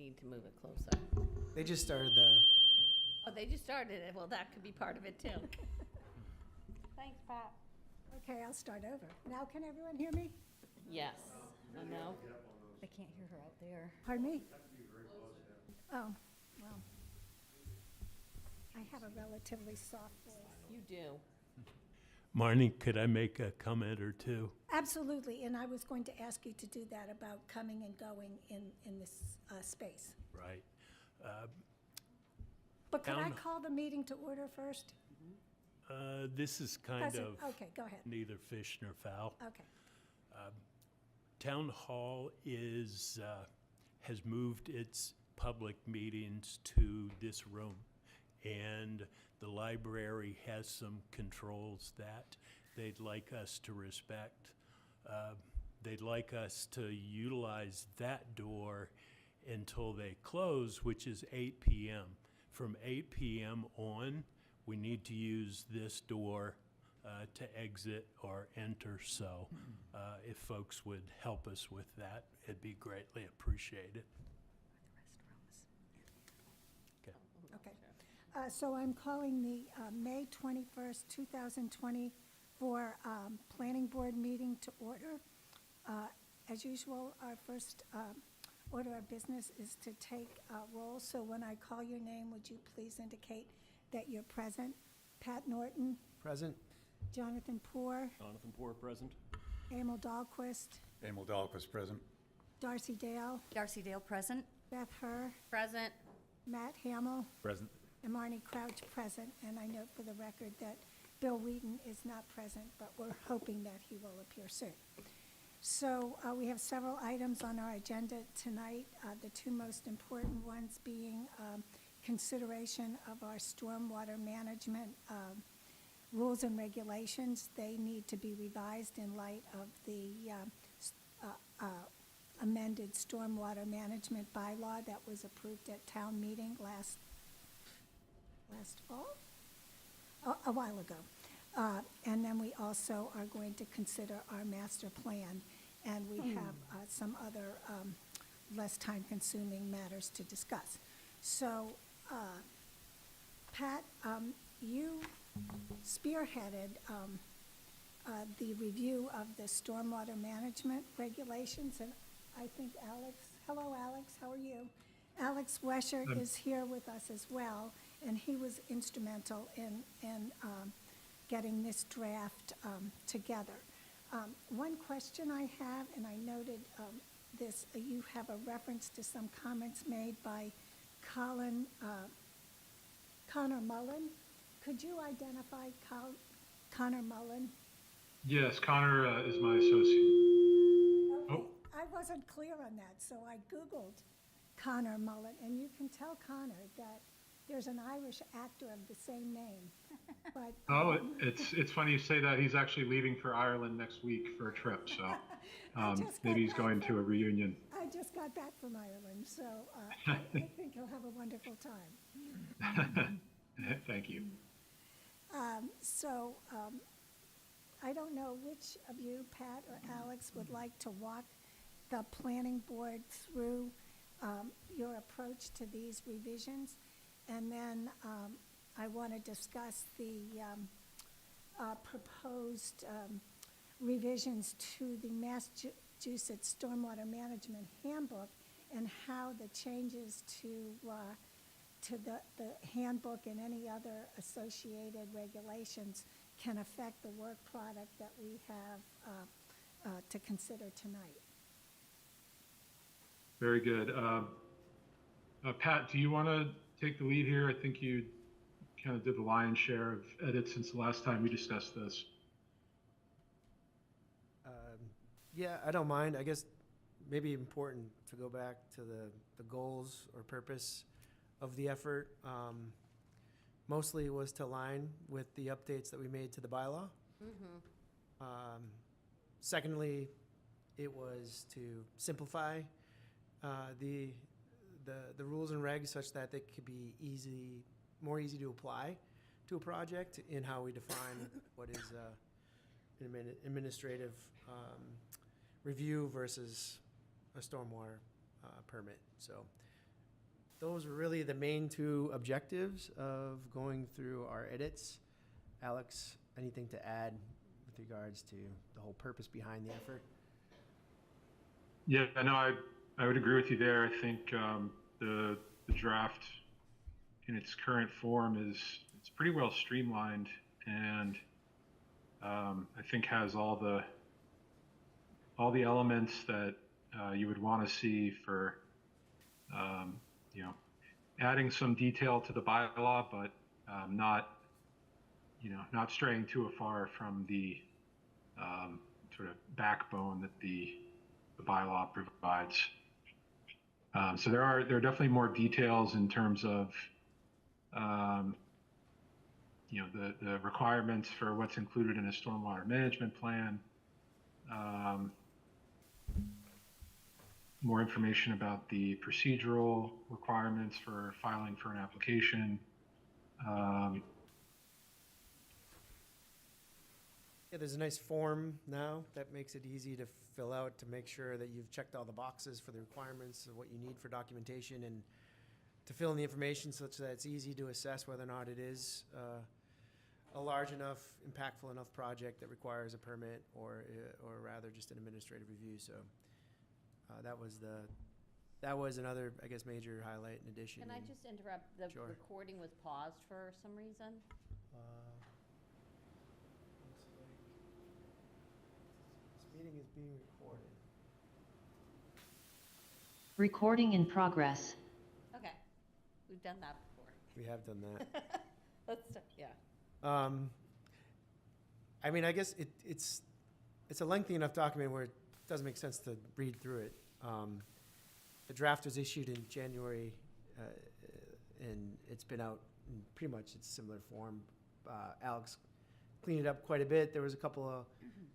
need to move it closer. They just started the, Oh, they just started it. Well, that could be part of it too. Thanks, Pat. Okay, I'll start over. Now can everyone hear me? Yes. I know. I can't hear her out there. Pardon me? Oh, well. I have a relatively soft voice. You do. Marnie, could I make a comment or two? Absolutely, and I was going to ask you to do that about coming and going in this space. Right. But could I Down- call the meeting to order first? This is kind President- of Okay, go ahead. neither fish nor fowl. Okay. Town Hall has moved its public meetings to this room. And the library has some controls that they'd like us to respect. They'd like us to utilize that door until they close, which is 8 p.m. From 8 p.m. on, we need to use this door to exit or enter. So if folks would help us with that, it'd be greatly appreciated. Okay. So I'm calling the May 21st, 2024 Planning Board meeting to order. As usual, our first order of business is to take roll. So when I call your name, would you please indicate that you're present? Pat Norton, present. Jonathan Poor, Jonathan Poor, present. Emil Dahlquist, Emil Dahlquist, present. Darcy Dale, Darcy Dale present. Beth Herr, Present. Matt Hamill, Present. and Marnie Crouch present. And I note for the record that Bill Wheaton is not present, but we're hoping that he will appear soon. So we have several items on our agenda tonight, the two most important ones being consideration of our stormwater management rules and regulations. They need to be revised in light of the amended stormwater management bylaw that was approved at town meeting last fall, a while ago. And then we also are going to consider our master plan, and we have some other less time-consuming matters to discuss. So, Pat, you spearheaded the review of the stormwater management regulations, and I think hello Alex, how are you? Alex Weshert is here with us as well, and he was instrumental in getting this draft together. One question I have, and I noted this, you have a reference to some comments made by Connor Mullen. Could you identify Connor Mullen? Yes, Connor is my associate. Okay, Oh. I wasn't clear on that, so I Googled Connor Mullen, and you can tell Connor that there's an Irish actor of the same name. But Oh, it's funny you say that. He's actually leaving for Ireland next week for a trip, so maybe he's going to a reunion. I just got back from Ireland, so I think he'll have a wonderful time. Thank you. So I don't know which of you, Pat or Alex, would like to walk the planning board through your approach to these revisions. And then I want to discuss the proposed revisions to the Massachusetts Stormwater Management Handbook and how the changes to the handbook and any other associated regulations can affect the work product that we have to consider tonight. Very good. Pat, do you want to take the lead here? I think you kind of did the lion's share of edits since the last time we discussed this. Yeah, I don't mind. I guess maybe important to go back to the goals or purpose of the effort. Mostly was to align with the updates that we made to the bylaw. Secondly, it was to simplify the rules and regs such that they could be more easy to apply to a project in how we define what is an administrative review versus a stormwater permit. So those were really the main two objectives of going through our edits. Alex, anything to add with regards to the whole purpose behind the effort? Yeah, no, I would agree with you there. I think the draft in its current form it's pretty well streamlined, and I think has all the elements that you would want to see for you know, adding some detail to the bylaw, but not straying too far from the sort of backbone that the bylaw provides. So there are definitely more details in terms of the requirements for what's included in a stormwater management plan. More information about the procedural requirements for filing for an application. Yeah, there's a nice form now that makes it easy to fill out to make sure that you've checked all the boxes for the requirements of what you need for documentation and to fill in the information such that it's easy to assess whether or not it is a large enough, impactful enough project that requires a permit or rather just an administrative review. So that was another, I guess, major highlight in addition. Can I just interrupt? The Sure. recording was paused for some reason. This meeting is being recorded. Recording in progress. Okay, we've done that before. We have done that. Yeah. I mean, I guess it's a lengthy enough document where it doesn't make sense to read through it. The draft was issued in January, and it's been out in pretty much its similar form. Alex cleaned it up quite a bit. There was a couple of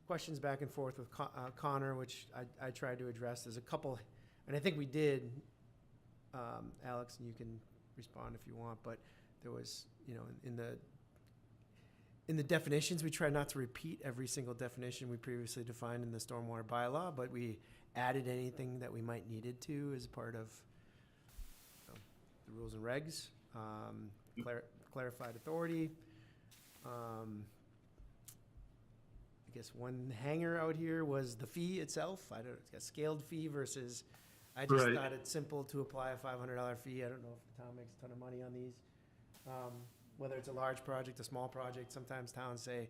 questions back and forth with Connor, which I tried to address. There's a couple, and I think we did, Alex, and you can respond if you want, but there was, in the definitions, we tried not to repeat every single definition we previously defined in the stormwater bylaw, but we added anything that we might needed to as part of the rules and regs, clarified authority. I guess one hanger out here was the fee itself. It's a scaled fee versus, I just Right. thought it's simple to apply a $500 fee. I don't know if the town makes a ton of money on these. Whether it's a large project, a small project, sometimes towns say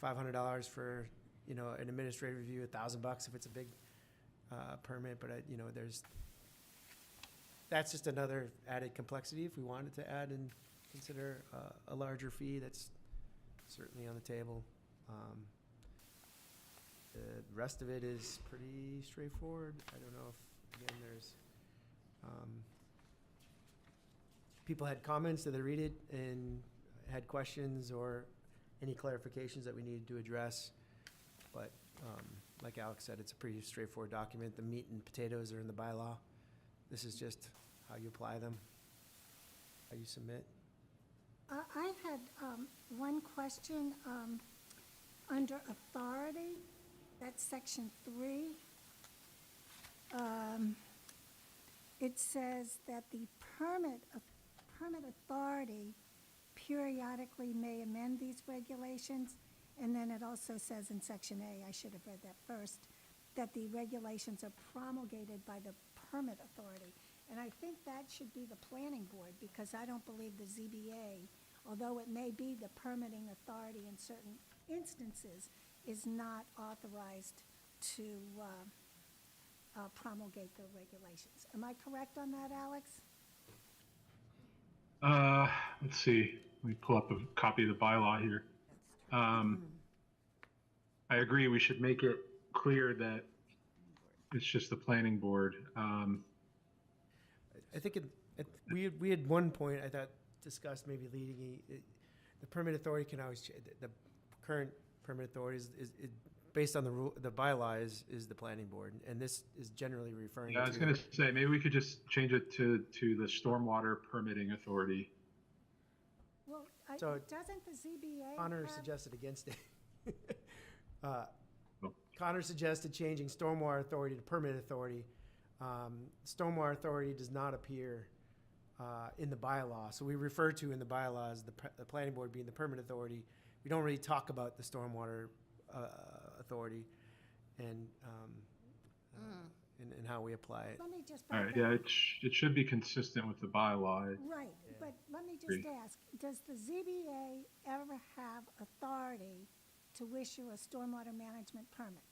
$500 for, an administrative review, $1,000 if it's a big permit, but that's just another added complexity. If we wanted to add and consider a larger fee, that's certainly on the table. The rest of it is pretty straightforward. I don't know if, again, there's, people had comments, did they read it and had questions or any clarifications that we needed to address? But like Alex said, it's a pretty straightforward document. The meat and potatoes are in the bylaw. This is just how you apply them, how you submit. I had one question under authority, that's section 3. It says that the permit authority periodically may amend these regulations, and then it also says in section A, I should have read that first, that the regulations are promulgated by the permit authority. And I think that should be the planning board, because I don't believe the ZBA, although it may be the permitting authority in certain instances, is not authorized to promulgate the regulations. Am I correct on that, Alex? Let's see. Let me pull up a copy of the bylaw here. I agree. We should make it clear that it's just the planning board. I think we had one point I thought discussed maybe leading the permit authority can always the current permit authority is based on the bylaw is the planning board, and this is generally referring Yeah, I to. was going to say maybe we could just change it to the stormwater permitting authority. Well, So, doesn't the ZBA Connor have- suggested against it. Connor suggested changing stormwater authority to permit authority. Stormwater authority does not appear in the bylaw. So we refer to in the bylaws the planning board being the permit authority. We don't really talk about the stormwater authority and and how we apply it. Let me just. All right, yeah, it should be consistent with the bylaw. Right, but let me just Agreed. ask, does the ZBA ever have authority to issue a stormwater management permit?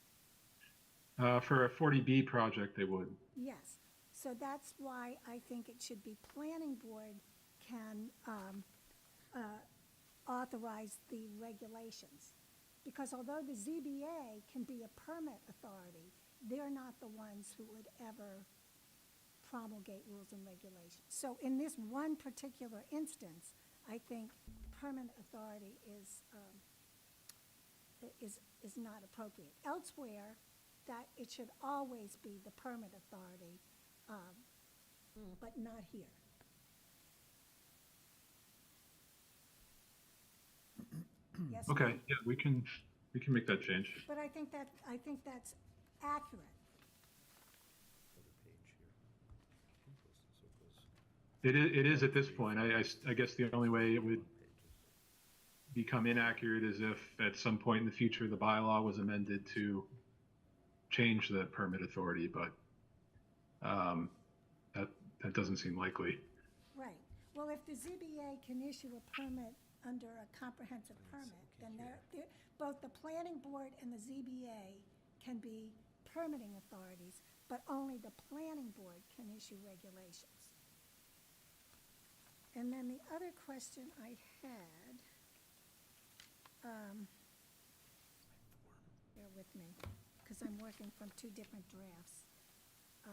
For a 40B project, they would. Yes, so that's why I think it should be planning board can authorize the regulations. Because although the ZBA can be a permit authority, they're not the ones who would ever promulgate rules and regulations. So in this one particular instance, I think permit authority is not appropriate. Elsewhere, that it should always be the permit authority, but not here. Yes, Okay, ma'am? yeah, we can make that change. But I think that's accurate. It is at this point. I guess the only way it would become inaccurate is if at some point in the future the bylaw was amended to change the permit authority, but that doesn't seem likely. Right. Well, if the ZBA can issue a permit under a comprehensive permit, then both the planning board and the ZBA can be permitting authorities, but only the planning board can issue regulations. And then the other question I had, bear with me, because I'm working from two different drafts. So.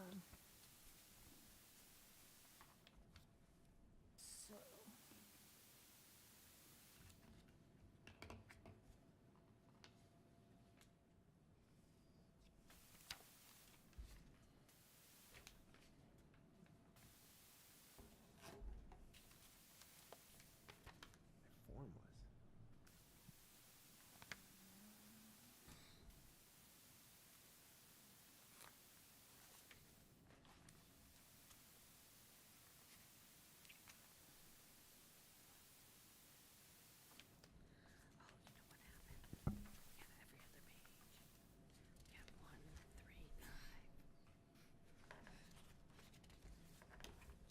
Form was.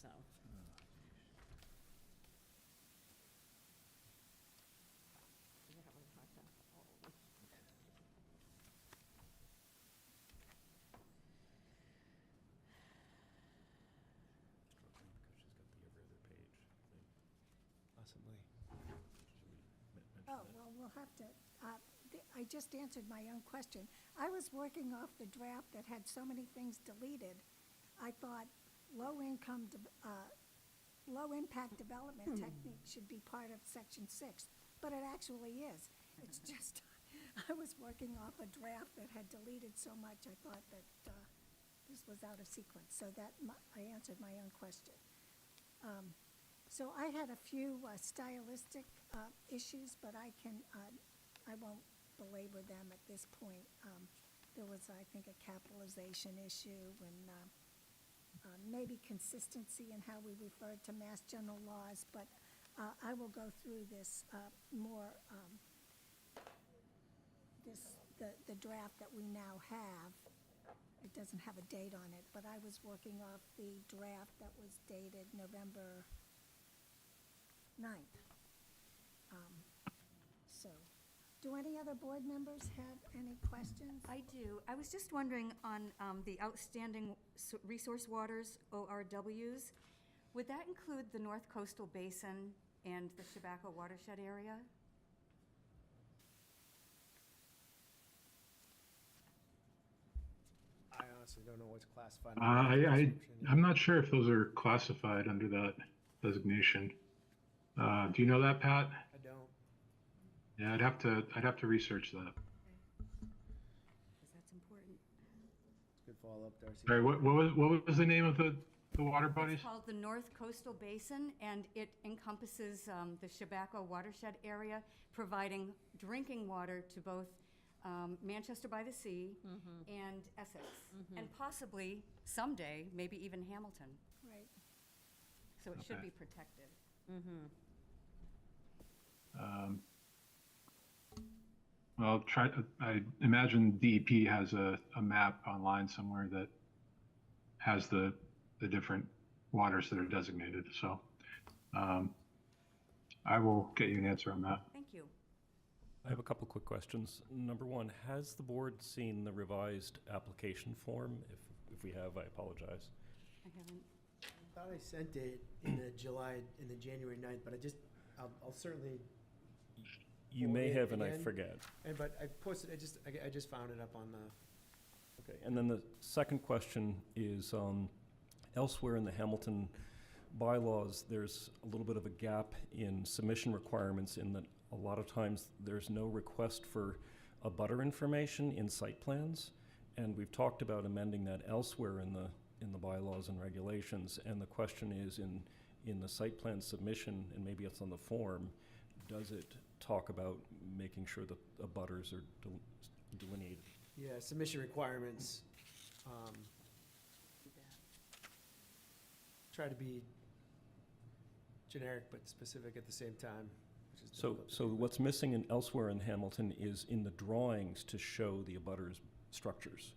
So. You're having a hard time following. Possibly. Oh, well, we'll have to, I just answered my own question. I was working off the draft that had so many things deleted. I thought low-impact development technique should be part of section 6, but it actually is. It's just, I was working off a draft that had deleted so much, I thought that this was out of sequence, so that, I answered my own question. So I had a few stylistic issues, but I won't belabor them at this point. There was, I think, a capitalization issue and maybe consistency in how we referred to Mass General laws, but I will go through this more, the draft that we now have. It doesn't have a date on it, but I was working off the draft that was dated November 9th. So, do any other board members have any questions? I do. I was just wondering on the outstanding resource waters, ORWs, would that include the North Coastal Basin and the Chabaco watershed area? I honestly don't know what's classified. in the description. I'm not sure if those are classified under that designation. Do you know that, Pat? I don't. Yeah, I'd have to research that. Because that's important. Good follow-up, Darcy. Sorry, what was the name of the water bodies? It's called the North Coastal Basin, and it encompasses the Chabaco watershed area, providing drinking water to both Manchester by the Sea and Essex, and possibly someday, maybe even Hamilton. Right. So it should Okay. be protected. Well, I imagine DEP has a map online somewhere that has the different waters that are designated. So I will get you an answer on that. Thank you. I have a couple quick questions. Number one, has the board seen the revised application form? If we have, I apologize. I haven't. I thought I sent it in the January 9th, but I'll certainly, You Forward may it have, and I again. forget. but I posted, I just found it up on the, Okay, and then the second question is, elsewhere in the Hamilton bylaws, there's a little bit of a gap in submission requirements in that a lot of times there's no request for abutter information in site plans. And we've talked about amending that elsewhere in the bylaws and regulations. And the question is, in the site plan submission, and maybe it's on the form, does it talk about making sure that abutters are delineated? yeah, submission requirements. Try to be generic but specific at the same time, which is So, difficult to so do. what's missing in elsewhere in Hamilton is in the drawings to show the abutters structures.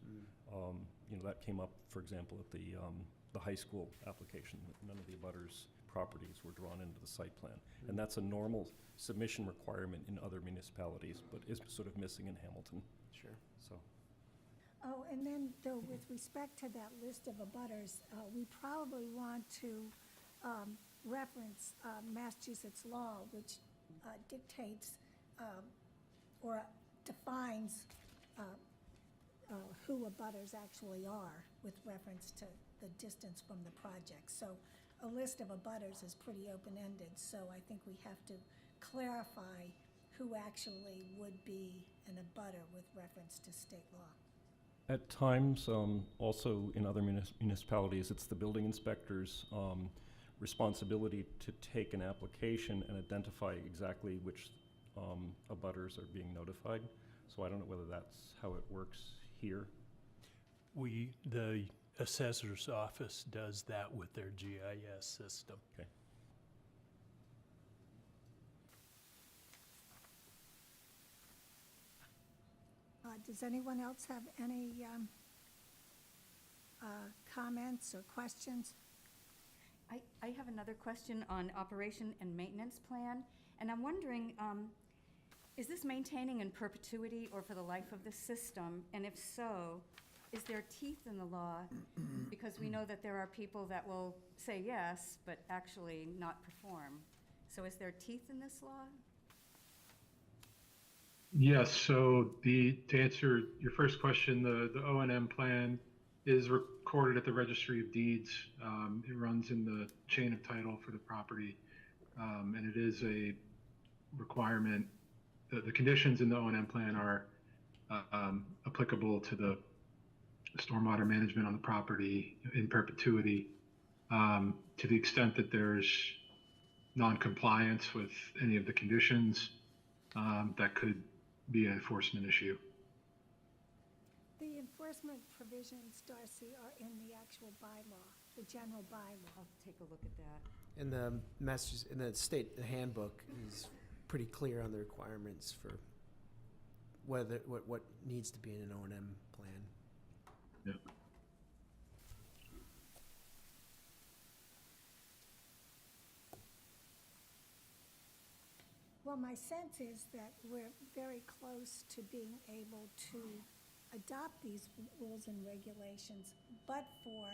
You know, that came up, for example, at the high school application. None of the abutters' properties were drawn into the site plan. And that's a normal submission requirement in other municipalities, but is sort of missing in Hamilton, Sure. so. Oh, and then, though, with respect to that list of abutters, we probably want to reference Massachusetts law, which dictates or defines who abutters actually are with reference to the distance from the project. So a list of abutters is pretty open-ended, so I think we have to clarify who actually would be an abutter with reference to state law. At times, also in other municipalities, it's the building inspector's responsibility to take an application and identify exactly which abutters are being notified. So I don't know whether that's how it works here. The assessor's office does that with their GIS system. Okay. Does anyone else have any comments or questions? I have another question on operation and maintenance plan, and I'm wondering, is this maintaining in perpetuity or for the life of the system? And if so, is there teeth in the law? Because we know that there are people that will say yes, but actually not perform. So is there teeth in this law? Yes, so to answer your first question, the O&M plan is recorded at the Registry of Deeds. It runs in the chain of title for the property, and it is a requirement. The conditions in the O&M plan are applicable to the stormwater management on the property in perpetuity. To the extent that there's non-compliance with any of the conditions, that could be an enforcement issue. The enforcement provisions, Darcy, are in the actual bylaw, the general bylaw. I'll take a look at that. And the Massachusetts, in the state, the handbook is pretty clear on the requirements for what needs to be in an O&M plan. Yep. Well, my sense is that we're very close to being able to adopt these rules and regulations, but for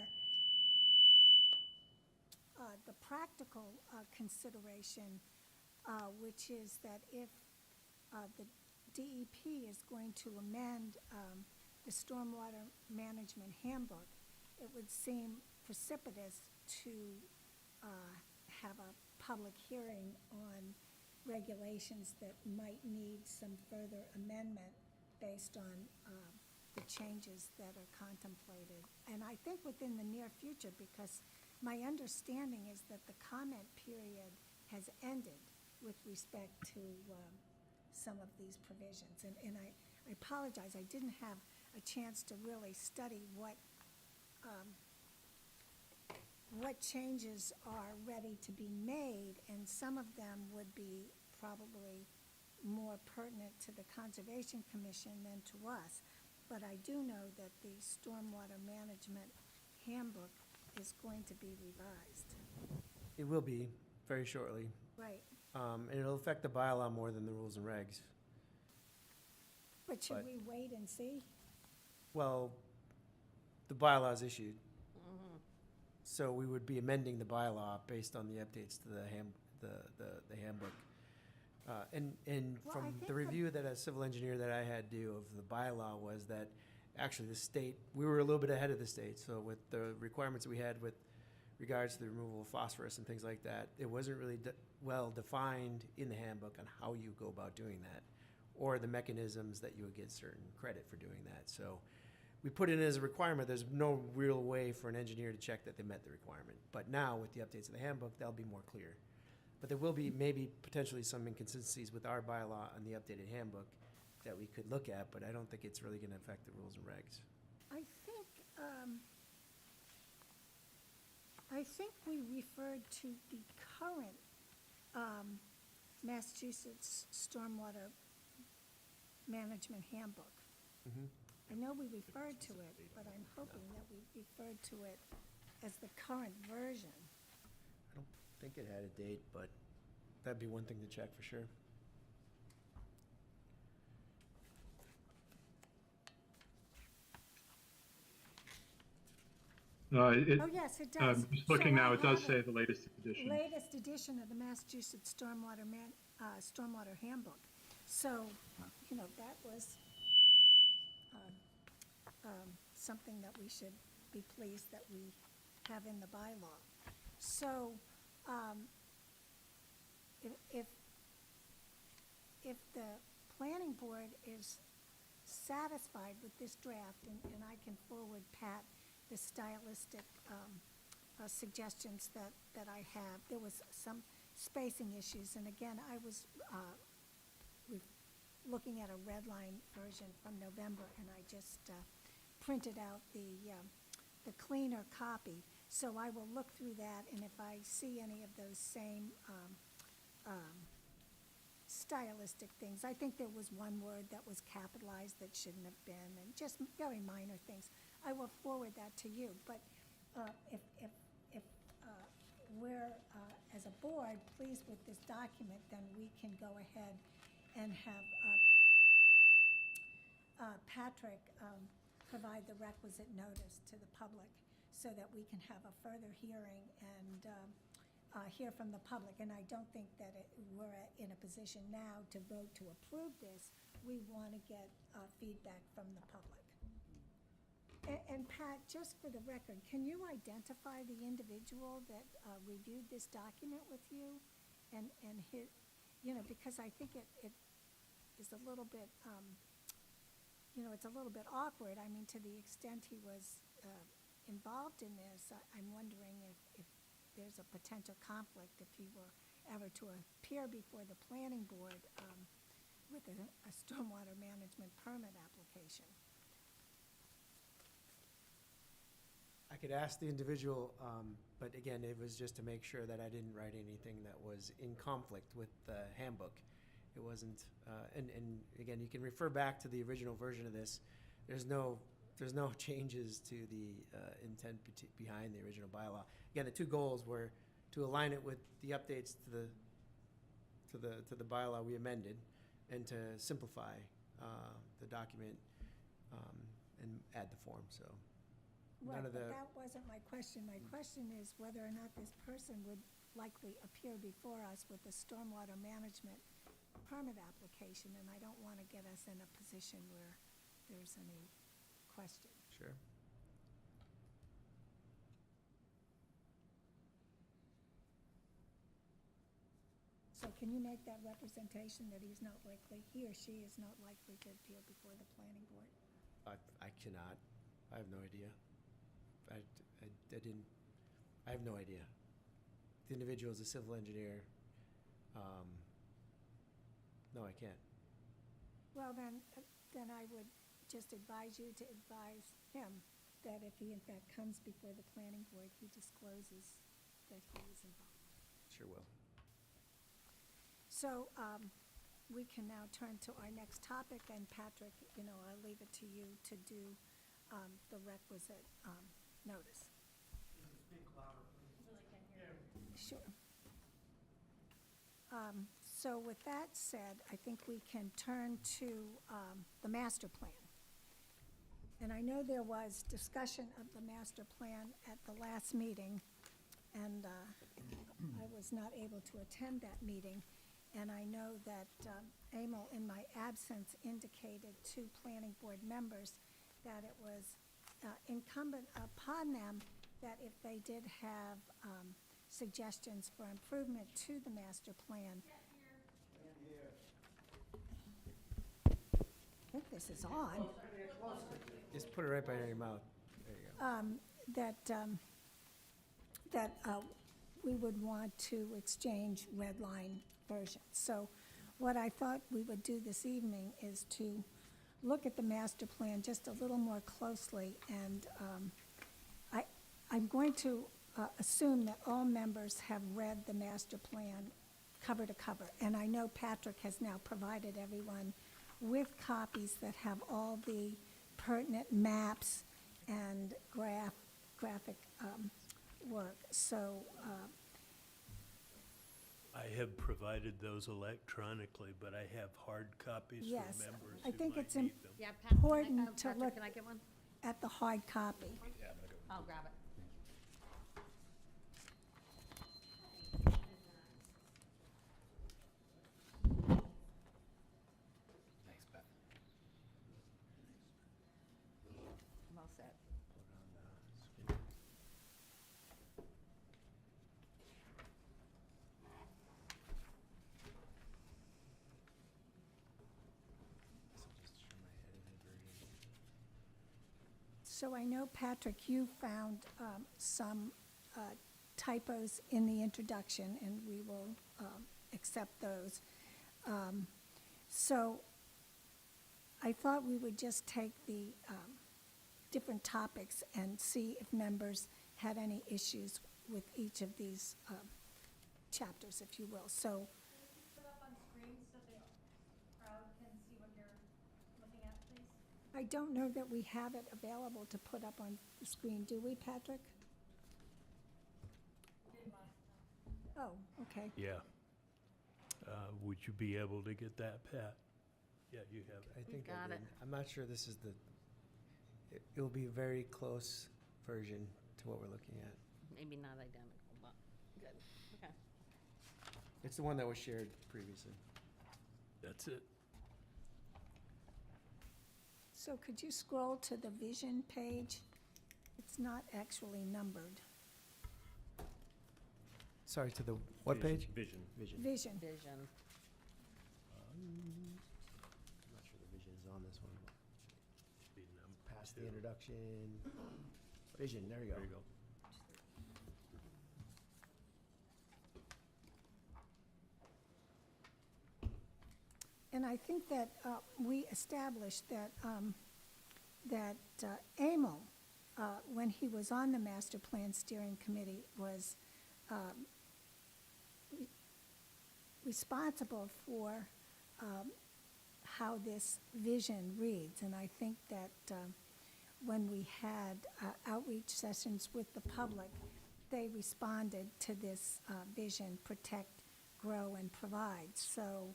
the practical consideration, which is that if the DEP is going to amend the stormwater management handbook, it would seem precipitous to have a public hearing on regulations that might need some further amendment based on the changes that are contemplated. And I think within the near future, because my understanding is that the comment period has ended with respect to some of these provisions. And I apologize, I didn't have a chance to really study what what changes are ready to be made, and some of them would be probably more pertinent to the Conservation Commission than to us. But I do know that the Stormwater Management Handbook is going to be revised. It will be very shortly, Right. and it'll affect the bylaw more than the rules and regs. But should But- we wait and see? Well, the bylaw's issued, so we would be amending the bylaw based on the updates to the handbook. And Well, I from think the review that a civil engineer that I had do of the bylaw was that actually the state, we were a little bit ahead of the state. So with the requirements we had with regards to the removal of phosphorus and things like that, it wasn't really well defined in the handbook on how you go about doing that, or the mechanisms that you would get certain credit for doing that. So we put it in as a requirement. There's no real way for an engineer to check that they met the requirement. But now with the updates of the handbook, that'll be more clear. But there will be maybe potentially some inconsistencies with our bylaw and the updated handbook that we could look at, but I don't think it's really gonna affect the rules and regs. I think we referred to the current Massachusetts Stormwater Management Handbook. I know we referred to it, but I'm hoping that we referred to it as the current version. I don't think it had a date, but that'd be one thing to check for sure. Oh, yes, it does. Just looking So now, I it does have say the latest edition. Latest edition of the Massachusetts Stormwater Handbook. So, you know, that was something that we should be pleased that we have in the bylaw. So, if the planning board is satisfied with this draft, and I can forward Pat the stylistic suggestions that I have. There was some spacing issues, and again, I was looking at a red line version from November, and I just printed out the cleaner copy. So I will look through that, and if I see any of those same stylistic things, I think there was one word that was capitalized that shouldn't have been, and just very minor things. I will forward that to you, but if we're, as a board, pleased with this document, then we can go ahead and have Patrick provide the requisite notice to the public so that we can have a further hearing and hear from the public. And I don't think that we're in a position now to vote to approve this. We want to get feedback from the public. And Pat, just for the record, can you identify the individual that reviewed this document with you? And his, you know, because I think it is a little bit, you know, it's a little bit awkward. I mean, to the extent he was involved in this, I'm wondering if there's a potential conflict if he were ever to appear before the planning board with a stormwater management permit application. I could ask the individual, but again, it was just to make sure that I didn't write anything that was in conflict with the handbook. It wasn't, and again, you can refer back to the original version of this. There's no changes to the intent behind the original bylaw. Again, the two goals were to align it with the updates to the bylaw we amended, and to simplify the document and add the form. So. Right, None of but the- that wasn't my question. My question is whether or not this person would likely appear before us with a stormwater management permit application, and I don't want to get us in a position where there's any question. Sure. So can you make that representation that he or she is not likely to appear before the planning board? I cannot. I have no idea. I have no idea. The individual is a civil engineer. No, I can't. Well, then I would just advise you to advise him that if he in fact comes before the planning board, he discloses that he is involved. Sure will. So we can now turn to our next topic, and Patrick, I'll leave it to you to do the requisite notice. Sure. So with that said, I think we can turn to the master plan. And I know there was discussion of the master plan at the last meeting, and I was not able to attend that meeting. And I know that Emil, in my absence, indicated to planning board members that it was incumbent upon them that if they did have suggestions for improvement to the master plan. I think this is on. Just put it right by your mouth. There you go. That we would want to exchange red line versions. So what I thought we would do this evening is to look at the master plan just a little more closely, and I'm going to assume that all members have read the master plan cover to cover. And I know Patrick has now provided everyone with copies that have all the pertinent maps and graphic work. So I have provided those electronically, but I have hard copies for Yes, members I who think might it's need them. Yeah, Pat, important to Patrick, look can I get one? at the hard copy. I'll grab it. I'm all set. So I know, Patrick, you found some typos in the introduction, and we will accept those. So I thought we would just take the different topics and see if members had any issues with each of these chapters, if you will. So Put up on screen so the crowd can see what you're looking at, please. I don't know that we have it available to put up on the screen, do we, Patrick? Did last time. Oh, okay. Yeah. Would you be able to get that, Pat? Yeah, you have it. I think I got did. it. I'm not sure this is it will be a very close version to what we're looking at. Maybe not identical, but good. Okay. It's the one that was shared previously. That's it. So could you scroll to the vision page? It's not actually numbered. Sorry, to the what page? Vision. Vision. Vision. Vision. I'm not sure the vision is on this one. Should be number Past the 2. introduction. Vision, there you go. There you go. And I think that we established that, Emil, when he was on the Master Plan Steering Committee, was responsible for how this vision reads. And I think that when we had outreach sessions with the public, they responded to this vision: protect, grow, and provide. So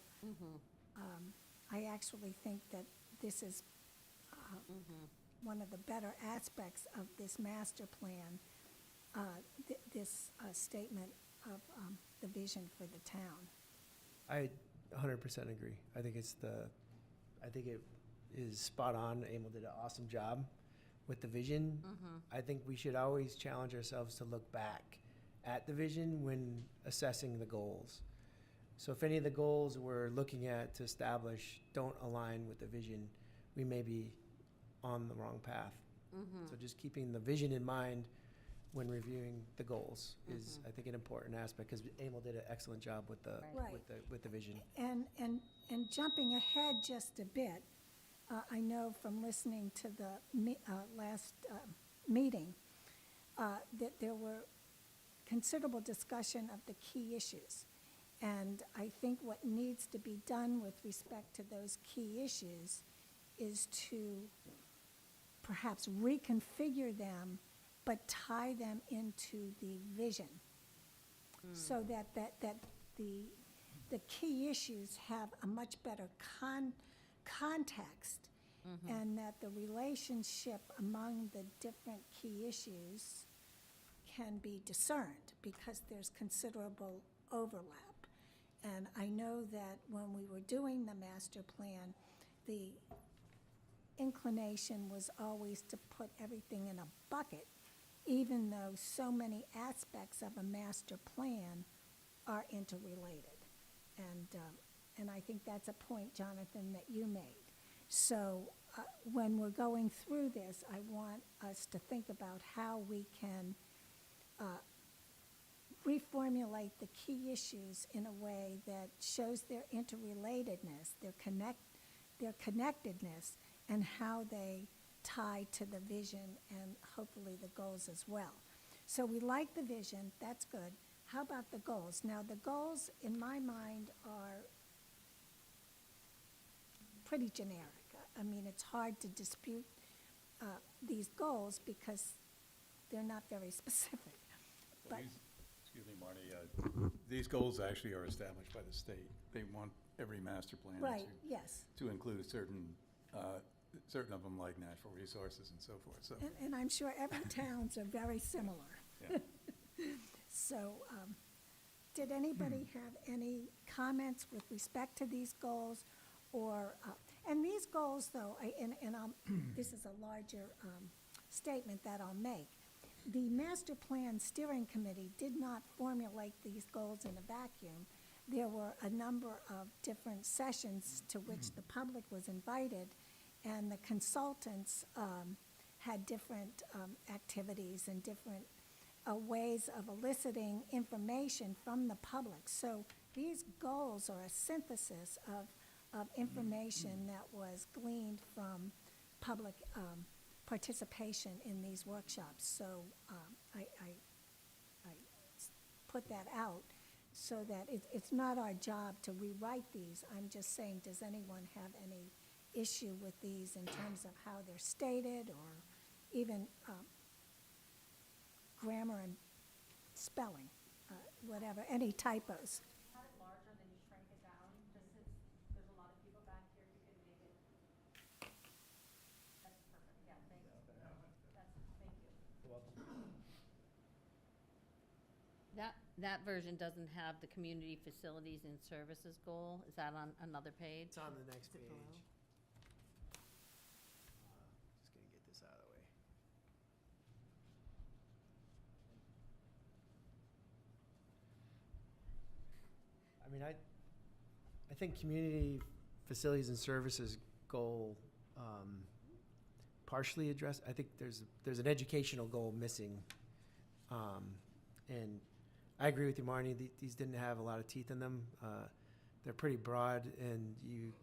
I actually think that this is one of the better aspects of this master plan, this statement of the vision for the town. I 100% agree. I think it is spot on. Emil did an awesome job with the vision. I think we should always challenge ourselves to look back at the vision when assessing the goals. So if any of the goals we're looking at to establish don't align with the vision, we may be on the wrong path. So just keeping the vision in mind when reviewing the goals is, I think, an important aspect, because Emil did an excellent job with the Right. with the vision. And jumping ahead just a bit, I know from listening to the last meeting, that there were considerable discussion of the key issues. And I think what needs to be done with respect to those key issues is to perhaps reconfigure them, but tie them into the vision. So that the key issues have a much better context, and that the relationship among the different key issues can be discerned, because there's considerable overlap. And I know that when we were doing the master plan, the inclination was always to put everything in a bucket, even though so many aspects of a master plan are interrelated. And I think that's a point, Jonathan, that you made. So when we're going through this, I want us to think about how we can reformulate the key issues in a way that shows their interrelatedness, their connectedness, and how they tie to the vision and hopefully the goals as well. So we like the vision, that's good. How about the goals? Now, the goals, in my mind, are pretty generic. I mean, it's hard to dispute these goals because they're not very specific. But Excuse me, Marty, these goals actually are established by the state. They want every master plan right, yes. to include certain of them, like natural resources and so forth, so. And I'm sure every towns are very similar. Yeah. So, did anybody have any comments with respect to these goals? Or, and these goals, though, this is a larger statement that I'll make. The Master Plan Steering Committee did not formulate these goals in a vacuum. There were a number of different sessions to which the public was invited, and the consultants had different activities and different ways of eliciting information from the public. So these goals are a synthesis of information that was gleaned from public participation in these workshops. So I put that out so that it's not our job to rewrite these. I'm just saying, does anyone have any issue with these in terms of how they're stated, or even grammar and spelling, whatever, any typos? Have it larger, then you shrink it down, just since there's a lot of people back here, you could make it. That's perfect, yeah, thank you. Thank you. That version doesn't have the community facilities and services goal. Is that on another page? It's on the next Is it page. below? Just gonna get this out of the way. I mean, I think community facilities and services goal partially addressed. I think there's an educational goal missing. And I agree with you, Marnie, these didn't have a lot of teeth in them. They're pretty broad, and it'd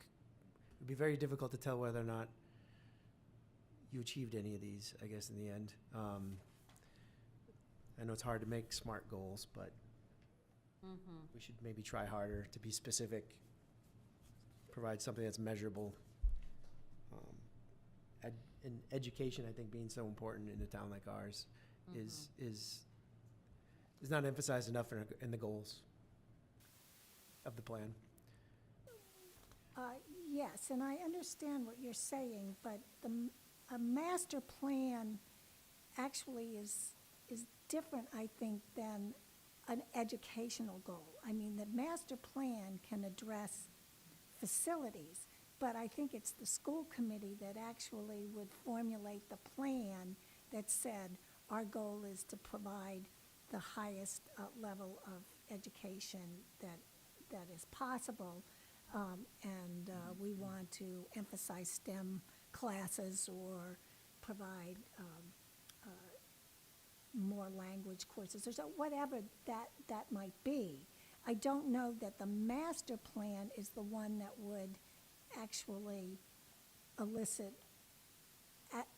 be very difficult to tell whether or not you achieved any of these, I guess, in the end. I know it's hard to make smart goals, but we should maybe try harder to be specific, provide something that's measurable. And education, I think, being so important in a town like ours is not emphasized enough in the goals of the plan. Yes, and I understand what you're saying, but a master plan actually is different, I think, than an educational goal. I mean, the master plan can address facilities, but I think it's the school committee that actually would formulate the plan that said our goal is to provide the highest level of education that is possible, and we want to emphasize STEM classes or provide more language courses, or so, whatever that might be. I don't know that the master plan is the one that would actually elicit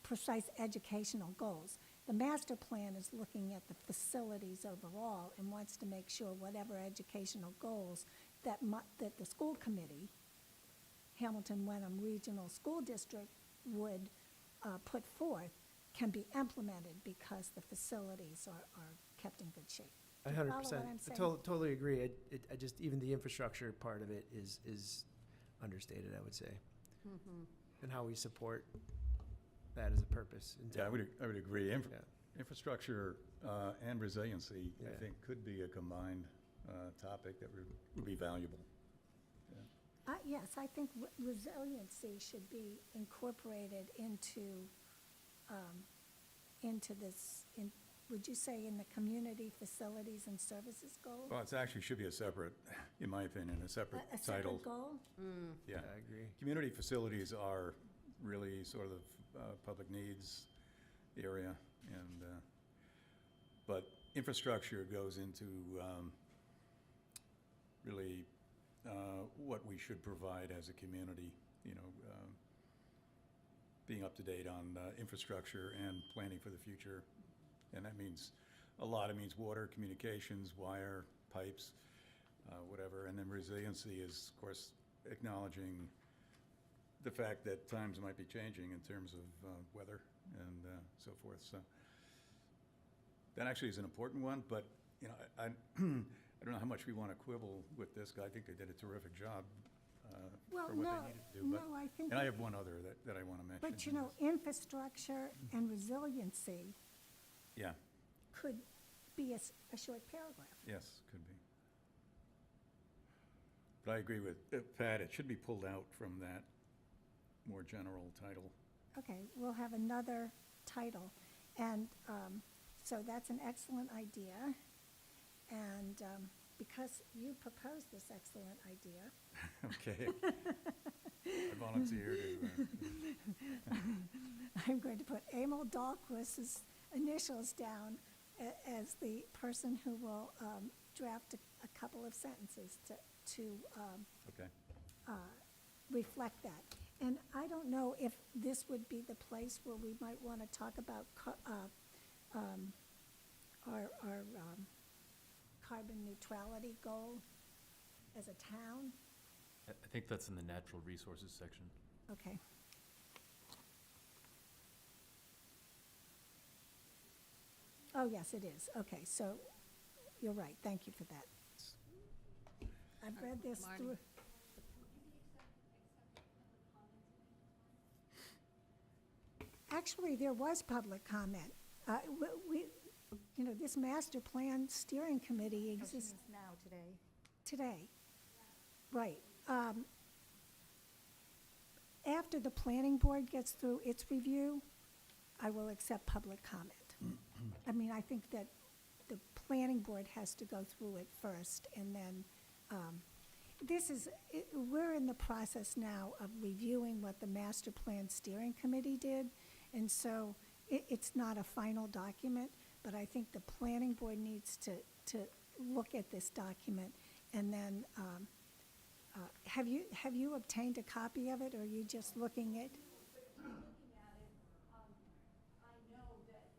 precise educational goals. the master plan is looking at the facilities overall and wants to make sure whatever educational goals that that the school committee, Hamilton Wenham Regional School District, would put forth can be implemented because the facilities are kept in good shape. Do you follow what 100%. I'm I saying? totally agree. I just, even the infrastructure part of it is understated, I would say. And how we support that as a purpose. in Yeah, town. I would agree. Yeah. Infrastructure and resiliency, I Yeah. think, could be a combined topic that would be valuable. Yes, I think resiliency should be incorporated into this, would you say in the community facilities and services goal? Well, it's actually should be a separate, in my opinion, a separate A title. separate goal? Yeah. I agree. Community facilities are really sort of public needs area, and, but infrastructure goes into really what we should provide as a community, being up to date on infrastructure and planning for the future. And that means a lot. It means water, communications, wire, pipes, whatever. And then resiliency is, of course, acknowledging the fact that times might be changing in terms of weather and so forth. So that actually is an important one, but I don't know how much we want to quibble with this guy. I think they did a terrific job Well, for what no, they needed to do. But, no, I think, and I have one other that I want to mention. but infrastructure and resiliency Yeah, could be a short paragraph. yes, could be. But I agree with Pat, it should be pulled out from that more general title. Okay, we'll have another title. And so that's an excellent idea. And because you proposed this excellent idea, Okay. I volunteer to, I'm going to put Emil Dahlquist's initials down as the person who will draft a couple of sentences to okay. reflect that. And I don't know if this would be the place where we might want to talk about our carbon neutrality goal as a town. I think that's in the natural resources section. Okay. Oh, yes, it is. Okay, so you're right. Thank you for that. I've read this Marty. through. Actually, there was public comment. This master plan steering committee exists Now, today. today. Right. After the planning board gets through its review, I will accept public comment. I mean, I think that the planning board has to go through it first, and then, we're in the process now of reviewing what the master plan steering committee did, and so it's not a final document, but I think the planning board needs to look at this document, and then, have you obtained a copy of it, or are you just looking at? Looking at it, I know that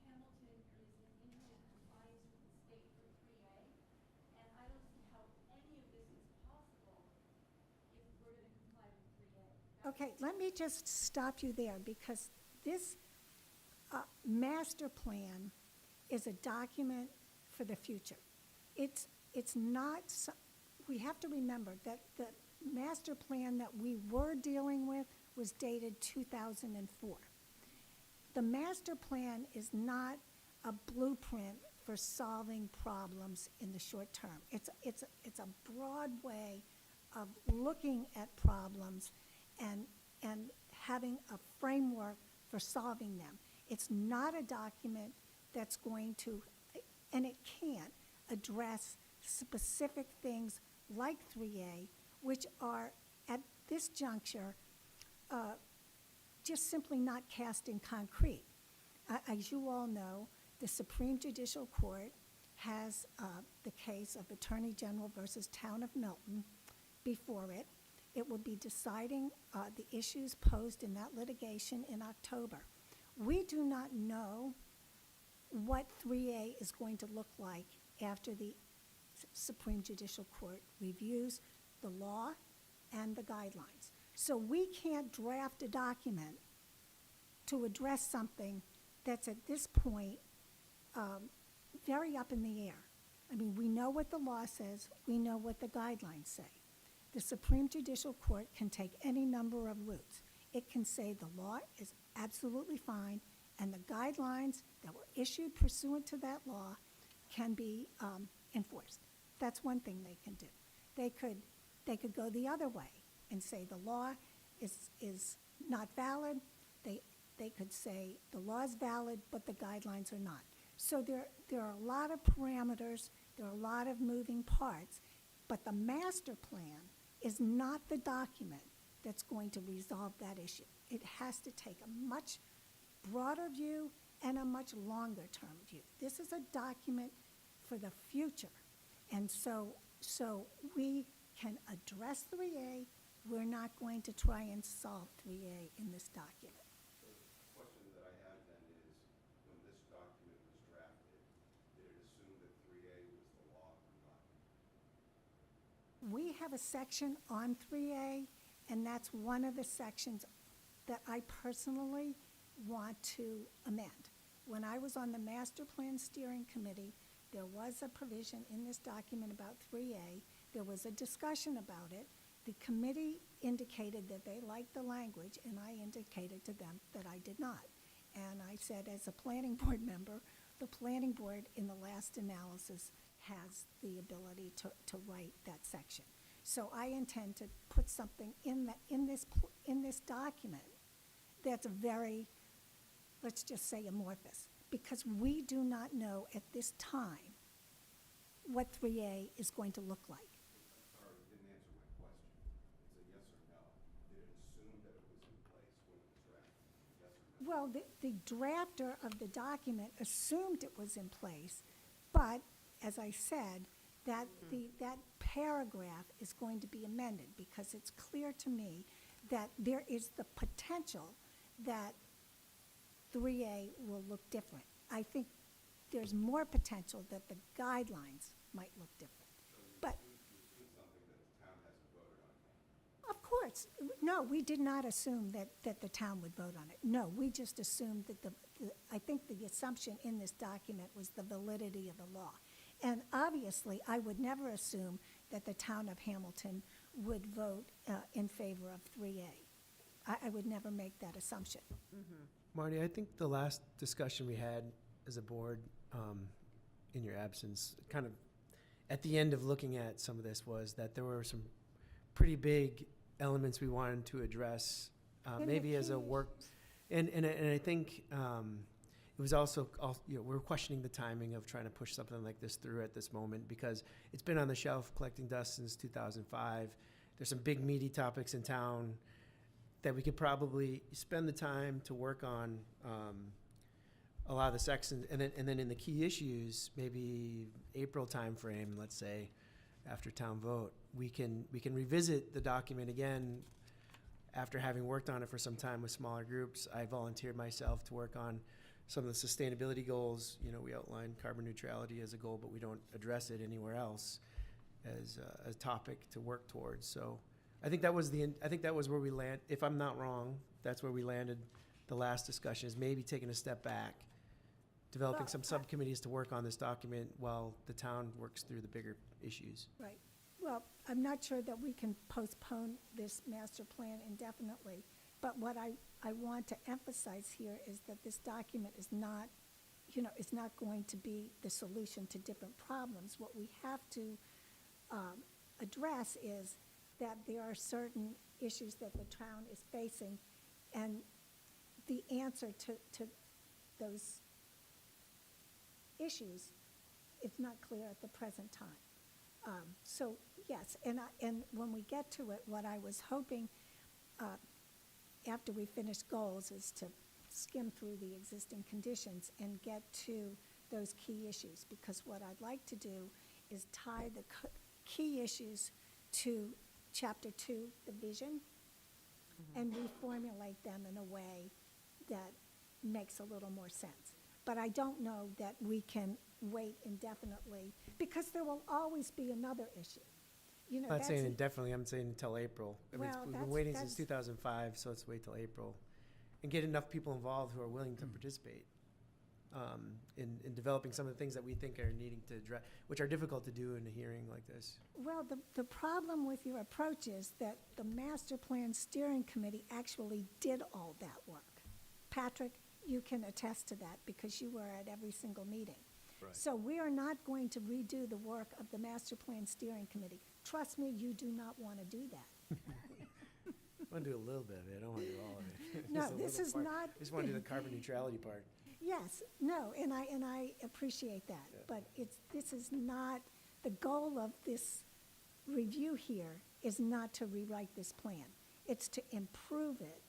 Hamilton is in intimate compliance with the state for 3A, and I don't see how any of this is possible if we're gonna comply with 3A. Okay, let me just stop you there, because this master plan is a document for the future. It's not, we have to remember that the master plan that we were dealing with was dated 2004. The master plan is not a blueprint for solving problems in the short term. It's a broad way of looking at problems and having a framework for solving them. It's not a document that's going to, and it can't, address specific things like 3A, which are, at this juncture, just simply not cast in concrete. As you all know, the Supreme Judicial Court has the case of Attorney General versus Town of Milton before it. It will be deciding the issues posed in that litigation in October. We do not know what 3A is going to look like after the Supreme Judicial Court reviews the law and the guidelines. So we can't draft a document to address something that's at this point very up in the air. I mean, we know what the law says, we know what the guidelines say. The Supreme Judicial Court can take any number of routes. It can say the law is absolutely fine, and the guidelines that were issued pursuant to that law can be enforced. That's one thing they can do. They could go the other way and say the law is not valid. They could say the law is valid, but the guidelines are not. So there are a lot of parameters, there are a lot of moving parts, but the master plan is not the document that's going to resolve that issue. It has to take a much broader view and a much longer term view. This is a document for the future. And so we can address 3A. We're not going to try and solve 3A in this document. So the question that I have then is, when this document was drafted, did it assume that 3A was the law or not? We have a section on 3A, and that's one of the sections that I personally want to amend. When I was on the Master Plan Steering Committee, there was a provision in this document about 3A. There was a discussion about it. The committee indicated that they liked the language, and I indicated to them that I did not. And I said, as a planning board member, the planning board in the last analysis has the ability to write that section. So I intend to put something in this document that's very, let's just say, amorphous, because we do not know at this time what 3A is going to look like. I'm sorry, you didn't answer my question. It's a yes or no. Did it assume that it was in place when it was drafted? Yes or no? Well, the drafter of the document assumed it was in place, but, as I said, that that paragraph is going to be amended, because it's clear to me that there is the potential that 3A will look different. I think there's more potential that the guidelines might look different. But You assume something that the town hasn't voted on yet. of course, no, we did not assume that the town would vote on it. No, we just assumed that I think the assumption in this document was the validity of the law. And obviously, I would never assume that the town of Hamilton would vote in favor of 3A. I would never make that assumption. Marty, I think the last discussion we had as a board, in your absence, kind of at the end of looking at some of this, was that there were some pretty big elements we wanted to address, maybe as a work. And I think it was also, you know, we're questioning the timing of trying to push something like this through at this moment, because it's been on the shelf collecting dust since 2005. There's some big meaty topics in town that we could probably spend the time to work on, a lot of the sections, and then in the key issues, maybe April timeframe, let's say, after town vote, we can revisit the document again after having worked on it for some time with smaller groups. I volunteered myself to work on some of the sustainability goals. You know, we outlined carbon neutrality as a goal, but we don't address it anywhere else as a topic to work towards. So I think that was where we land. If I'm not wrong, that's where we landed. The last discussion is maybe taking a step back, developing some subcommittees to work on this document while the town works through the bigger issues. Right. Well, I'm not sure that we can postpone this master plan indefinitely, but what I want to emphasize here is that this document is not, is not going to be the solution to different problems. What we have to address is that there are certain issues that the town is facing, and the answer to those issues is not clear at the present time. So yes, and when we get to it, what I was hoping after we finish goals is to skim through the existing conditions and get to those key issues, because what I'd like to do is tie the key issues to Chapter 2, the vision, and reformulate them in a way that makes a little more sense. But I don't know that we can wait indefinitely, because there will always be another issue. You know, I'm not that's saying a- indefinitely, I'm saying until April. I mean, Well, we've that's- been waiting since that's- 2005, so let's wait till April. And get enough people involved who are willing to participate in developing some of the things that we think are needing to address, which are difficult to do in a hearing like this. Well, the problem with your approach is that the master plan steering committee actually did all that work. Patrick, you can attest to that because you were at every single meeting. Right. So we are not going to redo the work of the master plan steering committee. Trust me, you do not want to do that. I want to do a little bit of it, I don't want to do all of it. No, Just a this little is part. not- I just want to do the carbon neutrality part. Yes, no, and I appreciate that, Yeah. but this is not, the goal of this review here is not to rewrite this plan. It's to improve it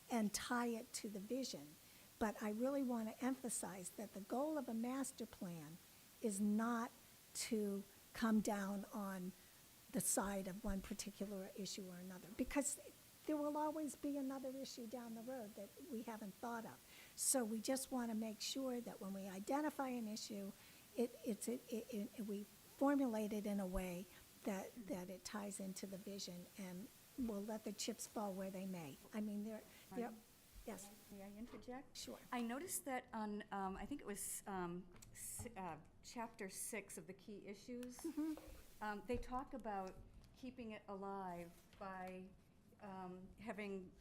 and tie it to the vision. But I really want to emphasize that the goal of a master plan is not to come down on the side of one particular issue or another, because there will always be another issue down the road that we haven't thought of. So we just want to make sure that when we identify an issue, we formulate it in a way that it ties into the vision, and we'll let the chips fall where they may. I mean, Right. yes, May I interject? sure. I noticed that on, I think it was chapter 6 of the key issues, they talk about keeping it alive by having,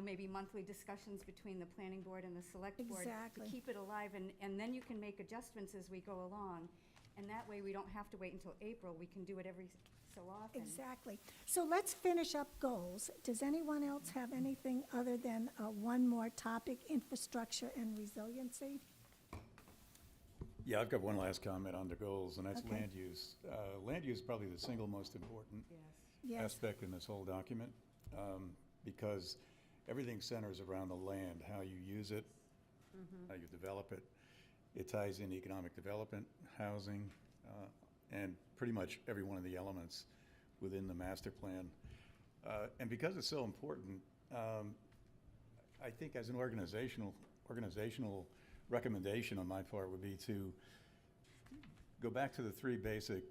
maybe monthly discussions between the planning board and the select board. Exactly. To keep it alive, and then you can make adjustments as we go along. And that way, we don't have to wait until April. We can do it every so often. Exactly. So let's finish up goals. Does anyone else have anything other than one more topic, infrastructure and resiliency? Yeah, I've got one last comment on the goals, and that's Okay. land use. Land use is probably the single most important Yes. Yes, aspect in this whole document, because everything centers around the land, how you use it, how you develop it. It ties in economic development, housing, and pretty much every one of the elements within the master plan. And because it's so important, I think as an organizational recommendation on my part would be to go back to the three basic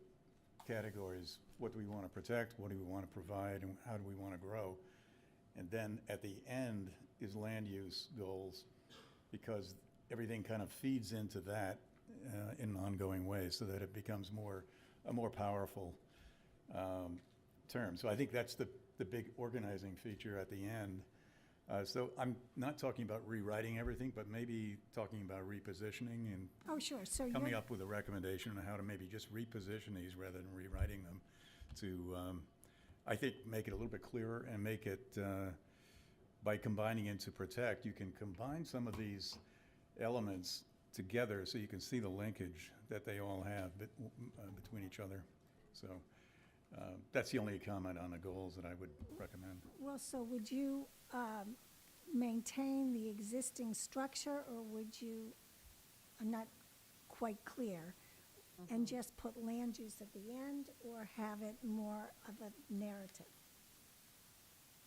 categories. What do we want to protect? What do we want to provide? And how do we want to grow? And then at the end is land use goals, because everything kind of feeds into that in an ongoing way, so that it becomes a more powerful term. So I think that's the big organizing feature at the end. So I'm not talking about rewriting everything, but maybe talking about repositioning and oh, sure, so coming you're, up with a recommendation on how to maybe just reposition these rather than rewriting them to, I think, make it a little bit clearer and make it, by combining into protect, you can combine some of these elements together so you can see the linkage that they all have between each other. So that's the only comment on the goals that I would recommend. well, so would you maintain the existing structure, or would you, I'm not quite clear, and just put land use at the end, or have it more of a narrative?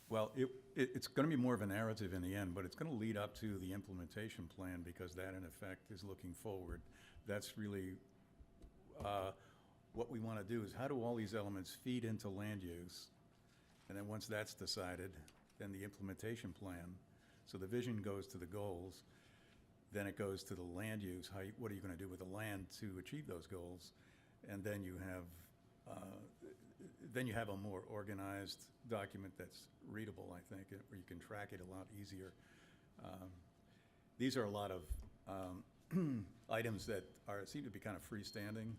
Well, it's going to be more of a narrative in the end, but it's going to lead up to the implementation plan, because that, in effect, is looking forward. That's really what we want to do, is how do all these elements feed into land use? And then once that's decided, then the implementation plan. So the vision goes to the goals, then it goes to the land use. What are you going to do with the land to achieve those goals? And then you have a more organized document that's readable, I think, where you can track it a lot easier. These are a lot of items that seem to be kind of freestanding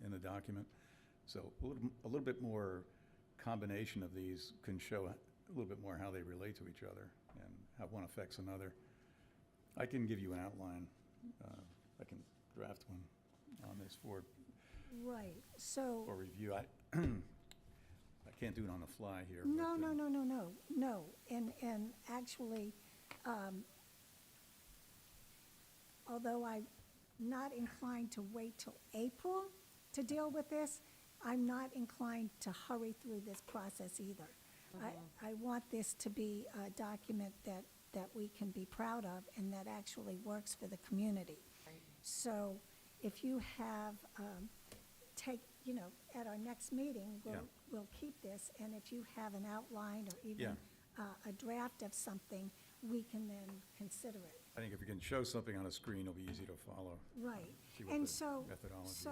in the document. So a little bit more combination of these can show a little bit more how they relate to each other and how one affects another. I can give you an outline. I can draft one on this for Right, so. review. I can't do it on the fly here. No, but, no. And actually, although I'm not inclined to wait till April to deal with this, I'm not inclined to hurry through this process either. I want this to be a document that we can be proud of and that actually works for the community. So if you have, at our next meeting, Yeah. we'll keep this, and if you have an outline or even a draft of something, we can then consider it. I think if you can show something on a screen, it'll be easy to follow. Right. See what And the so, methodology is.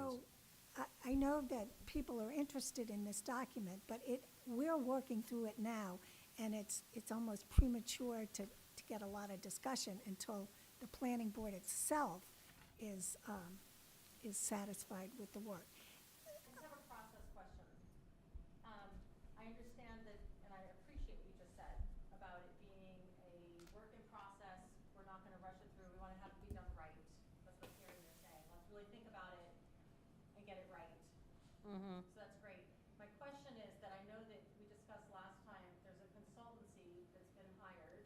I know that people are interested in this document, but we're working through it now, and it's almost premature to get a lot of discussion until the planning board itself is satisfied with the work. I just have a process question. I understand that, and I appreciate what you just said about it being a work in process. We're not gonna rush it through. We want to have it be done right. That's what Karen is saying. Let's really think about it and get it right. So that's great. My question is that I know that we discussed last time, there's a consultancy that's been hired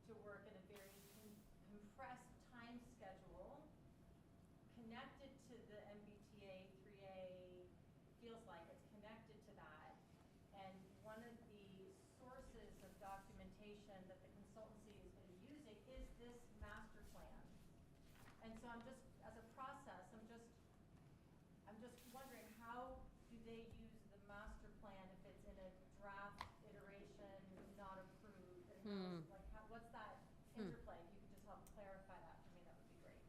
to work in a very compressed time schedule, connected to the MBTA 3A, feels like it's connected to that. And one of the sources of documentation that the consultancy is going to be using is this master plan. And so I'm just, as a process, I'm just wondering, how do they use the master plan if it's in a draft iteration, not approved? And what's that interplay? If you could just help clarify that for me, that would be great.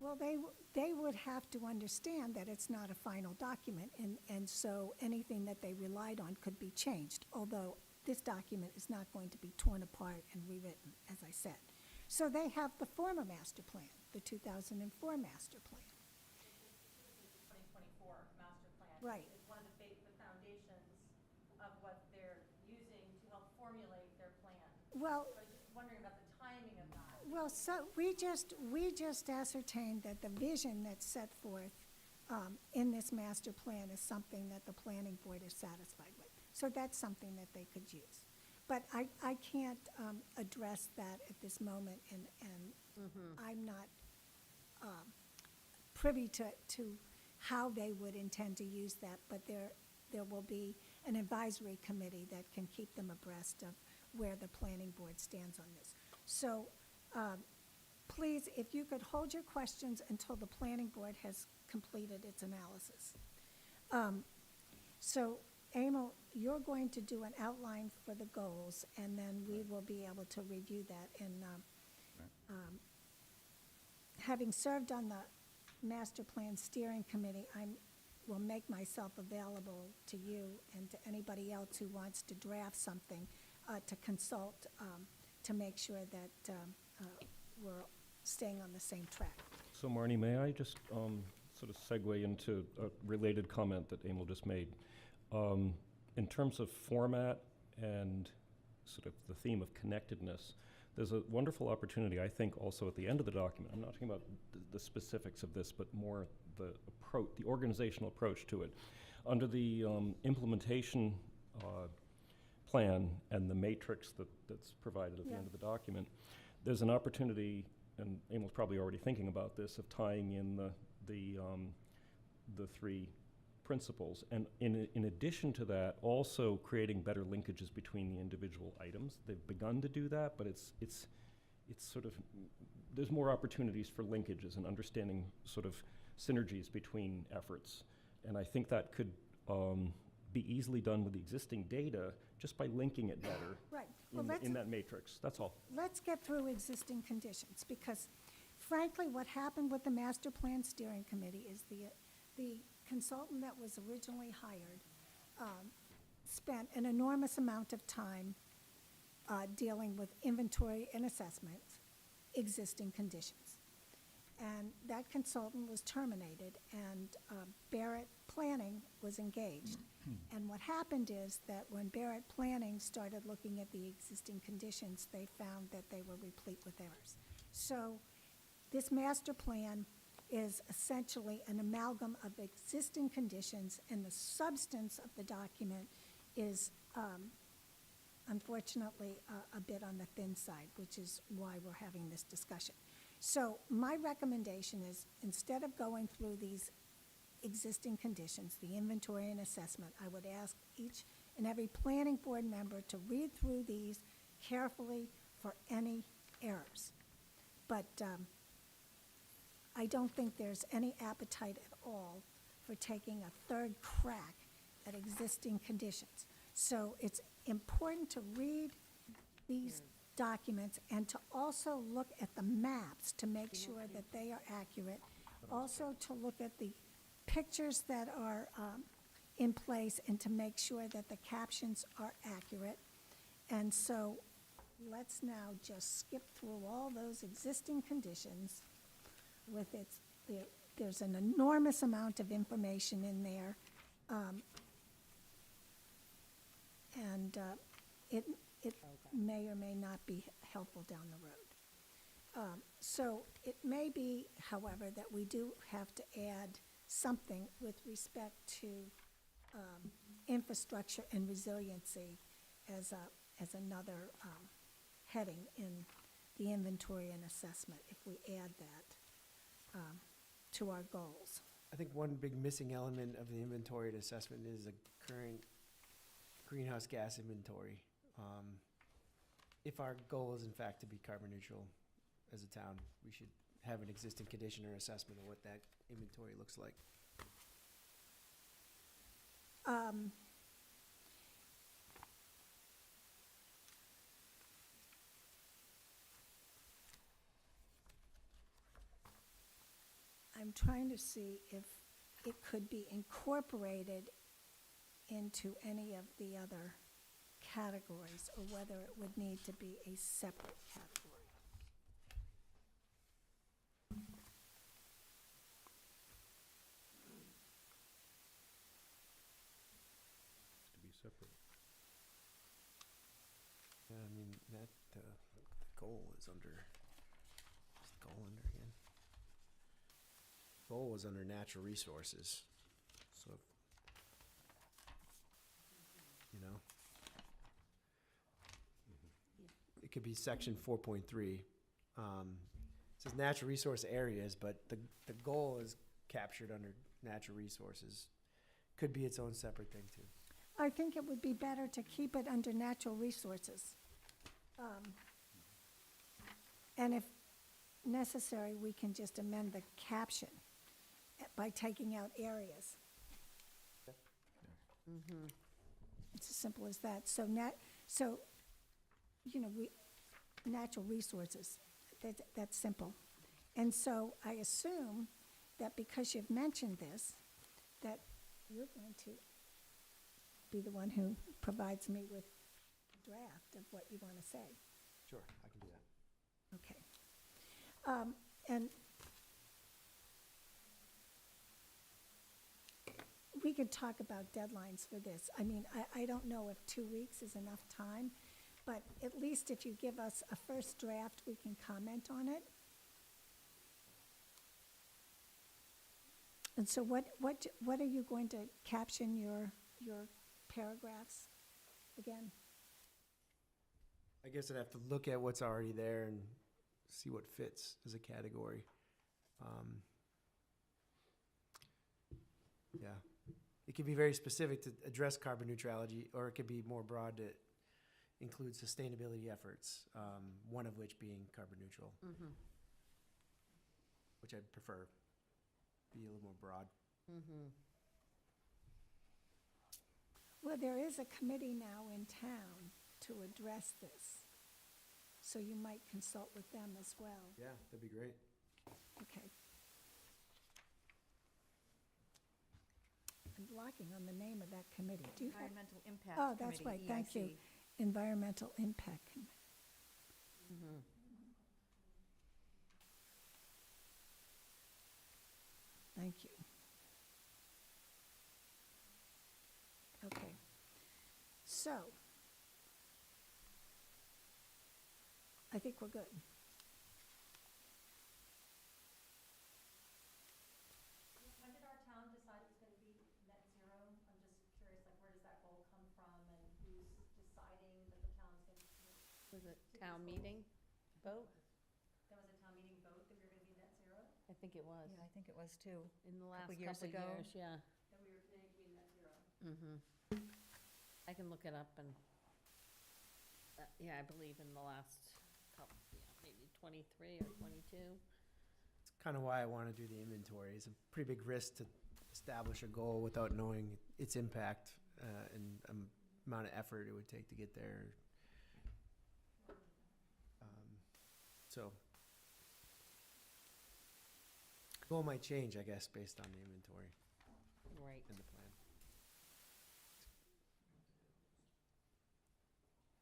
Well, they would have to understand that it's not a final document, and so anything that they relied on could be changed, although this document is not going to be torn apart and rewritten, as I said. So they have the former master plan, the 2004 master plan. 2024 master plan. Right. Is one of the foundations of what they're using to help formulate their plan. Well, So I was just wondering about the timing of that. well, so we just ascertained that the vision that's set forth in this master plan is something that the planning board is satisfied with. So that's something that they could use. But I can't address that at this moment, and I'm not privy to how they would intend to use that, but there will be an advisory committee that can keep them abreast of where the planning board stands on this. So please, if you could hold your questions until the planning board has completed its analysis. So Emil, you're going to do an outline for the goals, and then we will be able to review that. And having served on the master plan steering committee, I will make myself available to you and to anybody else who wants to draft something to consult to make sure that we're staying on the same track. So Marnie, may I just sort of segue into a related comment that Emil just made? In terms of format and sort of the theme of connectedness, there's a wonderful opportunity, I think, also at the end of the document. I'm not talking about the specifics of this, but more the approach, the organizational approach to it. Under the implementation plan and the matrix that's provided at the end of the document, there's an opportunity, and Emil's probably already thinking about this, of tying in the three principles, and in addition to that, also creating better linkages between the individual items. They've begun to do that, but it's sort of, there's more opportunities for linkages and understanding sort of synergies between efforts. And I think that could be easily done with the existing data just by linking it better Right. Well, in that matrix. That's all. let's get through existing conditions, because frankly, what happened with the master plan steering committee is the consultant that was originally hired spent an enormous amount of time dealing with inventory and assessment, existing conditions. And that consultant was terminated, and Barrett Planning was engaged. And what happened is that when Barrett Planning started looking at the existing conditions, they found that they were replete with errors. So this master plan is essentially an amalgam of existing conditions, and the substance of the document is unfortunately a bit on the thin side, which is why we're having this discussion. So my recommendation is, instead of going through these existing conditions, the inventory and assessment, I would ask each and every planning board member to read through these carefully for any errors. But I don't think there's any appetite at all for taking a third crack at existing conditions. So it's important to read these documents and to also look at the maps to make sure that they are accurate. Also to look at the pictures that are in place and to make sure that the captions are accurate. And so let's now just skip through all those existing conditions with there's an enormous amount of information in there. And it may or may not be helpful down the road. So it may be, however, that we do have to add something with respect to infrastructure and resiliency as another heading in the inventory and assessment, if we add that to our goals. I think one big missing element of the inventory and assessment is a current greenhouse gas inventory. If our goal is in fact to be carbon neutral as a town, we should have an existing condition or assessment of what that inventory looks like. I'm trying to see if it could be incorporated into any of the other categories, or whether it would need to be a separate category. To be separate. Yeah, I mean, that, the goal is under, what's the goal under again? Goal was under natural resources, so, you know. It could be section 4.3. It says natural resource areas, but the goal is captured under natural resources. Could be its own separate thing too. I think it would be better to keep it under natural resources. And if necessary, we can just amend the caption by taking out areas. It's as simple as that. So natural resources, that's simple. And so I assume that because you've mentioned this, that you're going to be the one who provides me with a draft of what you want to say. Sure, I can do that. Okay. And we could talk about deadlines for this. I mean, I don't know if 2 weeks is enough time, but at least if you give us a first draft, we can comment on it. And so what are you going to caption your paragraphs again? I guess I'd have to look at what's already there and see what fits as a category. Yeah. It could be very specific to address carbon neutrality, or it could be more broad to include sustainability efforts, one of which being carbon neutral, which I'd prefer be a little more broad. Well, there is a committee now in town to address this, so you might consult with them as well. Yeah, that'd be great. Okay. I'm blocking on the name of that committee. Do you have? Environmental Impact Oh, that's Committee, right, thank you. EIC. Environmental Impact Committee. Thank you. Okay. So, I think we're good. When did our town decide it was gonna be net zero? I'm just curious, like, where does that goal come from, and who's deciding that the town's gonna? Was it town meeting vote? That was a town meeting vote that we were gonna be net zero, I think it was. Yeah, I think it was too. In the last couple years couple ago. years, yeah. that we were gonna be net zero. Mm-hmm. I can look it up and, yeah, I believe in the last couple, maybe 23 or 22. It's kind of why I want to do the inventory. It's a pretty big risk to establish a goal without knowing its impact and amount of effort it would take to get there. So, goal might change, I guess, based on the inventory Right. and the plan.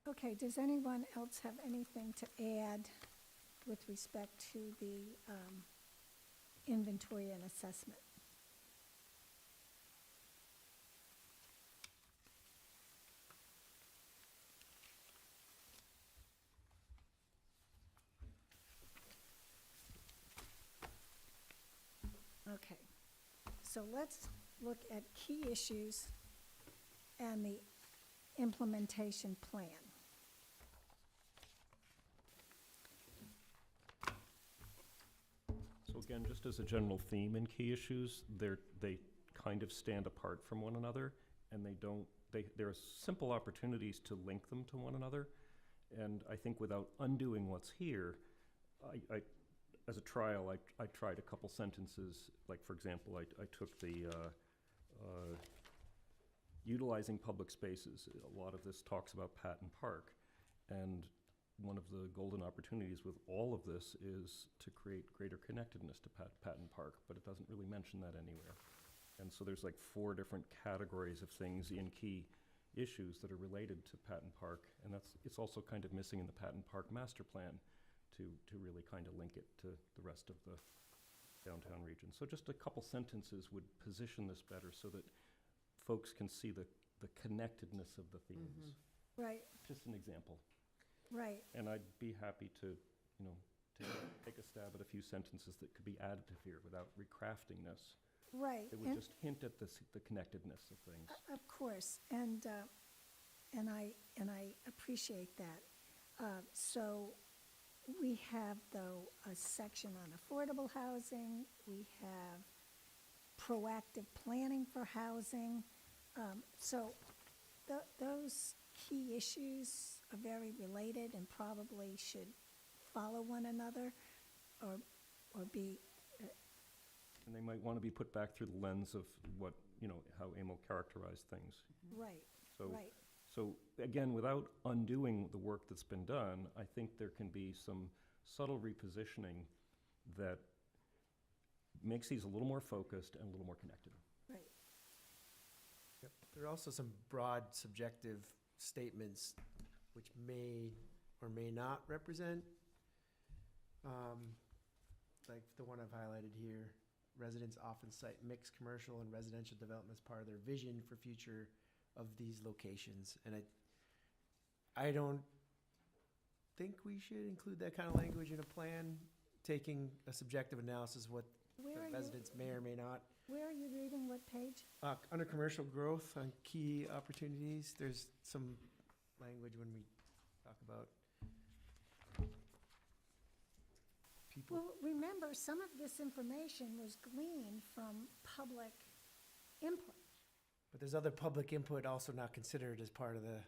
Okay, does anyone else have anything to add with respect to the inventory and assessment? Okay, so let's look at key issues and the implementation plan. So again, just as a general theme in key issues, they kind of stand apart from one another, and there are simple opportunities to link them to one another. And I think without undoing what's here, as a trial, I tried a couple sentences, like for example, I took the utilizing public spaces. A lot of this talks about Patton Park, and one of the golden opportunities with all of this is to create greater connectedness to Patton Park, but it doesn't really mention that anywhere. And so there's like 4 different categories of things in key issues that are related to Patton Park, and it's also kind of missing in the Patton Park master plan to really kind of link it to the rest of the downtown region. So just a couple sentences would position this better so that folks can see the connectedness of the themes. Right, Just an example. right. And I'd be happy to, take a stab at a few sentences that could be additive here without recrafting this. Right. It would just hint at the connectedness of things. Of course, and I appreciate that. So we have, though, a section on affordable housing. We have proactive planning for housing. So those key issues are very related and probably should follow one another or be. And they might want to be put back through the lens of what, how Emil characterized things. Right, So, right. so again, without undoing the work that's been done, I think there can be some subtle repositioning that makes these a little more focused and a little more connected. Right. Yep. There are also some broad subjective statements which may or may not represent, like the one I've highlighted here. Residents often cite mixed commercial and residential development as part of their vision for future of these locations. And I don't think we should include that kind of language in a plan, taking a subjective analysis of what Where the are you, residents may or may not. where are you reading, what page? Under commercial growth on key opportunities, there's some language when we talk about people. Well, remember, some of this information was gleaned from public input. But there's other public input also not considered as part of the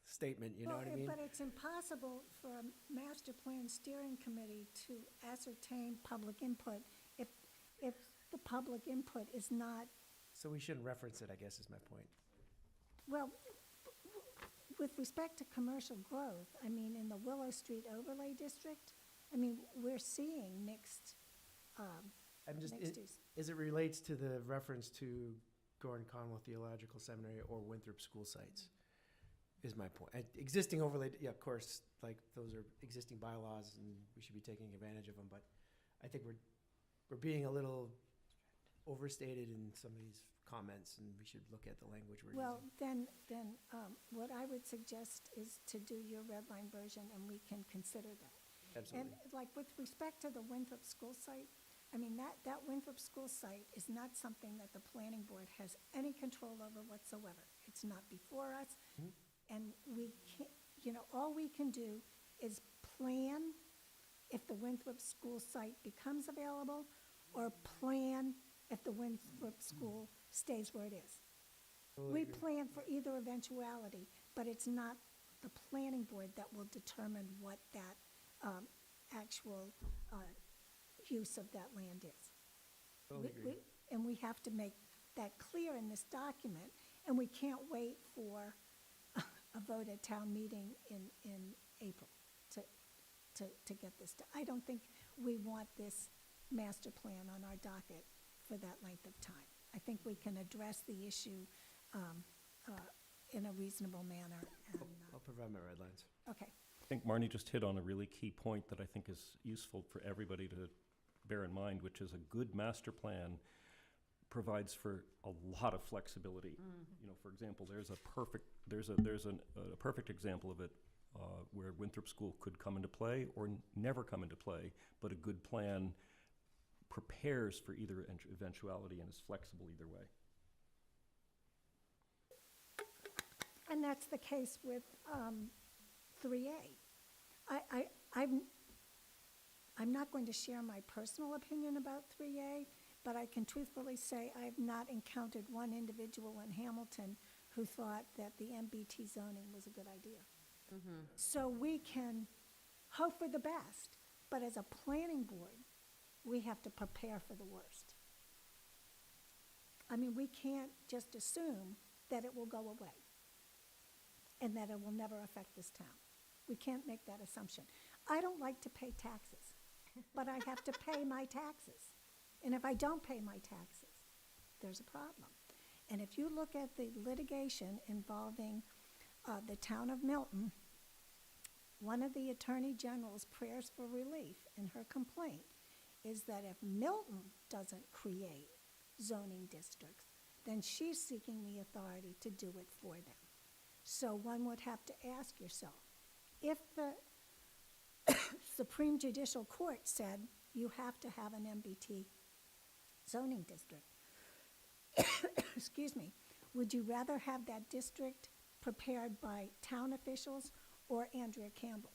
statement, you know what I mean? But it's impossible for a master plan steering committee to ascertain public input if the public input is not, So we shouldn't reference it, I guess is my point. well, with respect to commercial growth, I mean, in the Willow Street overlay district, I mean, we're seeing mixed, I'm just, mixed use. as it relates to the reference to Gordon Conwell Theological Seminary or Winthrop school sites, is my point. Existing overlay, yeah, of course, like, those are existing bylaws, and we should be taking advantage of them, but I think we're being a little overstated in some of these comments, and we should look at the language we're Well, using. then, what I would suggest is to do your red line version, and we can consider that. Absolutely. And like with respect to the Winthrop school site, I mean, that Winthrop school site is not something that the planning board has any control over whatsoever. It's not before us, Mhm. and we can't, all we can do is plan if the Winthrop school site becomes available, or plan if the Winthrop school stays where it is. Totally We agree. plan for either eventuality, but it's not the planning board that will determine what that actual use of that land is. Totally agree. And we have to make that clear in this document, and we can't wait for a vote at town meeting in April to get this done. I don't think we want this master plan on our docket for that length of time. I think we can address the issue in a reasonable manner. And, I'll provide my red lines. okay. I think Marnie just hit on a really key point that I think is useful for everybody to bear in mind, which is a good master plan provides for a lot of flexibility. You know, for example, there's a perfect example of it where Winthrop School could come into play or never come into play, but a good plan prepares for either eventuality and is flexible either way. And that's the case with 3A. I'm not going to share my personal opinion about 3A, but I can truthfully say I've not encountered one individual in Hamilton who thought that the MBT zoning was a good idea. So we can hope for the best, but as a planning board, we have to prepare for the worst. I mean, we can't just assume that it will go away and that it will never affect this town. We can't make that assumption. I don't like to pay taxes, but I have to pay my taxes. And if I don't pay my taxes, there's a problem. And if you look at the litigation involving the town of Milton, one of the Attorney General's prayers for relief in her complaint is that if Milton doesn't create zoning districts, then she's seeking the authority to do it for them. So one would have to ask yourself, if the Supreme Judicial Court said you have to have an MBT zoning district, excuse me, would you rather have that district prepared by town officials or Andrea Campbell?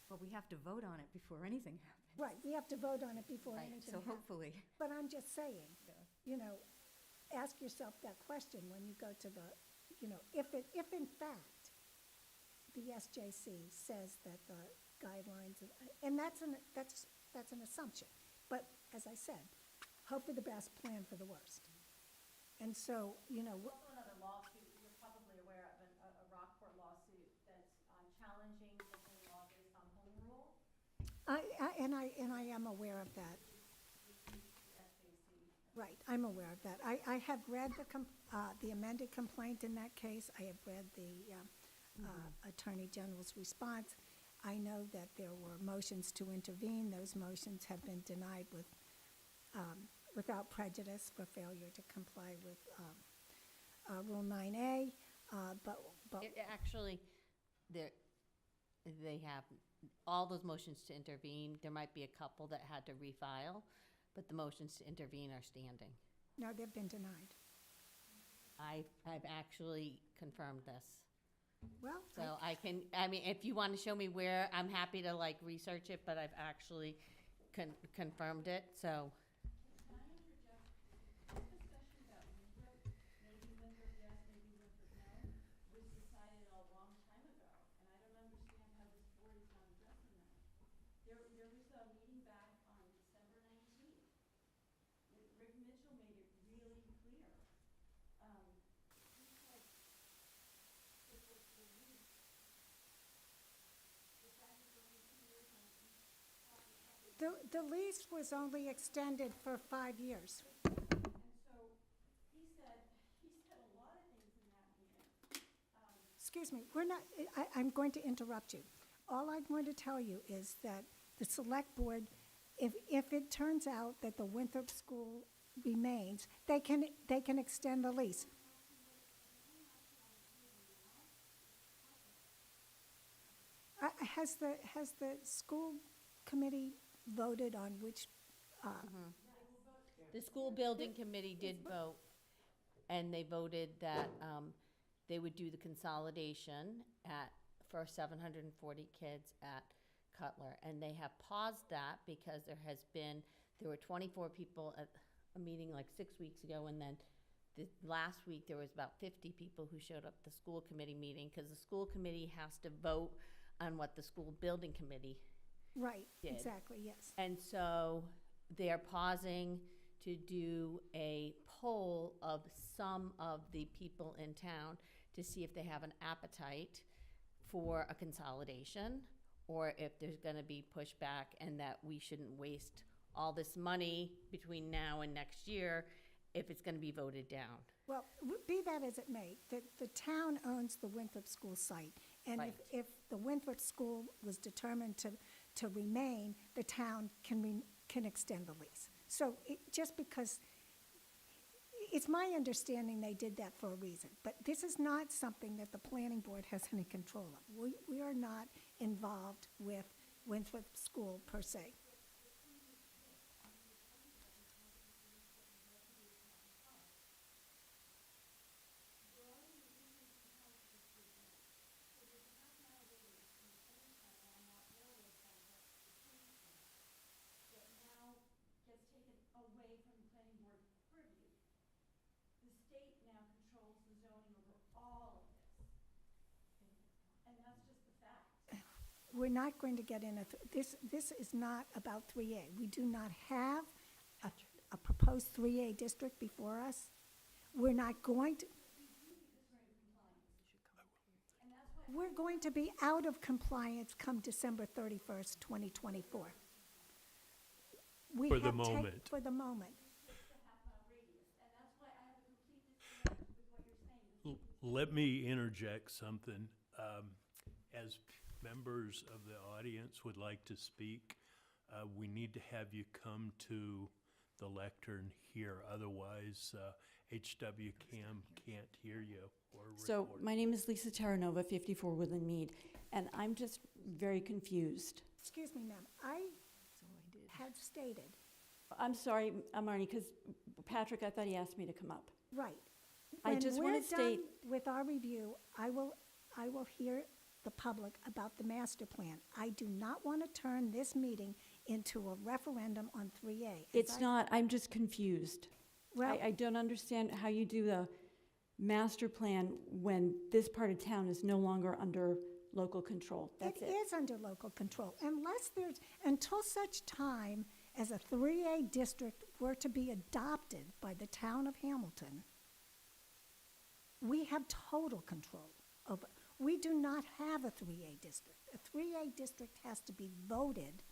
Well, we have to vote on it before anything happens. Right, we have to vote on it before Right, anything so happens. hopefully. But I'm just saying, you know, ask yourself that question when you go to the, you know, if in fact the SJC says that the guidelines, and that's an assumption. But as I said, hope for the best, plan for the worst. And so, you know, There's also another lawsuit, you're probably aware of, a Rockport lawsuit that's challenging the whole law based on home rule. and I am aware of that. Right, I'm aware of that. I have read the amended complaint in that case. I have read the Attorney General's response. I know that there were motions to intervene. Those motions have been denied without prejudice for failure to comply with Rule 9A. But Actually, they have all those motions to intervene. There might be a couple that had to refile, but the motions to intervene are standing. no, they've been denied. I've actually confirmed this. Well, So I mean, if you want to show me where, I'm happy to like research it, but I've actually confirmed it, so. Can I interject? This discussion about Winthrop, maybe Winthrop yes, maybe Winthrop no, was decided a long time ago, and I don't understand how this board is not addressing that. There was a meeting back on December 19th. Rick Mitchell made it really clear. He said, this was the lease. The fact that there were 2 years on each property. the lease was only extended for 5 years. And so he said a lot of things in that meeting. Excuse me, I'm going to interrupt you. All I'm going to tell you is that the select board, if it turns out that the Winthrop School remains, they can extend the lease. Has the school committee voted on which, The school building committee did vote, and they voted that they would do the consolidation for 740 kids at Cutler. And they have paused that because there were 24 people at a meeting like 6 weeks ago, and then last week, there was about 50 people who showed up at the school committee meeting, because the school committee has to vote on what the school building committee Right, did. exactly, yes. And so they're pausing to do a poll of some of the people in town to see if they have an appetite for a consolidation, or if there's gonna be pushback and that we shouldn't waste all this money between now and next year if it's gonna be voted down. Well, be that as it may, the town owns the Winthrop School site. And Right. if the Winthrop School was determined to remain, the town can extend the lease. So just because, it's my understanding they did that for a reason. But this is not something that the planning board has any control of. We are not involved with Winthrop School per se. that now gets taken away from the planning board purview. The state now controls the zoning over all of this. And that's just the fact. We're not going to get in this is not about 3A. We do not have a proposed 3A district before us. We're not going to, we're going to be out of compliance come December 31st, 2024. We For the have moment. For the moment. Let me interject something. As members of the audience would like to speak, we need to have you come to the lectern here. Otherwise, HWCAM can't hear you or So record. my name is Lisa Terranova, 54 Woodland Mead, and I'm just very confused. Excuse me, ma'am. I had stated, I'm sorry, Marnie, because Patrick, I thought he asked me to come up. right. I just want to When we're state, done with our review, I will hear the public about the master plan. I do not want to turn this meeting into a referendum on 3A. As it's I- not, I'm just confused. Well, I don't understand how you do the master plan when this part of town is no longer under local control. That's it it. is under local control, until such time as a 3A district were to be adopted by the town of Hamilton, we have total control over, we do not have a 3A district. A 3A district has to be voted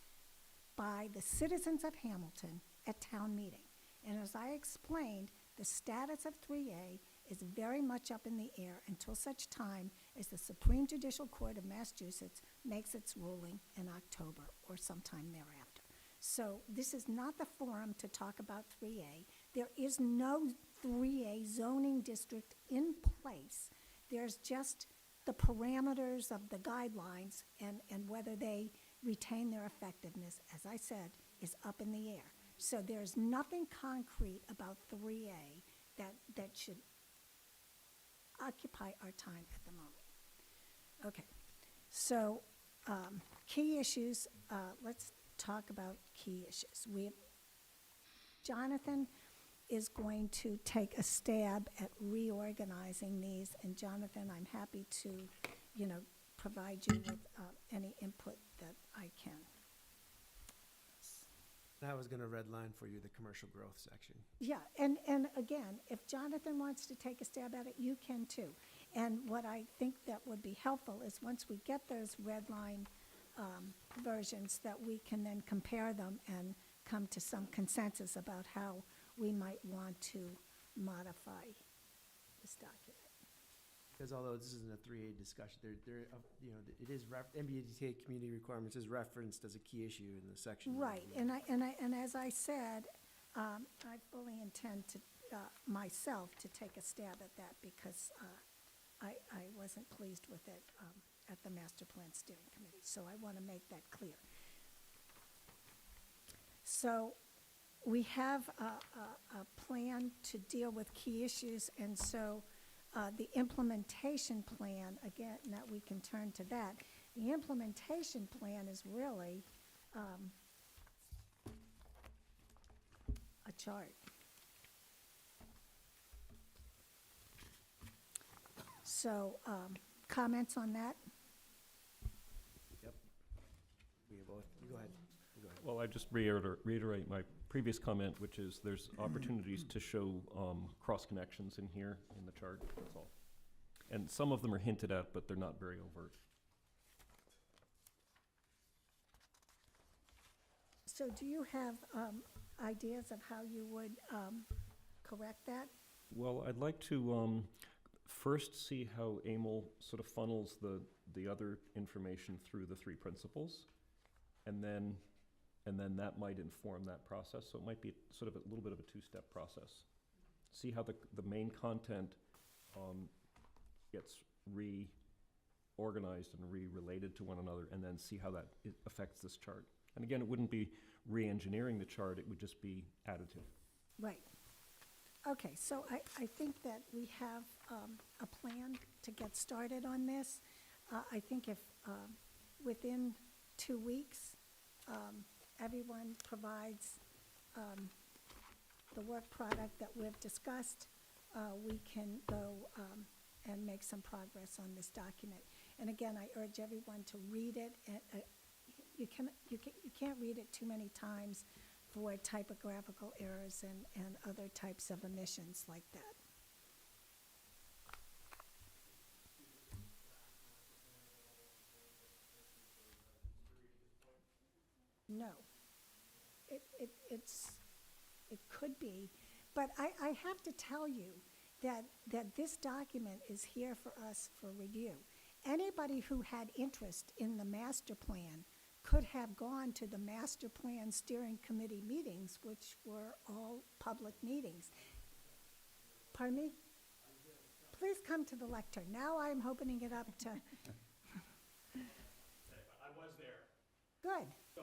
by the citizens of Hamilton at town meeting. And as I explained, the status of 3A is very much up in the air until such time as the Supreme Judicial Court of Massachusetts makes its ruling in October or sometime thereafter. So this is not the forum to talk about 3A. There is no 3A zoning district in place. There's just the parameters of the guidelines and whether they retain their effectiveness, as I said, is up in the air. So there's nothing concrete about 3A that should occupy our time at the moment. Okay, so key issues, let's talk about key issues. Jonathan is going to take a stab at reorganizing these, and Jonathan, I'm happy to, provide you with any input that I can. I was gonna redline for you the commercial growth section. Yeah, and again, if Jonathan wants to take a stab at it, you can too. And what I think that would be helpful is once we get those red line versions, that we can then compare them and come to some consensus about how we might want to modify this document. Because although this isn't a 3A discussion, it is, MBTA community requirements is referenced as a key issue in the section. Right, and as I said, I fully intend to, myself, to take a stab at that because I wasn't pleased with it at the Master Plan Steering Committee, so I want to make that clear. So we have a plan to deal with key issues, and so the implementation plan, again, that we can turn to that. The implementation plan is really a chart. So, comments on that? Yep. We both, you go ahead. You go ahead. Well, I just reiterate my previous comment, which is there's opportunities to show cross connections in here in the chart, that's all. And some of them are hinted at, but they're not very overt. So do you have ideas of how you would correct that? Well, I'd like to first see how AML sort of funnels the other information through the three principles, and then that might inform that process. So it might be sort of a little bit of a two-step process. See how the main content gets reorganized and re-related to one another, and then see how that affects this chart. And again, it wouldn't be re-engineering the chart, it would just be additive. Right. Okay, so I think that we have a plan to get started on this. I think if within 2 weeks, everyone provides the work product that we've discussed, we can go and make some progress on this document. And again, I urge everyone to read it. You can't read it too many times for typographical errors and other types of omissions like that. No. It could be, but I have to tell you that this document is here for us for review. Anybody who had interest in the master plan could have gone to the master plan steering committee meetings, which were all public meetings. Pardon me? Please come to the lectern. Now I'm opening it up to, I was there. good. So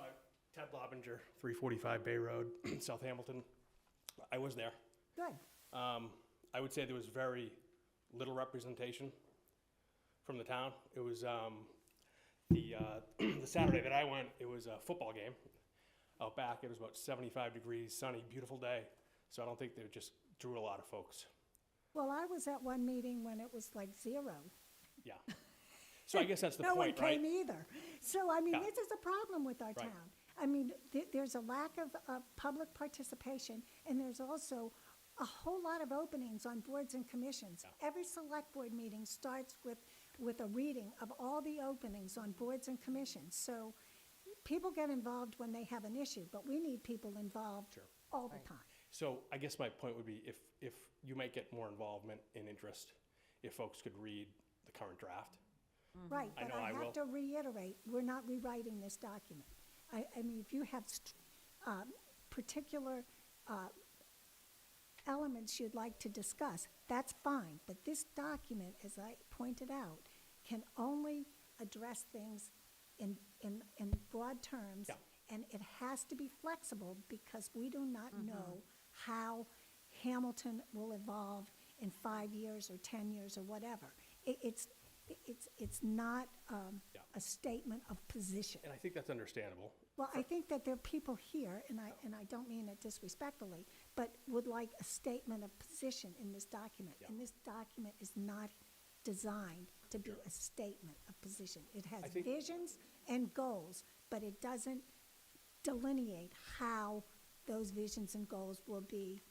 Ted Lobinger, 345 Bay Road, South Hamilton. I was there. Good. I would say there was very little representation from the town. It was the Saturday that I went, it was a football game out back. It was about 75 degrees, sunny, beautiful day. So I don't think they just drew a lot of folks. Well, I was at one meeting when it was like 0. Yeah. So I guess that's the No one point, right? came either. So, I mean, Yeah. this is a problem with our Right. town. I mean, there's a lack of public participation, and there's also a whole lot of openings on boards and commissions. Yeah. Every select board meeting starts with a reading of all the openings on boards and commissions. So people get involved when they have an issue, but we need people involved Sure. all the time. So I guess my point would be if you might get more involvement and interest if folks could read the current draft. Right, I but know I I will. have to reiterate, we're not rewriting this document. I mean, if you have particular elements you'd like to discuss, that's fine. But this document, as I pointed out, can only address things in broad terms. Yeah. And it has to be flexible because we do not know how Hamilton will evolve in 5 years or 10 years or whatever. It's not Yeah. a statement of position. And I think that's understandable. Well, I think that there are people here, and I don't mean it disrespectfully, but would like a statement of position in this document. Yeah. And this document is not designed to be a statement of position. It has I think- visions and goals, but it doesn't delineate how those visions and goals will be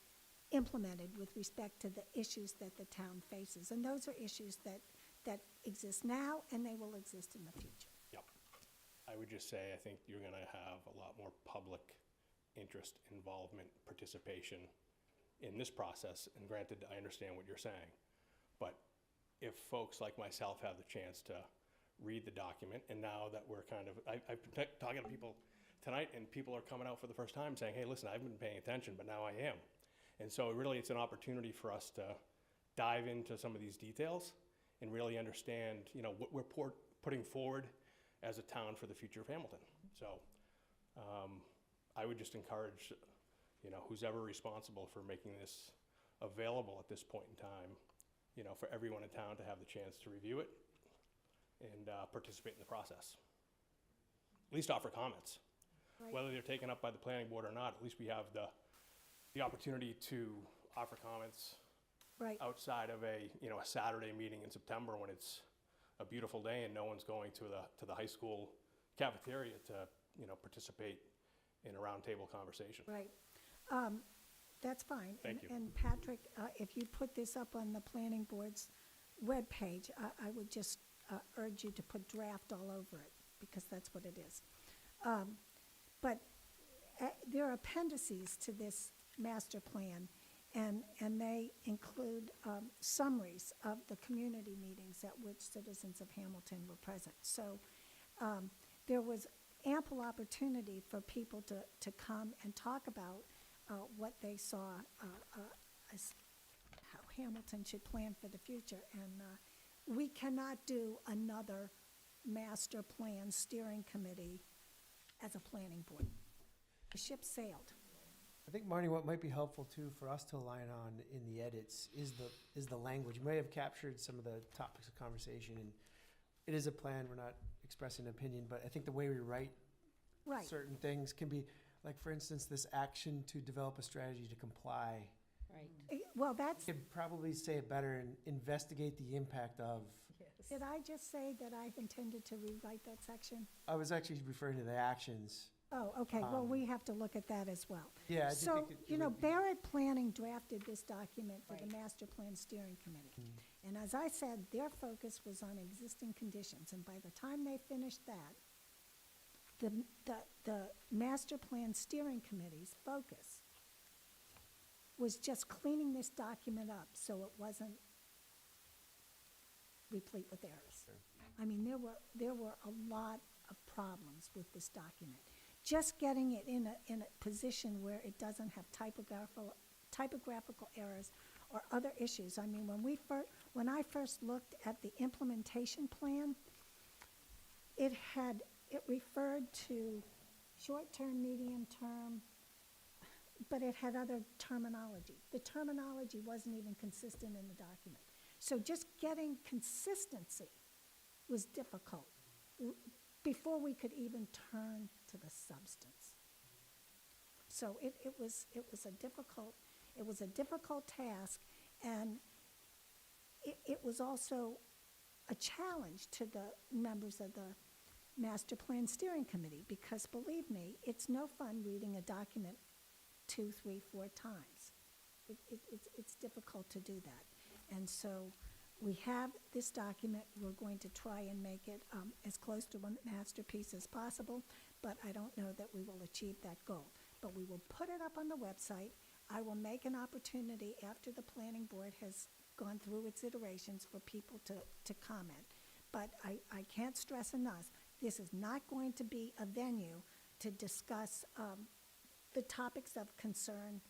implemented with respect to the issues that the town faces. And those are issues that exist now, and they will exist in the future. Yep. I would just say, I think you're gonna have a lot more public interest, involvement, participation in this process. And granted, I understand what you're saying. But if folks like myself have the chance to read the document, and now that we're kind of, I've been talking to people tonight, and people are coming out for the first time saying, hey, listen, I haven't been paying attention, but now I am. And so really, it's an opportunity for us to dive into some of these details and really understand, what we're putting forward as a town for the future of Hamilton. So I would just encourage, who's ever responsible for making this available at this point in time, for everyone in town to have the chance to review it and participate in the process. At least offer comments. Right. Whether they're taken up by the planning board or not, at least we have the opportunity to offer comments Right. outside of a, you know, a Saturday meeting in September when it's a beautiful day and no one's going to the high school cafeteria to, you know, participate in a roundtable conversation. Right. That's fine. Thank you. And Patrick, if you put this up on the planning board's webpage, I would just urge you to put draft all over it, because that's what it is. But there are appendices to this master plan, and they include summaries of the community meetings at which citizens of Hamilton were present. So there was ample opportunity for people to come and talk about what they saw as how Hamilton should plan for the future. And we cannot do another master plan steering committee as a planning board. The ship sailed. I think, Marnie, what might be helpful too for us to align on in the edits is the language. You may have captured some of the topics of conversation, and it is a plan. We're not expressing an opinion, but I think the way we write Right. certain things can be, like, for instance, this action to develop a strategy to comply. Right. Well, that's, You could probably say it better and investigate the impact of. did I just say that I intended to rewrite that section? I was actually referring to the actions. Oh, okay, well, Um, we have to look at that as well. Yeah, I do So, think it you know, would be- Barrett Planning drafted this document for the Right. Master Plan Steering Committee. Mm. And as I said, their focus was on existing conditions, and by the time they finished that, the Master Plan Steering Committee's focus was just cleaning this document up so it wasn't replete with errors. I mean, there were a lot of problems with this document. Just getting it in a position where it doesn't have typographical errors or other issues. I mean, when I first looked at the implementation plan, it referred to short-term, medium-term, but it had other terminology. The terminology wasn't even consistent in the document. So just getting consistency was difficult before we could even turn to the substance. So it was a difficult task, and it was also a challenge to the members of the Master Plan Steering Committee, because believe me, it's no fun reading a document 2, 3, 4 times. It's difficult to do that. And so we have this document. We're going to try and make it as close to a masterpiece as possible, but I don't know that we will achieve that goal. But we will put it up on the website. I will make an opportunity after the planning board has gone through its iterations for people to comment. But I can't stress enough, this is not going to be a venue to discuss the topics of concern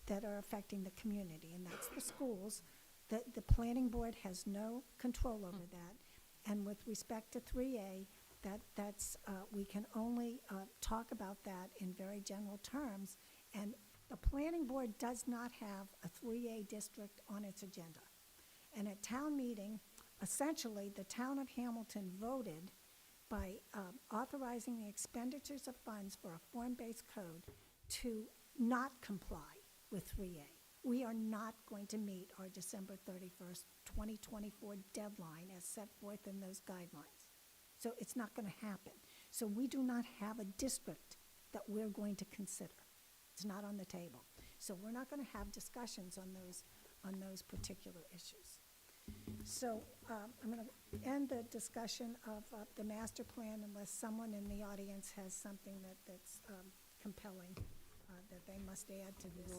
that are affecting the community, and that's the schools. The planning board has no control over that. And with respect to 3A, we can only talk about that in very general terms. And the planning board does not have a 3A district on its agenda. And at town meeting, essentially, the town of Hamilton voted by authorizing the expenditures of funds for a form-based code to not comply with 3A. We are not going to meet our December 31st, 2024 deadline as set forth in those guidelines. So it's not going to happen. So we do not have a district that we're going to consider. It's not on the table. So we're not going to have discussions on those particular issues. So I'm going to end the discussion of the master plan unless someone in the audience has something that's compelling that they must add to this.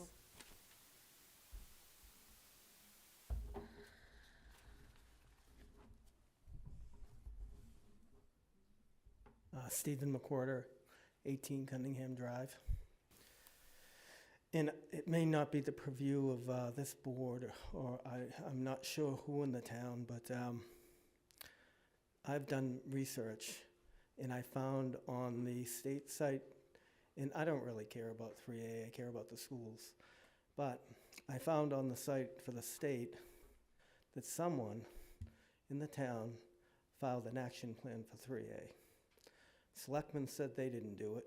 Stephen McWhorter, 18 Cunningham Drive. And it may not be the purview of this board, or I'm not sure who in the town, but I've done research, and I found on the state site, and I don't really care about 3A, I care about the schools, but I found on the site for the state that someone in the town filed an action plan for 3A. Selectmen said they didn't do it.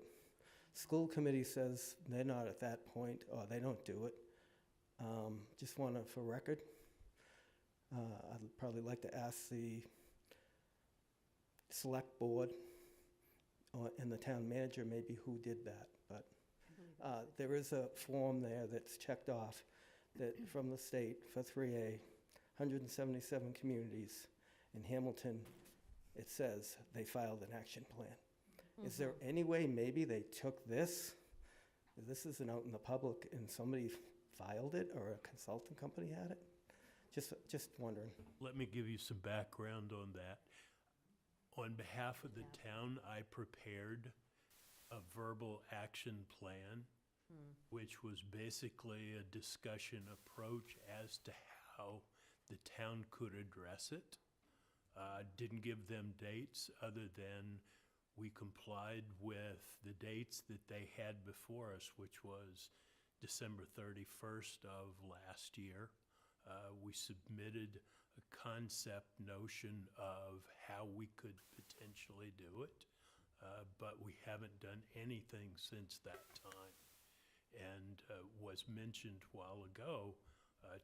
School committee says they're not at that point, or they don't do it. Just want to, for record, I'd probably like to ask the select board and the town manager maybe who did that, but there is a form there that's checked off that from the state for 3A, 177 communities in Hamilton, it says they filed an action plan. Is there any way maybe they took this isn't out in the public and somebody filed it or a consulting company had it? Just wondering. Let me give you some background on that. On behalf of the town, I prepared a verbal action plan, which was basically a discussion approach as to how the town could address it. Didn't give them dates other than we complied with the dates that they had before us, which was December 31st of last year. We submitted a concept notion of how we could potentially do it, but we haven't done anything since that time. And was mentioned a while ago,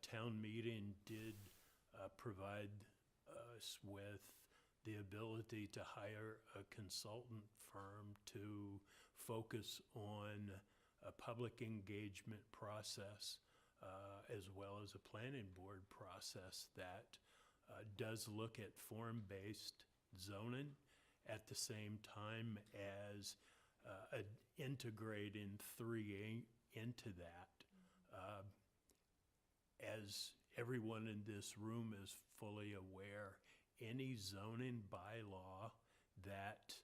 town meeting did provide us with the ability to hire a consultant firm to focus on a public engagement process as well as a planning board process that does look at form-based zoning at the same time as integrating 3A into that. As everyone in this room is fully aware, any zoning bylaw that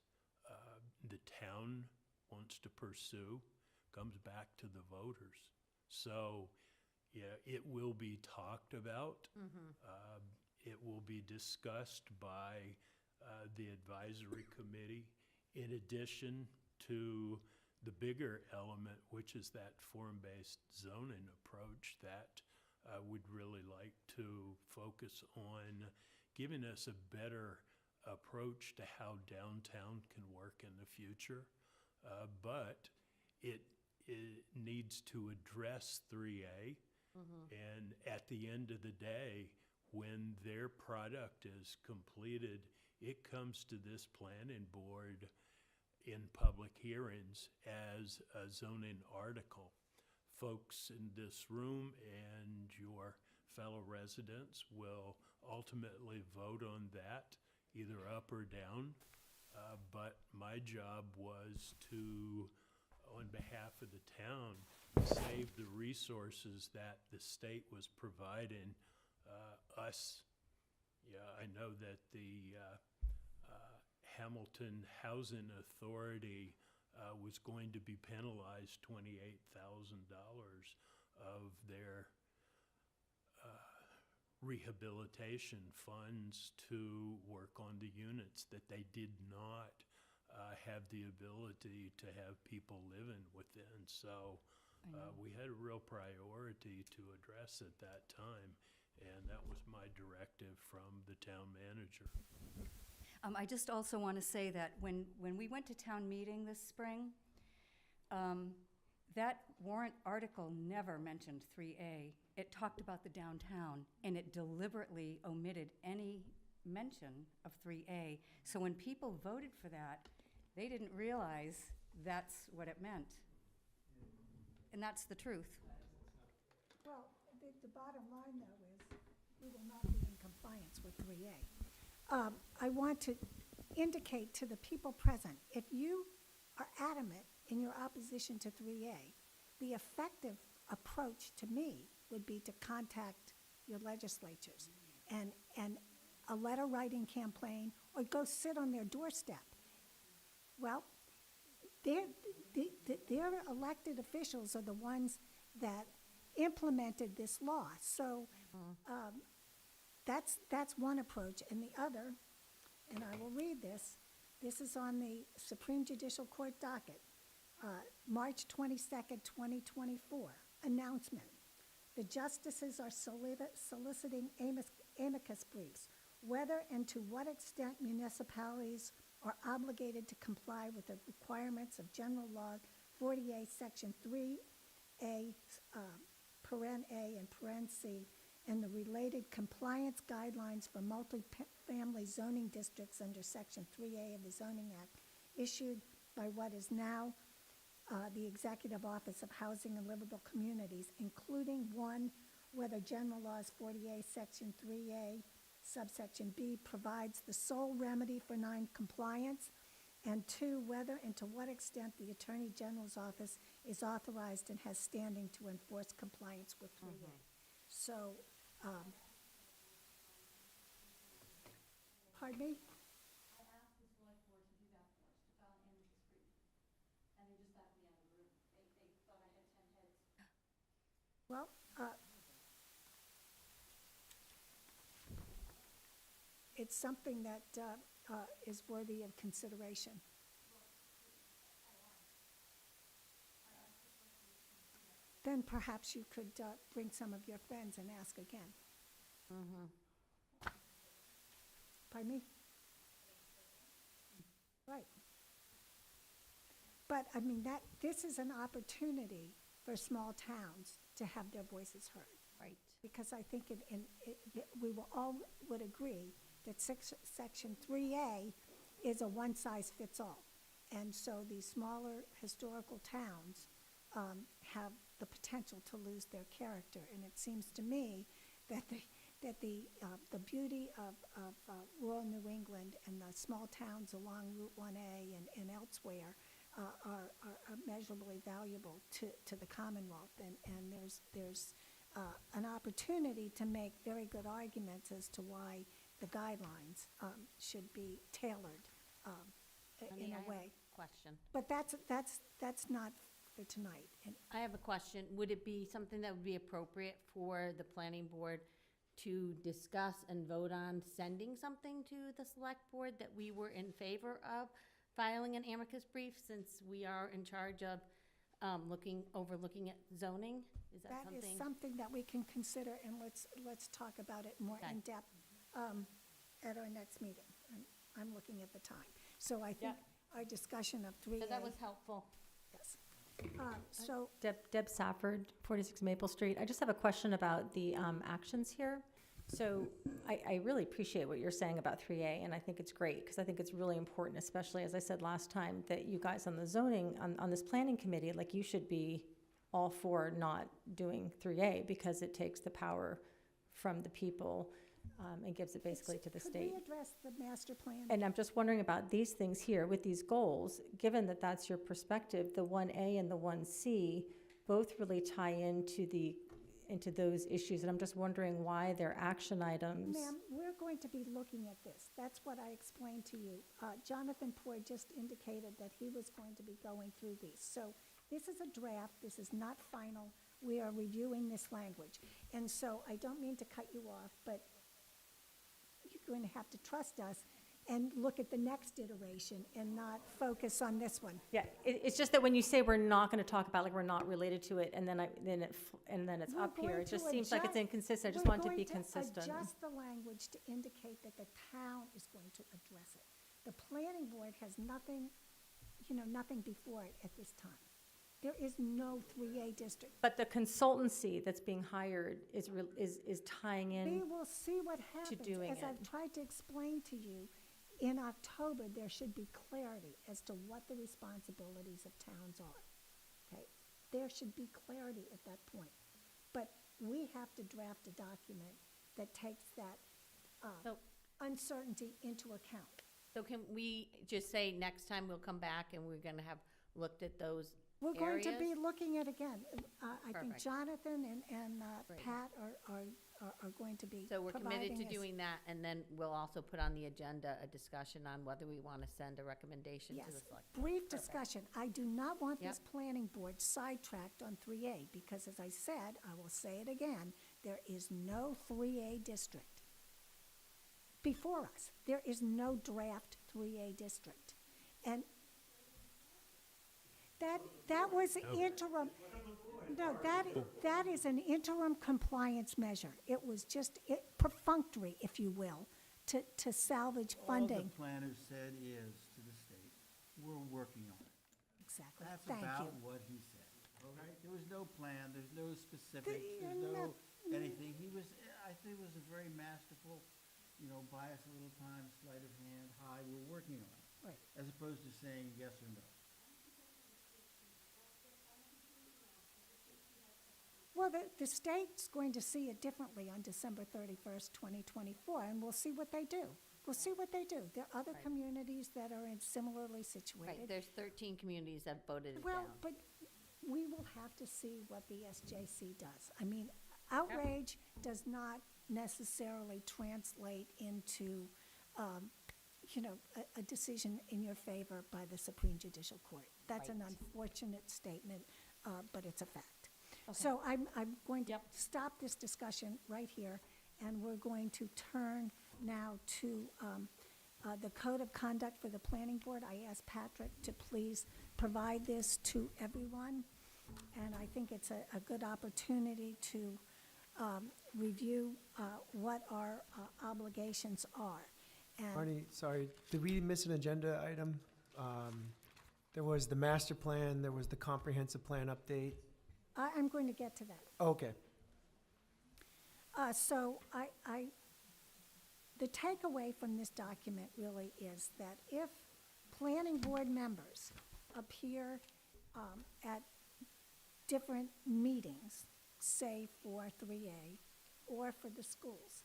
the town wants to pursue comes back to the voters. So, yeah, it will be talked about. It will be discussed by the advisory committee, in addition to the bigger element, which is that form-based zoning approach that we'd really like to focus on giving us a better approach to how downtown can work in the future. But it needs to address 3A. And at the end of the day, when their product is completed, it comes to this planning board in public hearings as a zoning article. Folks in this room and your fellow residents will ultimately vote on that, either up or down. But my job was to, on behalf of the town, save the resources that the state was providing us. Yeah, I know that the Hamilton Housing Authority was going to be penalized $28,000 of their rehabilitation funds to work on the units that they did not have the ability to have people living within. So we had a real priority to address at that time, and that was my directive from the town manager. I just also want to say that when we went to town meeting this spring, that warrant article never mentioned 3A. It talked about the downtown, and it deliberately omitted any mention of 3A. So when people voted for that, they didn't realize that's what it meant. And that's the truth. Well, the bottom line, though, is we will not be in compliance with 3A. I want to indicate to the people present, if you are adamant in your opposition to 3A, the effective approach to me would be to contact your legislatures and a letter writing campaign, or go sit on their doorstep. Well, their elected officials are the ones that implemented this law. So that's one approach. And the other, and I will read this, this is on the Supreme Judicial Court docket, March 22nd, 2024, announcement. The justices are soliciting amicus briefs, whether and to what extent municipalities are obligated to comply with the requirements of General Law 48, Section 3A, paren A and paren C, and the related compliance guidelines for multifamily zoning districts under Section 3A of the Zoning Act, issued by what is now the Executive Office of Housing and Livable Communities, including 1, whether General Laws 40A, Section 3A, subsection B provides the sole remedy for non-compliance, and 2, whether and to what extent the Attorney General's office is authorized and has standing to enforce compliance with 3A. So, pardon me? I asked the select board to do that for us, to file an amicus brief, and they just laughed me out of the room. They thought I had 10 heads. Well, it's something that is worthy of consideration. Then perhaps you could bring some of your friends and ask again. Pardon me? Right. But, I mean, this is an opportunity for small towns to have their voices heard. Right. Because I think we will all would agree that Section 3A is a one-size-fits-all. And so these smaller historical towns have the potential to lose their character. And it seems to me that the beauty of rural New England and the small towns along Route 1A and elsewhere are immeasurably valuable to the Commonwealth. And there's an opportunity to make very good arguments as to why the guidelines should be tailored in a way. Question. But that's not for tonight. And I have a question. Would it be something that would be appropriate for the planning board to discuss and vote on sending something to the select board that we were in favor of filing an amicus brief, since we are in charge of overlooking at zoning? Is that something? That is something that we can consider, and let's talk about it more Okay. in depth at our next meeting. I'm looking at the time. So I think our discussion of 3A. So that was helpful. Yes. So, Deb Safford, 46 Maple Street. I just have a question about the actions here. So I really appreciate what you're saying about 3A, and I think it's great, because I think it's really important, especially, as I said last time, that you guys on the zoning, on this planning committee, like, you should be all for not doing 3A, because it takes the power from the people and gives it basically to the state. Could we address the master plan? And I'm just wondering about these things here with these goals, given that that's your perspective, the 1A and the 1C both really tie into those issues, and I'm just wondering why they're action items. Ma'am, we're going to be looking at this. That's what I explained to you. Jonathan Poor just indicated that he was going to be going through these. So this is a draft. This is not final. We are reviewing this language. And so I don't mean to cut you off, but you're going to have to trust us and look at the next iteration and not focus on this one. Yeah, it's just that when you say we're not going to talk about, like, we're not related to it, and then it's up here, it just seems like it's inconsistent. I just want to be consistent. We're going to adjust the language to indicate that the town is going to address it. The planning board has nothing, nothing before it at this time. There is no 3A district. But the consultancy that's being hired is tying in. We will see what happens. doing As it. I've tried to explain to you, in October, there should be clarity as to what the responsibilities of towns are. Okay? There should be clarity at that point. But we have to draft a document that takes that So- uncertainty into account. So can we just say next time we'll come back and we're gonna have looked at those We're going to be areas? looking at again. I think Perfect. Jonathan and Great. Pat are going to be So we're committed to providing us- doing that, and then we'll also put on the agenda a discussion on whether we want to send a recommendation to the Yes, select. board. brief discussion. I do not want this Yep. planning board sidetracked on 3A, because as I said, I will say it again, there is no 3A district before us. There is no draft 3A district. And that was interim. No, that is an interim compliance measure. It was just perfunctory, if you will, to salvage funding. All the planner said is to the state, we're working on it. Exactly. That's Thank about you. what he said. right? There was no plan, there's no specifics, there's no anything. He was, I think it was a very masterful, buy us a little time, sleight of hand, hi, we're working on it. Right. As opposed to saying yes or no. Well, the state's going to see it differently on December 31st, 2024, and we'll see what they do. We'll see what they do. There are other Right. communities that are similarly situated. Right, there's 13 communities that voted it Well, down. but we will have to see what the SJC does. I mean, outrage does not necessarily translate into, a decision in your favor by the Supreme Judicial Court. That's an Right. unfortunate statement, but it's a fact. Okay. So I'm going to stop this discussion right here, and we're going to turn now to the Code of Conduct for the Planning Board. I asked Patrick to please provide this to everyone, and I think it's a good opportunity to review what our obligations are. And Marnie, sorry, did we miss an agenda item? There was the master plan, there was the comprehensive plan update. I'm going to get to that. Okay. So the takeaway from this document really is that if planning board members appear at different meetings, say for 3A or for the schools,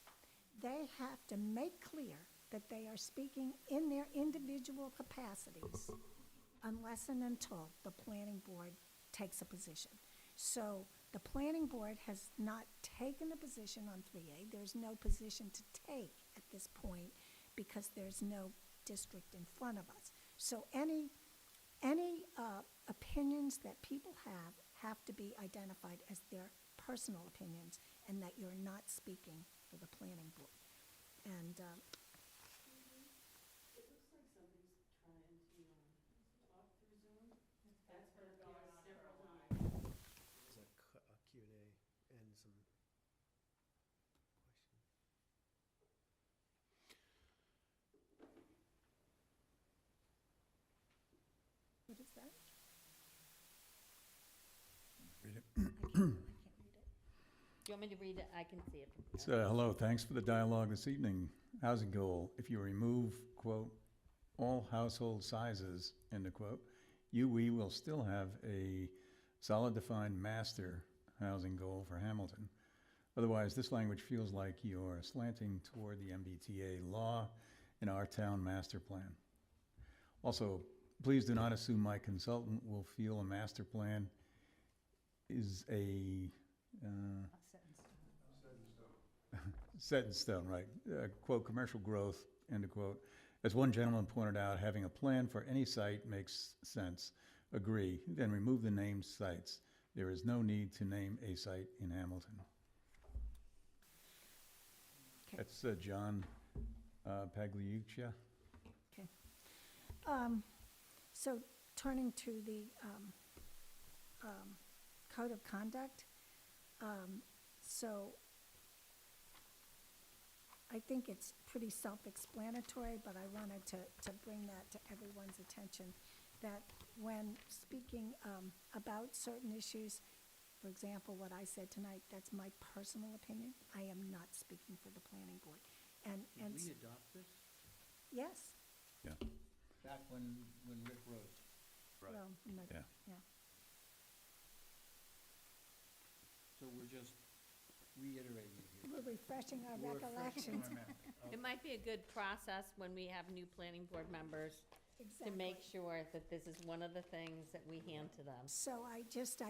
they have to make clear that they are speaking in their individual capacities unless and until the planning board takes a position. So the planning board has not taken a position on 3A. There's no position to take at this point because there's no district in front of us. So any opinions that people have to be identified as their personal opinions and that you're not speaking for the planning board. And It looks like somebody's trying to talk through Zoom. That's been going on several times. There's a Q&A and some questions. what is that? Read it. I can't read it. Do you want me to read it? I can see it from It's, here. hello, thanks for the dialogue this evening. Housing goal, if you remove, quote, all household sizes, end of quote, we will still have a solid defined master housing goal for Hamilton. Otherwise, this language feels like you're slanting toward the MBTA law and our town master plan. Also, please do not assume my consultant will feel a master plan is a, set in stone, right. Quote, commercial growth, end of quote. As one gentleman pointed out, having a plan for any site makes sense. Agree. Then remove the named sites. There is no need to name a site in Hamilton. Okay. That's John Pagliuccia. Okay. So turning to the Code of Conduct, so I think it's pretty self-explanatory, but I wanted to bring that to everyone's attention, that when speaking about certain issues, for example, what I said tonight, that's my personal opinion. I am not speaking for the planning board. And Did we adopt this? yes, Yeah. Back when Rick wrote. well, I'm not- Yeah. yeah. So we're just reiterating it here. We're refreshing our We're refreshing recollections. our memory. It might be a good process when we have new planning board members to Exactly. make sure that this is one of the things that we hand to them. So I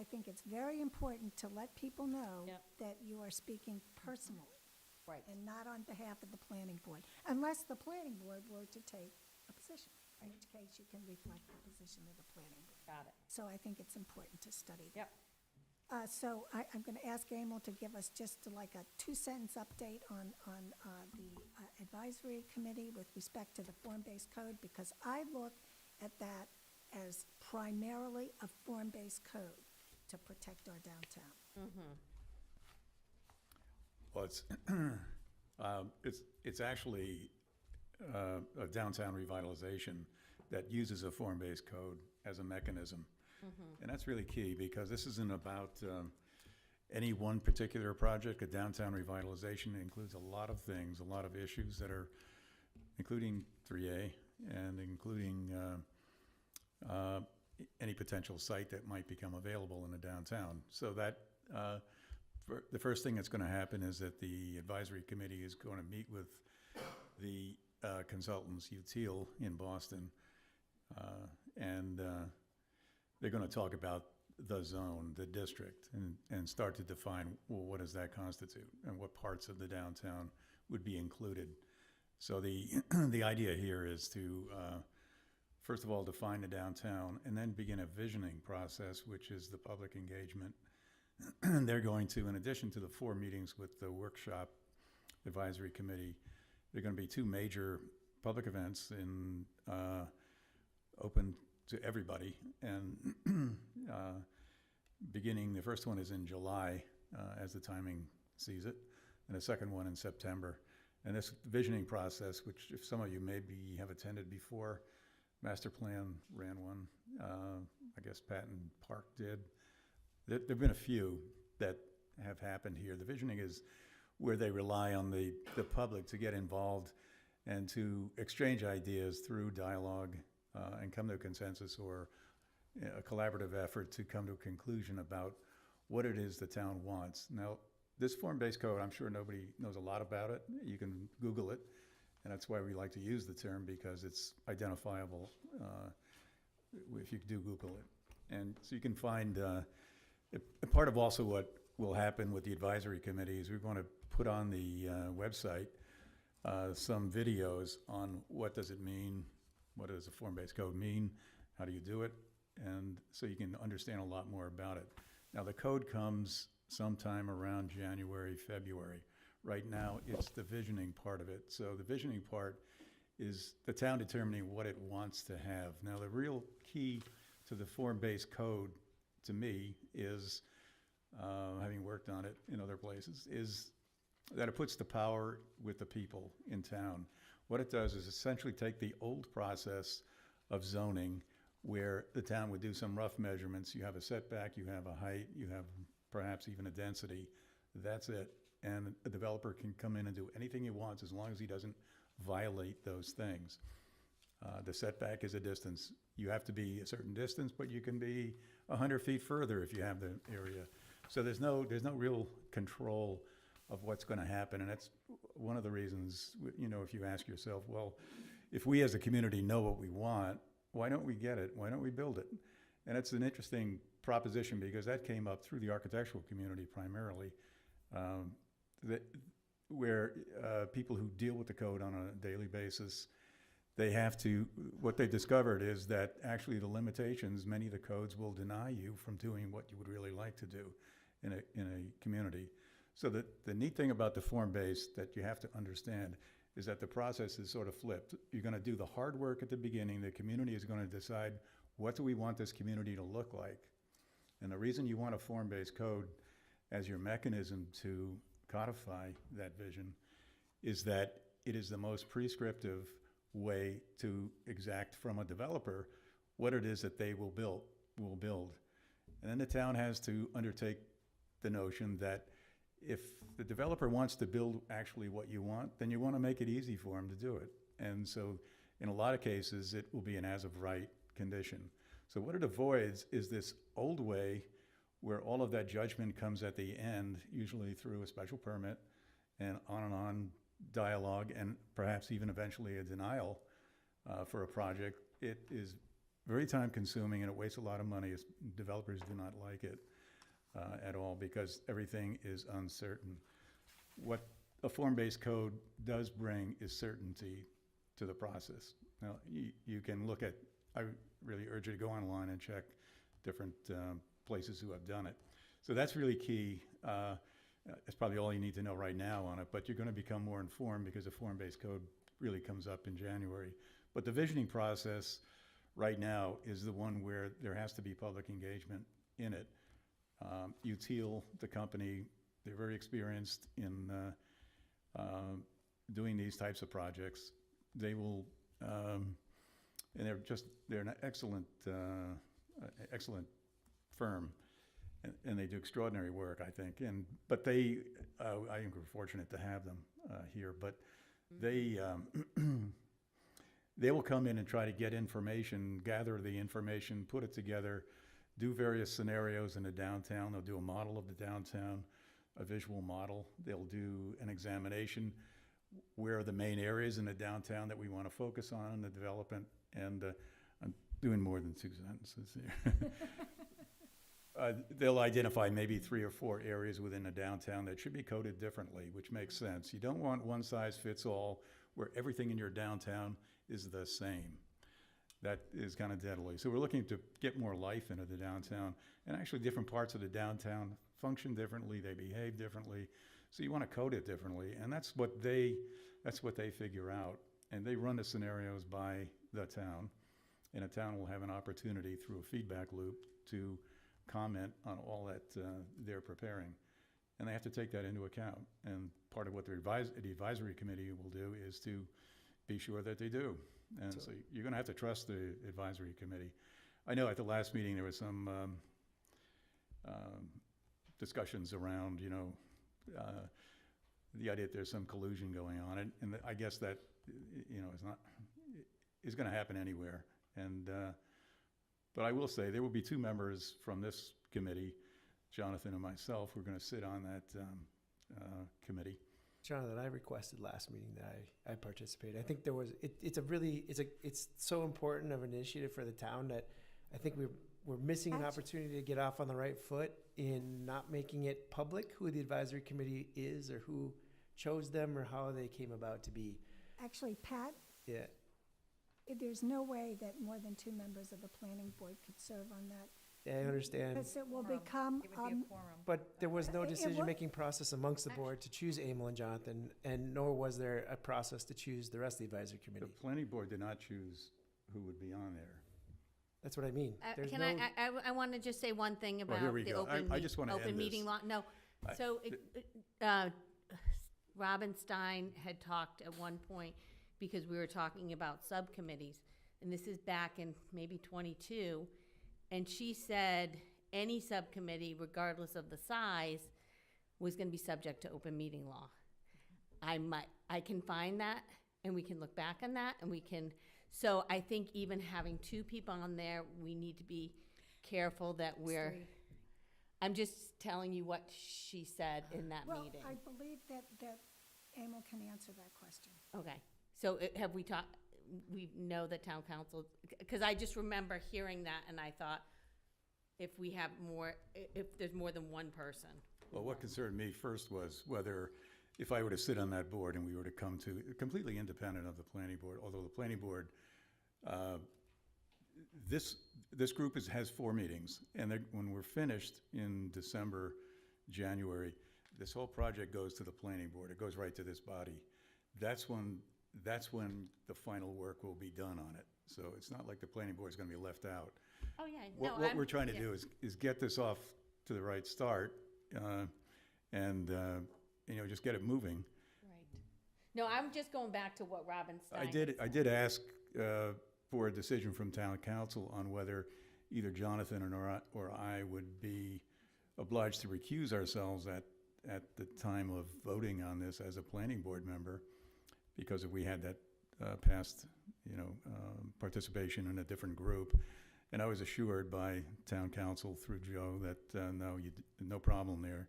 think it's very important to let people know Yep. that you are speaking personally Right. and not on behalf of the planning board, unless the planning board were to take a position, in which case you can reflect the position of the planning board. Got it. So I think it's important to study that. Yep. So I'm going to ask Emil to give us just like a two-sentence update on the advisory committee with respect to the form-based code, because I look at that as primarily a form-based code to protect our downtown. Mm-hmm. Well, it's actually a downtown revitalization that uses a form-based code as a mechanism. And that's really key, because this isn't about any one particular project. A downtown revitalization includes a lot of things, a lot of issues that are, including 3A, and including any potential site that might become available in the downtown. So that, the first thing that's going to happen is that the advisory committee is going to meet with the consultants, UTIL in Boston, and they're going to talk about the zone, the district, and start to define, well, what does that constitute, and what parts of the downtown would be included. So the the idea here is to first of all define the downtown, and then begin a visioning process, which is the public engagement. They're going to, in addition to the 4 meetings with the workshop advisory committee, there are going to be 2 major public events in open to everybody, and beginning, the first one is in July, as the timing sees it, and the second one in September. And this visioning process, which if some of you maybe have attended before, Master Plan ran one, I guess Patton Park did. There've been a few that have happened here. The visioning is where they rely on the public to get involved and to exchange ideas through dialogue, and come to a consensus or a collaborative effort to come to a conclusion about what it is the town wants. Now, this form-based code, I'm sure nobody knows a lot about it. You can Google it, and that's why we like to use the term, because it's identifiable if you do Google it. And so you can find, part of also what will happen with the advisory committee is we're going to put on the website some videos on what does it mean, what does a form-based code mean, how do you do it, and so you can understand a lot more about it. Now, the code comes sometime around January, February. Right now, it's the visioning part of it. So the visioning part is the town determining what it wants to have. Now, the real key to the form-based code, to me, is, having worked on it in other places, is that it puts the power with the people in town. What it does is essentially take the old process of zoning, where the town would do some rough measurements. You have a setback, you have a height, you have perhaps even a density. That's it. And a developer can come in and do anything he wants as long as he doesn't violate those things. The setback is a distance. You have to be a certain distance, but you can be 100 feet further if you have the area. So there's no real control of what's going to happen, and that's one of the reasons, you know, if you ask yourself, well, if we as a community know what we want, why don't we get it? Why don't we build it? And it's an interesting proposition, because that came up through the architectural community primarily, where people who deal with the code on a daily basis, they have to, what they've discovered is that actually the limitations, many of the codes will deny you from doing what you would really like to do in a community. So the neat thing about the form-based that you have to understand is that the process is sort of flipped. You're going to do the hard work at the beginning. The community is going to decide, what do we want this community to look like? And the reason you want a form-based code as your mechanism to codify that vision is that it is the most prescriptive way to exact from a developer what it is that they will build. And then the town has to undertake the notion that if the developer wants to build actually what you want, then you want to make it easy for him to do it. And so in a lot of cases, it will be an as-of-right condition. So what it avoids is this old way where all of that judgment comes at the end, usually through a special permit and on dialogue, and perhaps even eventually a denial for a project. It is very time-consuming, and it wastes a lot of money. Developers do not like it at all, because everything is uncertain. What a form-based code does bring is certainty to the process. Now, you can look at, I really urge you to go online and check different places who have done it. So that's really key. That's probably all you need to know right now on it, but you're going to become more informed because the form-based code really comes up in January. But the visioning process right now is the one where there has to be public engagement in it. UTIL, the company, they're very experienced in doing these types of projects. They will, and they're an excellent excellent firm, and they do extraordinary work, I think. But they, I think we're fortunate to have them here. But they they will come in and try to get information, gather the information, put it together, do various scenarios in the downtown. They'll do a model of the downtown, a visual model. They'll do an examination. Where are the main areas in the downtown that we want to focus on in the development? And I'm doing more than 2 sentences here. They'll identify maybe 3 or 4 areas within the downtown that should be coded differently, which makes sense. You don't want one size fits all where everything in your downtown is the same. That is kind of deadly. So we're looking to get more life into the downtown, and actually different parts of the downtown function differently, they behave differently. So you want to code it differently, and that's what they figure out. And they run the scenarios by the town, and a town will have an opportunity through a feedback loop to comment on all that they're preparing. And they have to take that into account. And part of what the advisory committee will do is to be sure that they do. And so you're going to have to trust the advisory committee. I know at the last meeting there was some discussions around, the idea that there's some collusion going on, and I guess that, is going to happen anywhere. And but I will say there will be 2 members from this committee, Jonathan and myself, who are going to sit on that committee. Jonathan, I requested last meeting that I participate. I think there was, it's so important of an initiative for the town that I think we're missing an opportunity to get off on the right foot in not making it public who the advisory committee is or who chose them or how they came about to be. Actually, Pat, Yeah. there's no way that more than 2 members of the planning board could serve on that. Yeah, I understand. Because it will become, But there was no It- it wa- decision-making process amongst the board to choose Emil and Jonathan, and nor was there a process to choose the rest of the advisory The committee. planning board did not choose who would be on there. That's what I mean. There's Can no- I want to just say one thing Well, about here we the go. open, I just wanna open end meeting this. law. No, I- so Robin Stein had talked at one point, because we were talking about subcommittees, and this is back in maybe 22, and she said any subcommittee, regardless of the size, was going to be subject to open meeting law. I can find that, and we can look back on that, and we can, so I think even having 2 people on there, we need to be careful that we're, I'm just telling you what she said in that meeting. Well, I believe that Emil can answer that question. Okay, so have we talked, we know that town council, because I just remember hearing that, and I thought, if we have more, if there's more than one person. Well, what concerned me first was whether, if I were to sit on that board and we were to come to, completely independent of the planning board, although the planning board, this group has 4 meetings, and when we're finished in December, January, this whole project goes to the planning board. It goes right to this body. That's when the final work will be done on it. So it's not like the planning board is going to be left out. Oh, yeah, no, What we're trying to do is get this off to the right start, and just get it moving. Right. No, I'm just going back to what Robin Stein I did ask for a decision from town council on whether either Jonathan or I would be obliged to recuse ourselves at the time of voting on this as a planning board member, because if we had that past participation in a different group. And I was assured by town council through Joe that no problem there.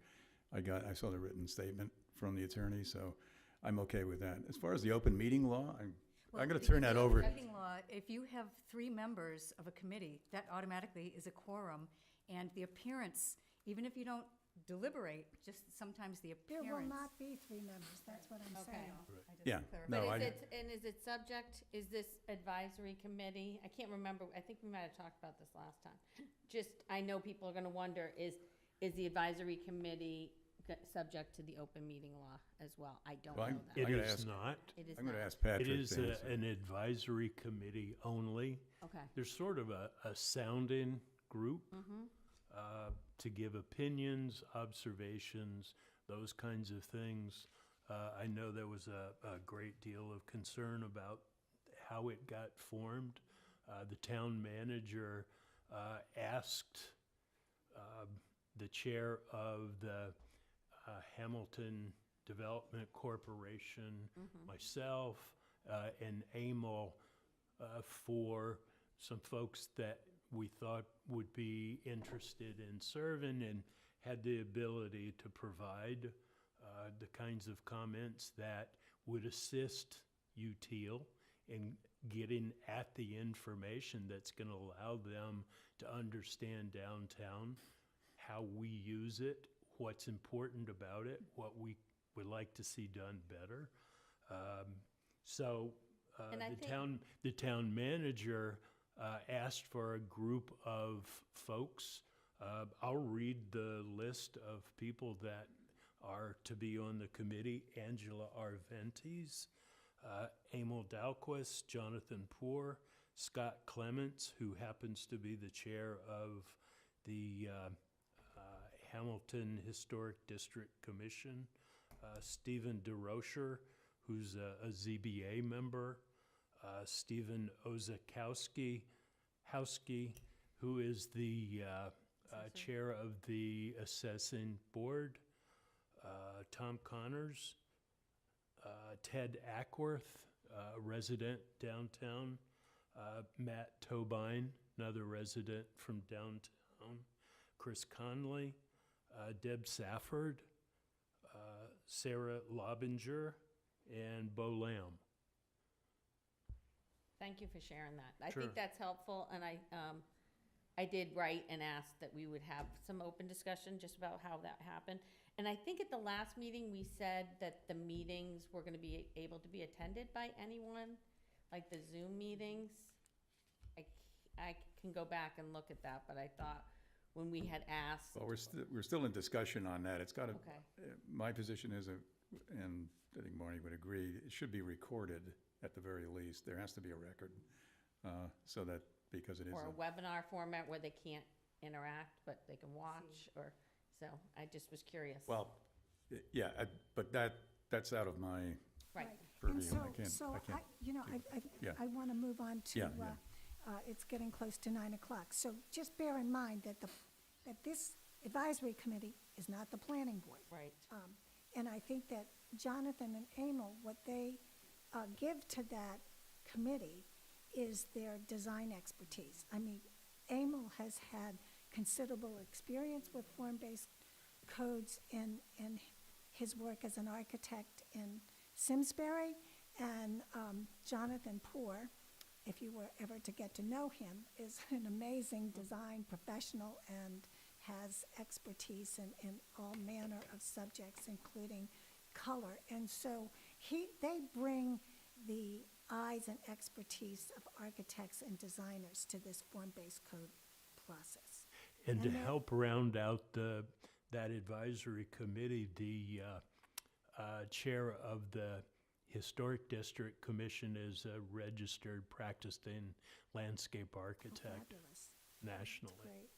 I saw the written statement from the attorney, so I'm okay with that. As far as the open meeting law, I'm going to turn that over. Meeting law, if you have 3 members of a committee, that automatically is a quorum, and the appearance, even if you don't deliberate, just sometimes the appearance. There will not be 3 members, that's what I'm Okay. saying. I just Yeah, clarified. no, is it subject, is this advisory committee, I can't remember, I think we might have talked about this last time. Just, I know people are gonna wonder, is the advisory committee subject to the open meeting law as well? I don't know that. It is not. It is I'm going to not. ask Patrick It is to answer. an advisory committee only. Okay. There's sort of a sounding group to give opinions, observations, those kinds of things. I know there was a great deal of concern about how it got formed. The town manager asked the chair of the Hamilton Development Corporation, myself, and Emil, for some folks that we thought would be interested in serving and had the ability to provide the kinds of comments that would assist UTEAL in getting at the information that's going to allow them to understand downtown, how we use it, what's important about it, what we would like to see done better. And I The town manager asked for a group of folks. I'll read the list of people that are to be on the committee: Angela Arventes, Emil Dalquist, Jonathan Poor, Scott Clements, who happens to be the chair of the Hamilton Historic District Commission, Stephen DeRocher, who's a ZBA member, Stephen Ozakowski, who is the chair of the assessing board, Tom Connors, Ted Ackworth, resident downtown, Matt Tobine, another resident from downtown, Chris Conley, Deb Safford, Sarah Lobinger, and Bo Lamb. Thank you for sharing that. I Sure. think that's helpful, and I did write and ask that we would have some open discussion just about how that happened. And I think at the last meeting, we said that the meetings were gonna be able to be attended by anyone, like the Zoom meetings. I can go back and look at that, but I thought when we had asked. Well, we're still in discussion on that. It's got to, Okay. my position is, and I think Marnie would agree, it should be recorded at the very least. There has to be a record, so that, because it is. Or a webinar format where they can't interact, but they can watch, or, so I just was curious. Well, yeah, but that's out of my Right. purview. And I can't. so Yeah. I want to move on to, Yeah, it's getting close to 9 o'clock. So just bear in mind that that this advisory committee is not the planning board. Right. And I think that Jonathan and Emil, what they give to that committee is their design expertise. I mean, Emil has had considerable experience with form-based codes in his work as an architect in Simsbury, and Jonathan Poor, if you were ever to get to know him, is an amazing design professional and has expertise in all manner of subjects, including color. And so they bring the eyes and expertise of architects and designers to this form-based code process. And to And then- help round out that advisory committee, the chair of the Historic District Commission is a registered practicing landscape architect Fabulous. nationally. Great.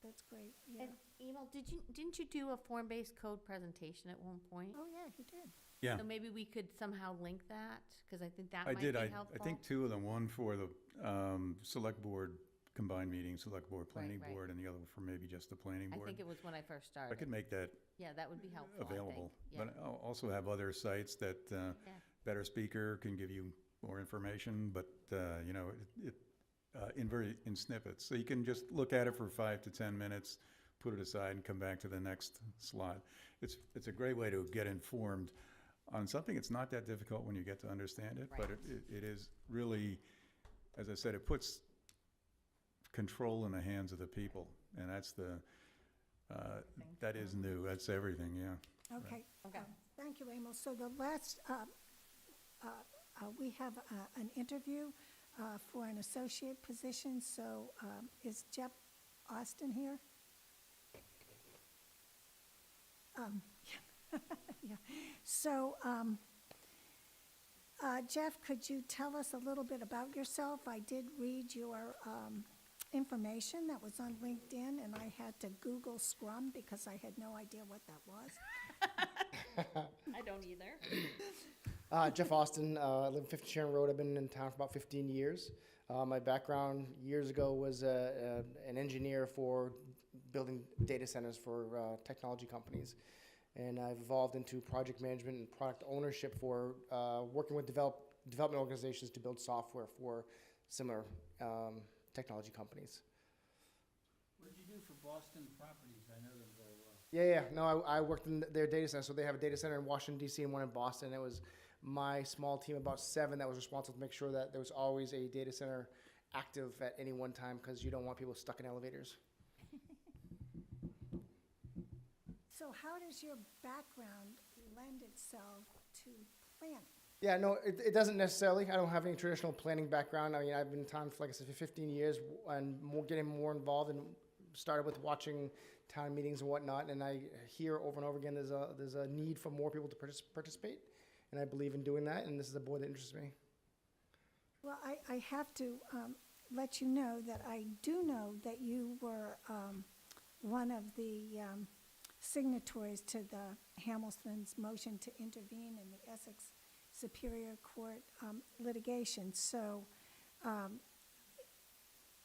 That's great, yeah. And Emil, didn't you do a form-based code presentation at one point? Oh, yeah, he did. Yeah. So maybe we could somehow link that, because I think that I might did. be I helpful. think two of them, one for the select board combined meeting, select board, planning right. board, and the other for maybe just the planning I board. think it was when I first I started. could make that Yeah, that would be helpful, I think. available. Yeah. But I'll also have other sites that Better Speaker can give you more information, but, in snippets. So you can just look at it for 5 to 10 minutes, put it aside, and come back to the next slide. It's a great way to get informed on something. It's not that difficult when you get to understand it, but it is really, as I said, it puts control in the hands of the people, and that's that is new. That's everything, yeah. Okay. Okay. Thank you, Emil. So the last, we have an interview for an associate position. So is Jeff Austin here? Yeah. So, Jeff, could you tell us a little bit about yourself? I did read your information that was on LinkedIn, and I had to Google Scrum because I had no idea what that was. I don't either. Jeff Austin, I live in 50 Sharon Road. I've been in town for about 15 years. My background years ago was an engineer for building data centers for technology companies. And I've evolved into project management and product ownership for working with development organizations to build software for similar technology companies. What did you do for Boston Properties? I know them very well. Yeah. No, I worked in their data center. So they have a data center in Washington, D.C. and one in Boston. It was my small team, about 7, that was responsible to make sure that there was always a data center active at any one time, because you don't want people stuck in elevators. So how does your background lend itself to planning? Yeah, no, it doesn't necessarily. I don't have any traditional planning background. I mean, I've been in town for, like I said, for 15 years and getting more involved, and started with watching town meetings and whatnot. And I hear over and over again there's a need for more people to participate. And I believe in doing that, and this is a board that interests me. Well, I have to let you know that I do know that you were one of the signatories to the Hamilton's motion to intervene in the Essex Superior Court litigation. So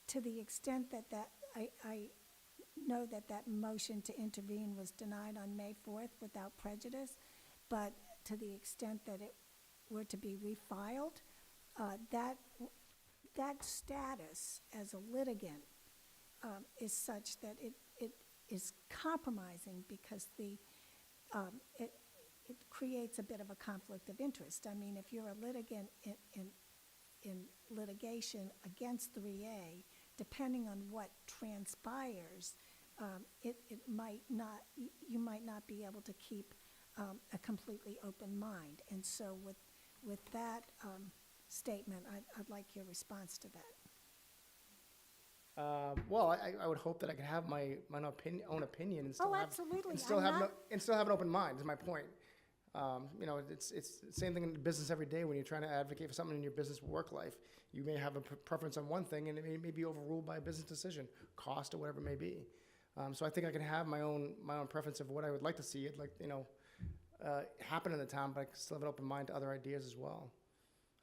to the extent that I know that motion to intervene was denied on May 4th without prejudice, but to the extent that it were to be refiled, that status as a litigant is such that it is compromising, because it creates a bit of a conflict of interest. I mean, if you're a litigant in litigation against 3A, depending on what transpires, you might not be able to keep a completely open mind. And so with that statement, I'd like your response to that. Well, I would hope that I could have my own opinion and still absolutely. and still have an open mind, is my point. You know, it's the same thing in business every day. When you're trying to advocate for something in your business work life, you may have a preference on one thing, and it may be overruled by a business decision, cost or whatever it may be. So I think I can have my own preference of what I would like to see. Happen in the town, but I can still have an open mind to other ideas as well.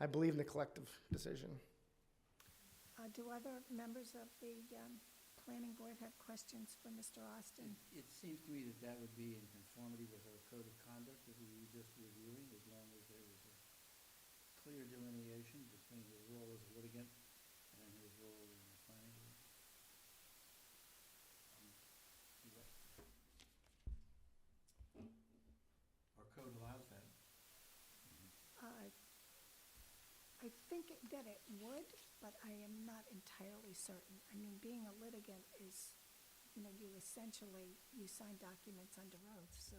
I believe in the collective decision. Do other members of the planning board have questions for Mr. Austin? It seems to me that would be in conformity with our code of conduct that we were just reviewing, as long as there was a clear delineation between his role as a litigant and his role in the planning board. Our code allows that. I think that it would, but I am not entirely certain. I mean, being a litigant is, you essentially, you sign documents under oath, so.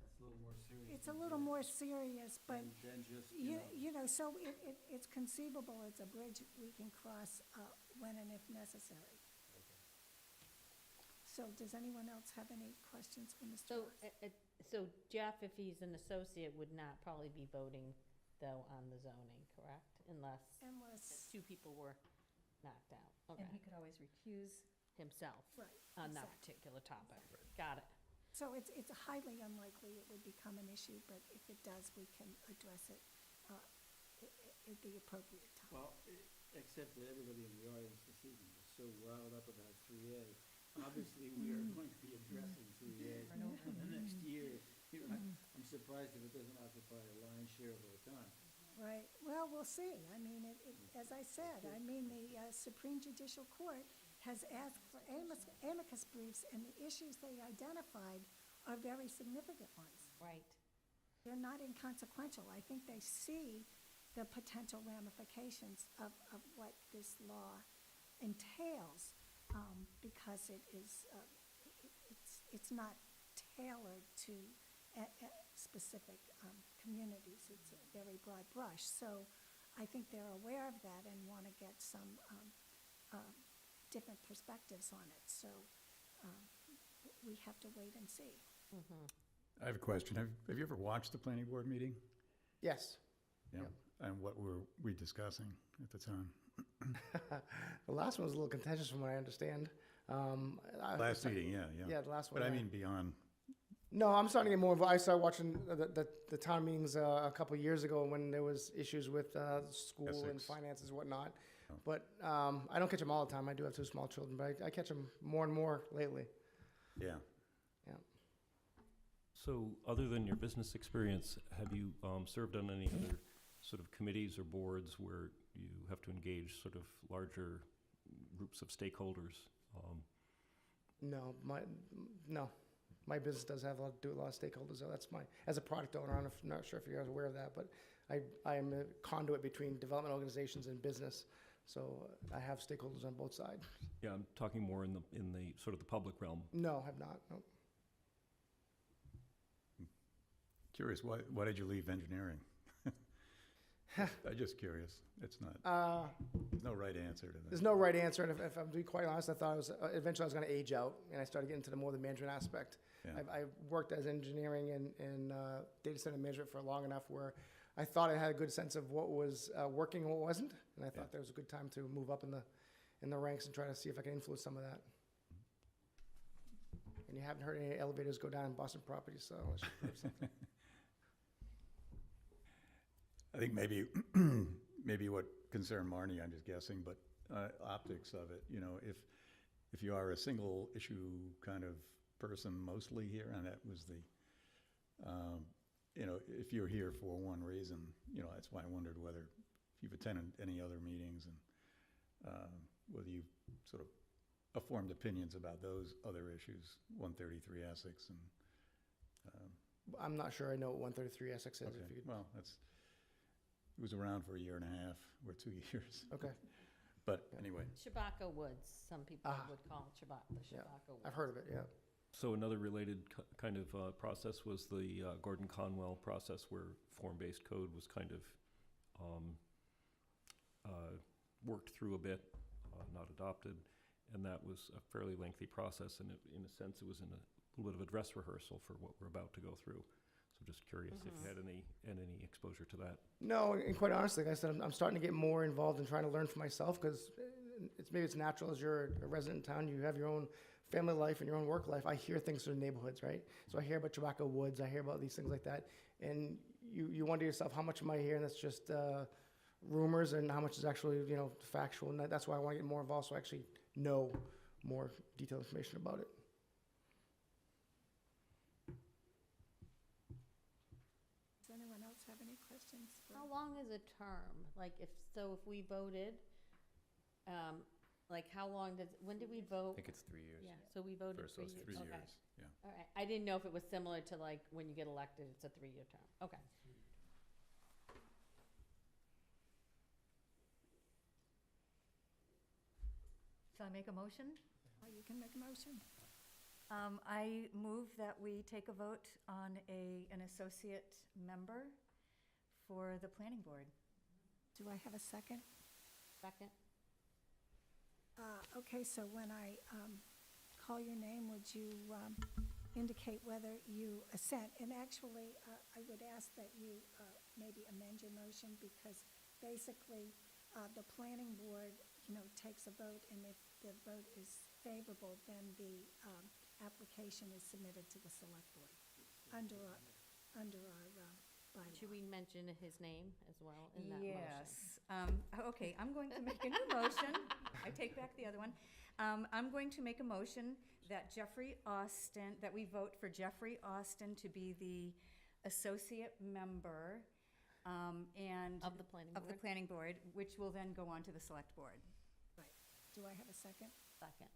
That's a little more serious. It's a little more serious, but, than just, so it's conceivable it's a bridge we can cross when and if necessary. Okay. So does anyone else have any questions for Mr. So, Ross? so Jeff, if he's an associate, would not probably be voting, though, on the zoning, correct? Unless 2 people were knocked out. Okay. And he could always recuse Himself. Right, On that exactly. particular topic. Got it. So it's highly unlikely it would become an issue, but if it does, we can address it at the appropriate time. Well, except that everybody in the audience this evening is so riled up about 3A. Obviously, we are going to be addressing 3A in the next year. I'm surprised if it doesn't occupy a lion's share of our time. Right, well, we'll see. I mean, as I said, the Supreme Judicial Court has asked for amicus briefs, and the issues they identified are very significant ones. Right. They're not inconsequential. I think they see the potential ramifications of what this law entails, because it's not tailored to specific communities. It's a very broad brush. So I think they're aware of that and want to get some different perspectives on it. So we have to wait and see. Mm-hmm. I have a question. Have you ever watched the planning board meeting? Yes. Yeah. Yep. And what were we discussing at the time? The last one was a little contentious from what I understand. Last meeting, yeah. Yeah, the last one. But I yeah. mean beyond No, I'm starting to get more involved. I started watching the town meetings a couple of years ago when there was issues with school and Essex. finances and whatnot. Oh. But I don't catch them all the time. I do have 2 small children, but I catch them more and more lately. Yeah. Yeah. So, other than your business experience, have you served on any other sort of committees or boards where you have to engage sort of larger groups of stakeholders? No, my business does have a lot to do with a lot of stakeholders. So that's as a product owner, I'm not sure if you're aware of that, but I am a conduit between development organizations and business. So I have stakeholders on both sides. Yeah, I'm talking more in the sort of the public realm. No, have not. No. Curious, why did you leave engineering? I'm just curious. It's not, there's no right answer to that. There's no right answer, and if I'm to be quite honest, I thought eventually I was going to age out, and I started getting into the more the management aspect. Yeah. I've worked as engineering and data center management for long enough where I thought I had a good sense of what was working and what wasn't, and I thought there was a good time to move up in the ranks and try to see if I can influence some of that. And you haven't heard any elevators go down in Boston properties, so I should prove something. I think maybe what concerned Marnie, I'm just guessing, but optics of it, if you are a single issue kind of person mostly here, and that was if you're here for one reason, that's why I wondered whether if you've attended any other meetings and whether you sort of formed opinions about those other issues, 133 Essex and. I'm not sure I know what 133 Essex is. Okay. If you could. Well, it was around for a year and a half or 2 years. Okay. But anyway. Shabaka Woods, some people would call it the Yeah, Shabaka Woods. I've heard of it. Yeah. So another related kind of process was the Gordon Conwell process, where form-based code was kind of worked through a bit, not adopted, and that was a fairly lengthy process, and in a sense it was in a little bit of a dress rehearsal for what we're about to go through. So just curious if you had any exposure to that. No, and quite honestly, like I said, I'm starting to get more involved in trying to learn for myself because it's natural as you're a resident in town, you have your own family life and your own work life. I hear things from the neighborhoods, right? So I hear about Tobacco Woods, I hear about these things like that, and you wonder to yourself, how much am I hearing that's just rumors and how much is actually factual, and that's why I want to get more involved so I actually know more detailed information about it. Does anyone else have any questions? How long is a term? Like if we voted, like how long when did we vote? I think it's 3 years. Yeah, so we voted First, those 3 Okay. years, yeah. All right, I didn't know if it was similar to like when you get elected, it's a 3-year term. Okay. Shall I make a motion? You can make a motion. I move that we take a vote on an associate member for the planning board. Do I have a second? Second. Okay, so when I call your name, would you indicate whether you assent? And actually, I would ask that you maybe amend your motion because basically the planning board, takes a vote, and if the vote is favorable, then the application is submitted to the select board under our bylaw. Should we mention his name as well in that motion? Yes. Okay, I'm going to make a new motion. I take back the other one. I'm going to make a motion that that we vote for Jeffrey Austin to be the associate member and Of the planning board? Of the planning board, which will then go on to the select board. Right. Do I have a second? Second.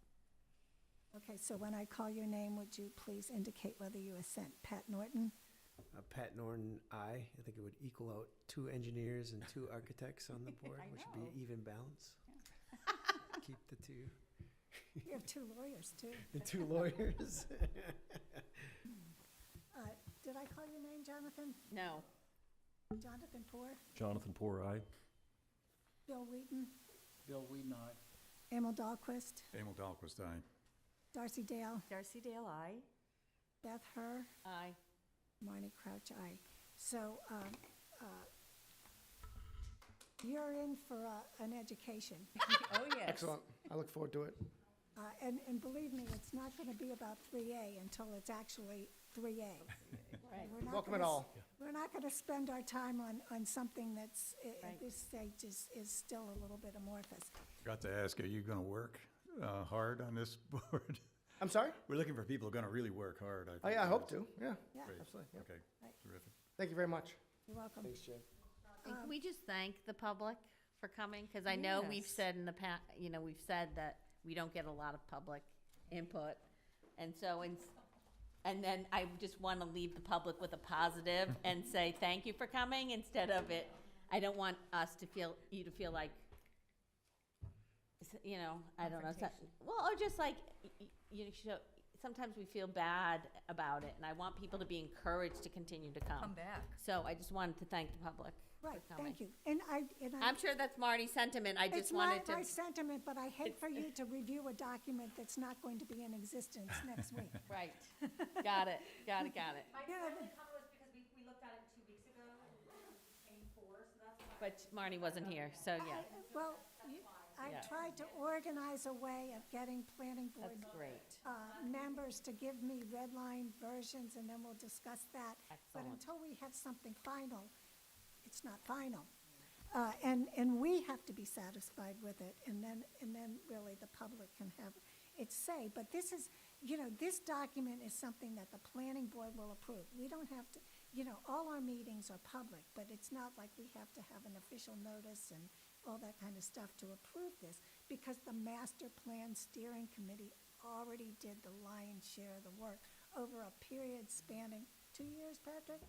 Okay, so when I call your name, would you please indicate whether you assent? Pat Norton? Pat Norton, I think it would equal out 2 engineers and 2 architects on the board, which would be even balance. Keep the 2. You have 2 lawyers, too. And 2 lawyers. Did I call your name, Jonathan? No. Jonathan Poor? Jonathan Poor, aye. Bill Wheaton? Bill Wheaton, aye. Emil Dahlquist? Emil Dahlquist, aye. Darcy Dale? Darcy Dale, aye. Beth Herr? Aye. Marnie Crouch, aye. So you're in for an education. Oh, yes. Excellent. I look forward to it. And believe me, it's not going to be about 3A until it's actually 3A. Right. We're not Welcome gonna at s- all. We're not going to spend our time on something that's, at Right. this stage, is still a little bit amorphous. Got to ask, are you going to work hard on this board? I'm sorry? We're looking for people who are going to really work hard. Oh, yeah, I hope to, yeah. Yeah. Great. Absolutely, yep. Okay, Right. terrific. Thank you very much. You're welcome. Thanks, Jim. And can we just thank the public for coming? Because I know we've Yes. said in the past, we've said that we don't get a lot of public input. And so, and then I just want to leave the public with a positive and say thank you for coming instead of it. I don't want you to feel like, I don't know. Well, or just like, sometimes we feel bad about it, and I want people to be encouraged to continue to come. Come back. So I just wanted to thank the public. Right, for coming. thank you. And I'm sure that's Marty's sentiment. I just wanted to. It's my sentiment, but I hate for you to review a document that's not going to be in existence next week. Right. Got it. Got it. My Yeah, only comment was because we looked at it 2 weeks ago and it came 4, so that's why. But Marty wasn't here, so yeah. Well, I Yeah. tried to organize a way of getting planning board That's great. members to give me red line versions, and then we'll discuss that. But Excellent. until we have something final, it's not final. And we have to be satisfied with it, and then really the public can have its say. But this is, this document is something that the planning board will approve. We don't have to, all our meetings are public, but it's not like we have to have an official notice and all that kind of stuff to approve this, because the master plan steering committee already did the lion's share of the work over a period spanning 2 years, Patrick?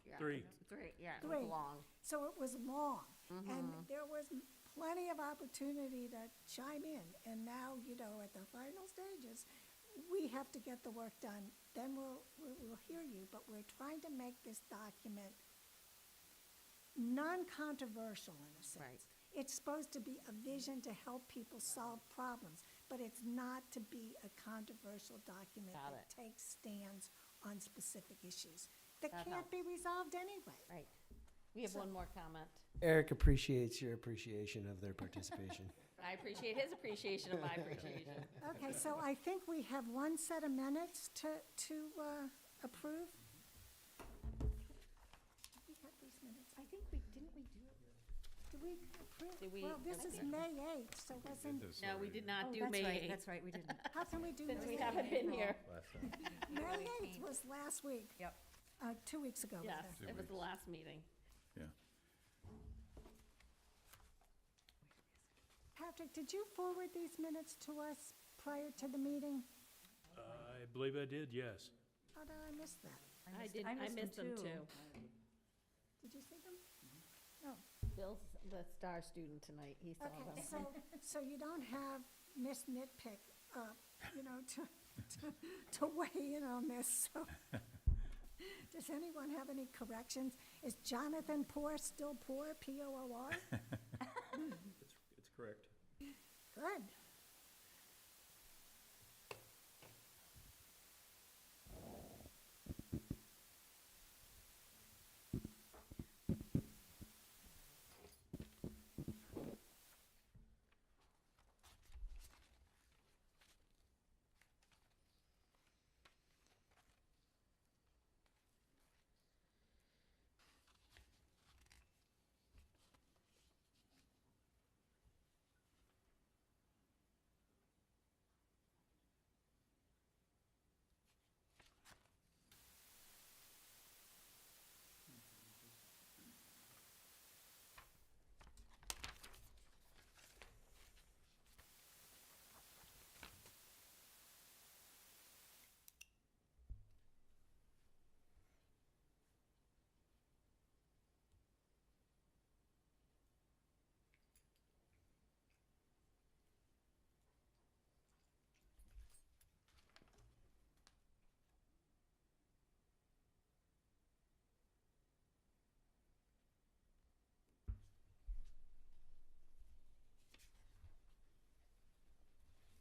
Yeah. 3. 3, yeah, it 3. was long. So it was long, and Mhm. there was plenty of opportunity to chime in. And now, at the final stages, we have to get the work done. Then we'll hear you, but we're trying to make this document non-controversial in a sense. Right. It's supposed to be a vision to help people solve problems, but it's not to be a controversial document Got that it. takes stands on specific issues that That can't be resolved anyway. Right. We have one more comment. Eric appreciates your appreciation of their participation. I appreciate his appreciation of my appreciation. Okay, so I think we have one set of minutes to approve. Did we have these minutes? I think didn't we do it? Did we approve? Did we- Well, this I is think- May 8th, so wasn't, No, we did not Oh, do that's May right, 8th. that's right, we didn't. how can we do Since May we 8th? haven't been here. May 8th was last week. Yep. 2 weeks ago. Yes, rather. it was the last meeting. Yeah. Patrick, did you forward these minutes to us prior to the meeting? I believe I did, yes. How did I miss that? I missed them too. Did you see them? No. Bill's the star student tonight. He saw Okay, them. so you don't have Miss Nitpick, to weigh in on this, so. Does anyone have any corrections? Is Jonathan Poor still Poor, P-O-O-R? It's correct. Good.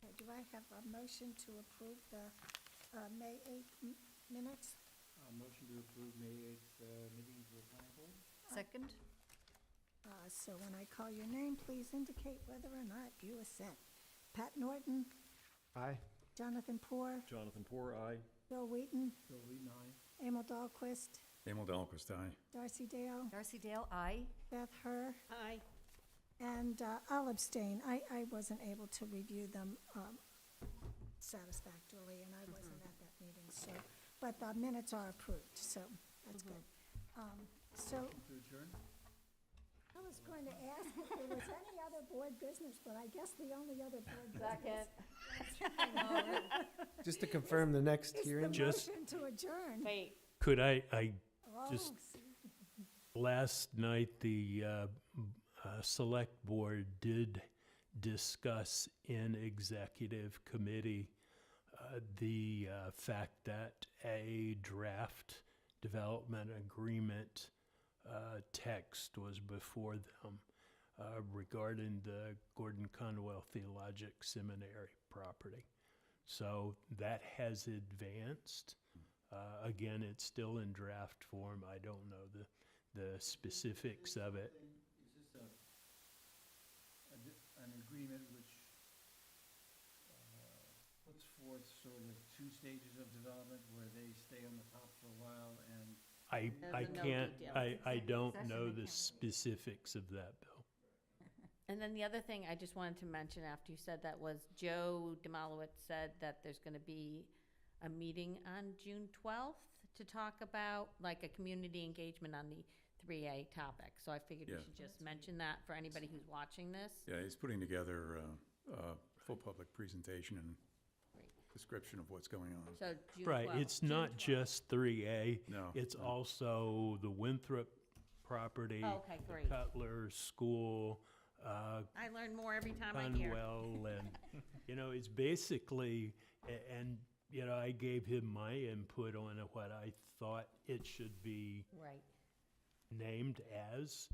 Okay, do I have a motion to approve the May 8th minutes? Motion to approve May 8th meeting for the planning board? Second? So when I call your name, please indicate whether or not you assent. Pat Norton, Aye. Jonathan Poor, Jonathan Poor, aye. Bill Wheaton, Bill Wheaton, aye. Emil Dahlquist, Emil Dahlquist, aye. Darcy Dale, Darcy Dale, aye. Beth Herr, Aye. and I'll abstain. I wasn't able to review them satisfactorily, and I wasn't at that meeting, so, but the minutes are approved, so that's good. So, To adjourn? I was going to ask if there was any other board business, but I guess the only other board business. Just to confirm the next Is hearing. the Just- motion to adjourn. Wait, Could I Oh, just, last night, the Select Board did discuss in executive committee the fact that a draft development agreement text was before them regarding the Gordon Conwell Theologic Seminary property. So that has advanced. Again, it's still in draft form. I don't know the specifics of it. Is this an agreement which puts forth sort of 2 stages of development where they stay on the top for a while and I There's no can't, details. I don't Session, know I the can't. specifics of that, Bill. and then the other thing I just wanted to mention after you said that was Joe Demalowitz said that there's gonna be a meeting on June 12th to talk about, like, a community engagement on the 3A topic. So I figured we Yeah. should just mention that for anybody who's watching this. Yeah, he's putting together a full public presentation and description of what's going on. So June 12th. Right, it's June not 12th. just 3A. No. It's no. also the Winthrop property, Oh, okay, great. Cutler School, I learn more every time I hear. Conwell, and, it's basically, and, I gave him my input on what I thought it should be Right. named as.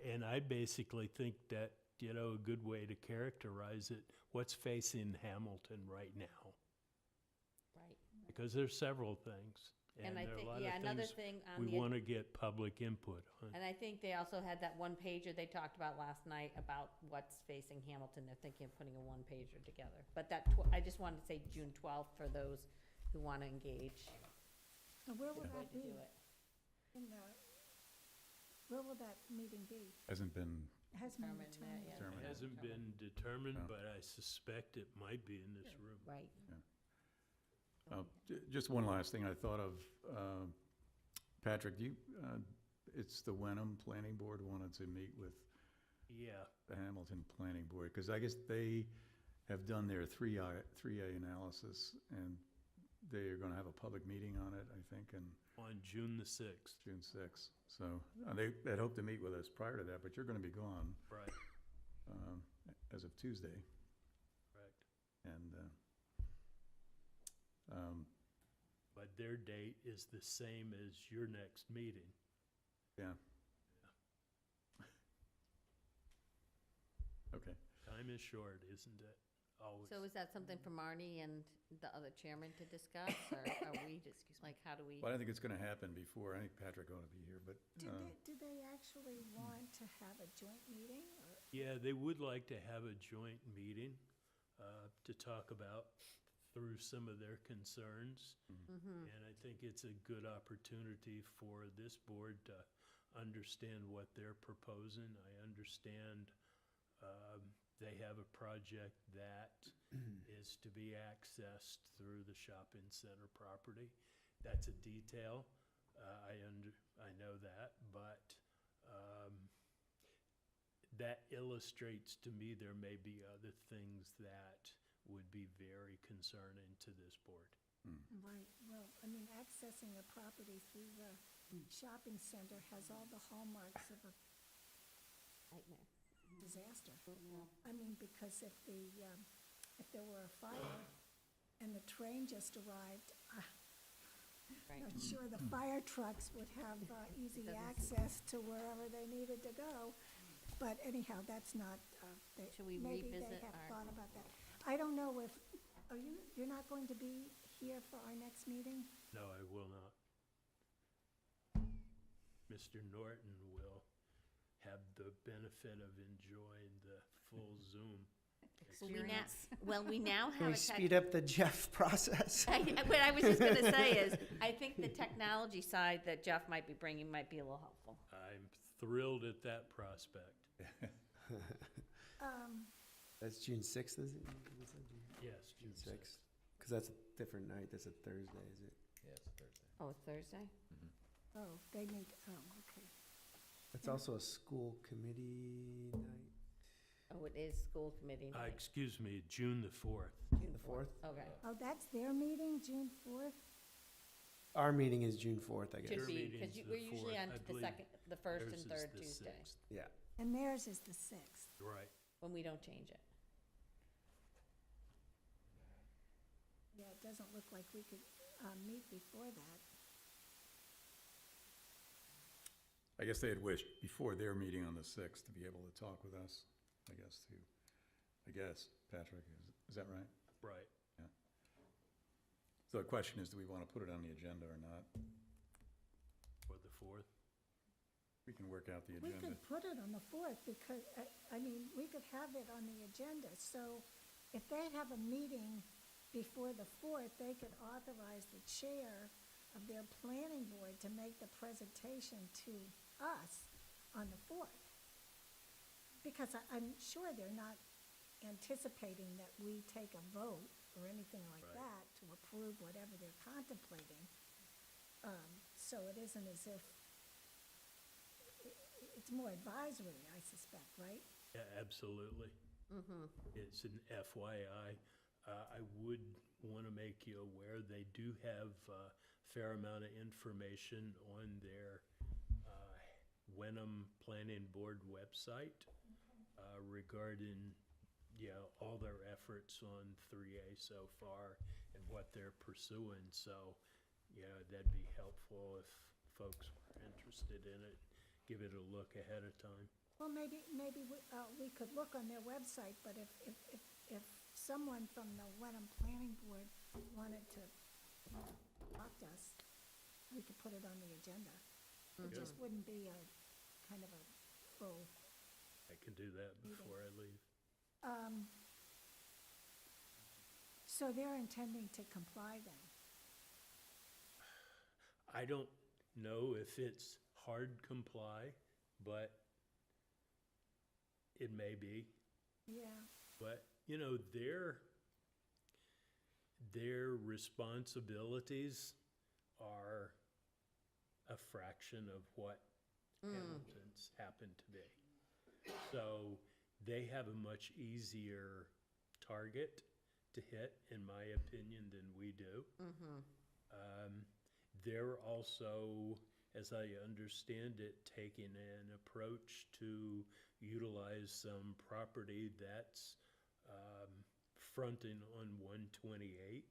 And I basically think that, a good way to characterize it, what's facing Hamilton right now. Right. Because there's several things. And I there are a think, lot yeah, of another things thing on we the. want to get public input on. And I think they also had that one pager they talked about last night about what's facing Hamilton. They're thinking of putting a one pager together. But I just wanted to say June 12th for those who want to engage. Now, where will Way that to be? do it. Where will that meeting be? Hasn't been Hasn't been Determined determined. yet. determined. It hasn't been determined, No. but I suspect it might be in this room. Right. Just one last thing I thought of. Patrick, it's the Wenham Planning Board wanted to meet with Yeah, the Hamilton Planning Board, because I guess they have done their 3A analysis, and they are going to have a public meeting on it, I think, in on June the 6th. June 6th. So they'd hoped to meet with us prior to that, but you're going to be gone Right, as of Tuesday. correct. And But their date is the same as your next meeting. yeah. Okay. Time is short, isn't it? Always. So is that something for Marnie and the other chairman to discuss, or are we just, like, how do we? Well, I don't think it's going to happen before. I think Patrick ought to be here, but Do they actually want to have a joint meeting? Or Yeah, they would like to have a joint meeting to talk about through some of their concerns. Mhm. And I think it's a good opportunity for this board to understand what they're proposing. I understand they have a project that is to be accessed through the shopping center property. That's a detail. I know that, but that illustrates to me there may be other things that would be very concerning to this board. Right, well, I mean, accessing a property through the shopping center has all the hallmarks of a Nightmare. disaster. I mean, because if there were a fire and the train just arrived, Right. I'm not sure the fire trucks would have easy access to wherever they needed to go. But anyhow, that's not, Should we maybe they revisit have our- thought about that. I don't know if, you're not going to be here for our next meeting? No, I will not. Mr. Norton will have the benefit of enjoying the full Zoom. Well, we now Can have we a speed up the Jeff process? What I was just going to say is, I think the technology side that Jeff might be bringing might be a little helpful. I'm thrilled at that prospect. That's June 6th, is it? Yes, June 6th. Because that's a different night. That's a Thursday, is it? Yeah, it's Thursday. Oh, Thursday? Oh, they meet, okay. It's also a school committee night. Oh, it is school committee night. Excuse me, June the 4th. June The 4th? Okay. Oh, that's their meeting, June 4th? Our meeting is June 4th, I guess. Should be, meeting's because the we're usually 4th, on I the believe. second, the first Theirs and is third the Tuesday, 6th. Yeah. And theirs is the 6th. Right. when we don't change it. Yeah, it doesn't look like we could meet before that. I guess they had wished before their meeting on the 6th to be able to talk with us, I guess, too. I guess, Patrick, is that right? Right. Yeah. So the question is, do we want to put it on the agenda or not? For the 4th? We can work out the We agenda. could put it on the 4th because, I mean, we could have it on the agenda. So if they have a meeting before the 4th, they could authorize the chair of their planning board to make the presentation to us on the 4th. Because I'm sure they're not anticipating that we take a vote or anything like Right. that to approve whatever they're contemplating. So it isn't as if, it's more advisory, I suspect, right? Yeah, absolutely. Mm-hmm. It's an FYI. I would want to make you aware, they do have a fair amount of information on their Wenham Planning Board website regarding, all their efforts on 3A so far and what they're pursuing. So, that'd be helpful if folks were interested in it. Give it a look ahead of time. Well, maybe we could look on their website, but if someone from the Wenham Planning Board wanted to talk to us, we could put it on the agenda. It just wouldn't be a kind of a full. I can do that before I leave. So they're intending to comply then? I don't know if it's hard comply, but it may be. Yeah. But, their responsibilities are a fraction of what Hamilton's happen to be. So they have a much easier target to hit, in my opinion, than we do. They're also, as I understand it, taking an approach to utilize some property that's fronting on 128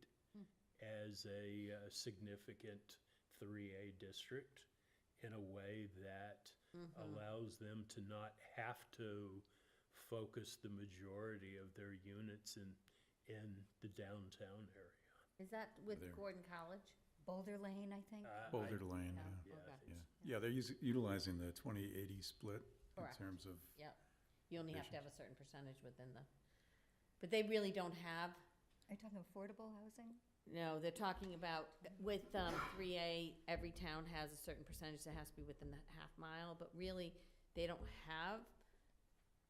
as a significant 3A district in a way that allows them to not have to focus the majority of their units in the downtown area. Is that with There. Gordon College? Boulder Lane, I think. Boulder Lane, Yeah, yeah. okay. Yeah, they're utilizing the 20/80 split in Correct. terms of, Yep. You only have to have a certain percentage within the, but they really don't have, Are you talking affordable housing? no, they're talking about, with 3A, every town has a certain percentage that has to be within the half mile, but really, they don't have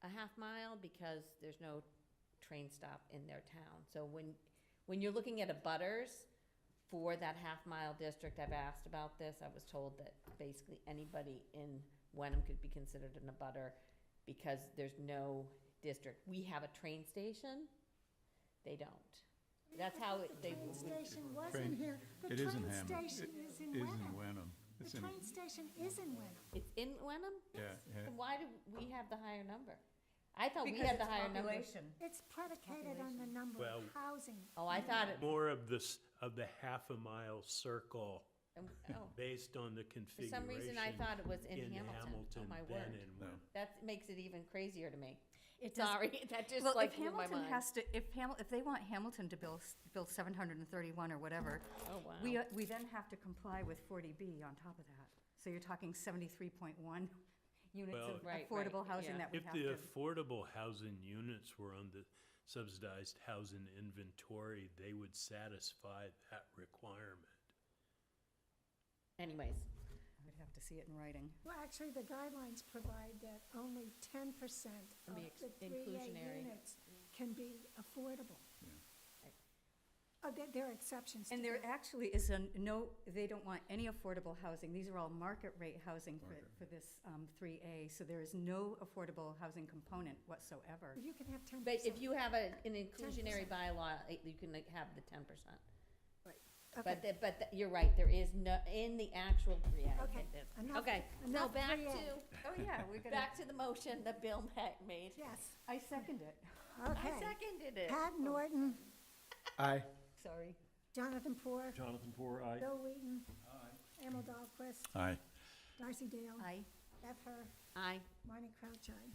a half mile because there's no train stop in their town. So when you're looking at a butters for that half mile district, I've asked about this, I was told that basically anybody in Wenham could be considered an abutter because there's no district. We have a train station, they don't. That's how The train station was in Train- here. The it is in train Hammond. station is in is in Wenham. Wenham. The It's in, train station is in Wenham. It's in Wenham? yeah, yeah. Then why do we have the higher number? I thought we Because had it's the higher number. population. It's predicated on the number Well- of housing. Oh, I thought it, More of the half a mile circle oh, based on the for configuration. some reason I thought it was in in Hamilton. Oh, my than word. in Wenham. That makes it even crazier to me. It does- Sorry, that just Well, like if blew my Hamilton mind. has to, if they want Hamilton to build 731 or whatever, Oh, wow. we then have to comply with 40B on top of that. So you're talking 73.1 units Well, of Right, affordable right, housing yeah. that we If have the to. affordable housing units were on subsidized housing inventory, they would satisfy that requirement. Anyways, I would have to see it in writing. Well, actually, the guidelines provide that only 10% Can of be the 3A inclusionary. units can be affordable. Yeah. There are exceptions to And there that. actually is they don't want any affordable housing. These are all market rate housing for this 3A, so there is no affordable housing component whatsoever. You can have 10%. but if you have an inclusionary bylaw, you can like, have the 10%. Okay. But you're right, there is no, in the actual 3A. Okay, enough- Okay, so enough back 3A. to, Oh, yeah, we're gonna. back to the motion that Bill made. Yes, I second it. okay. I seconded it. Pat Norton, Aye. Sorry. Jonathan Poor, Jonathan Poor, aye. Bill Wheaton, Emil Dahlquist, Aye. Darcy Dale, Aye. Beth Her, Aye. Marnie Crouch, aye.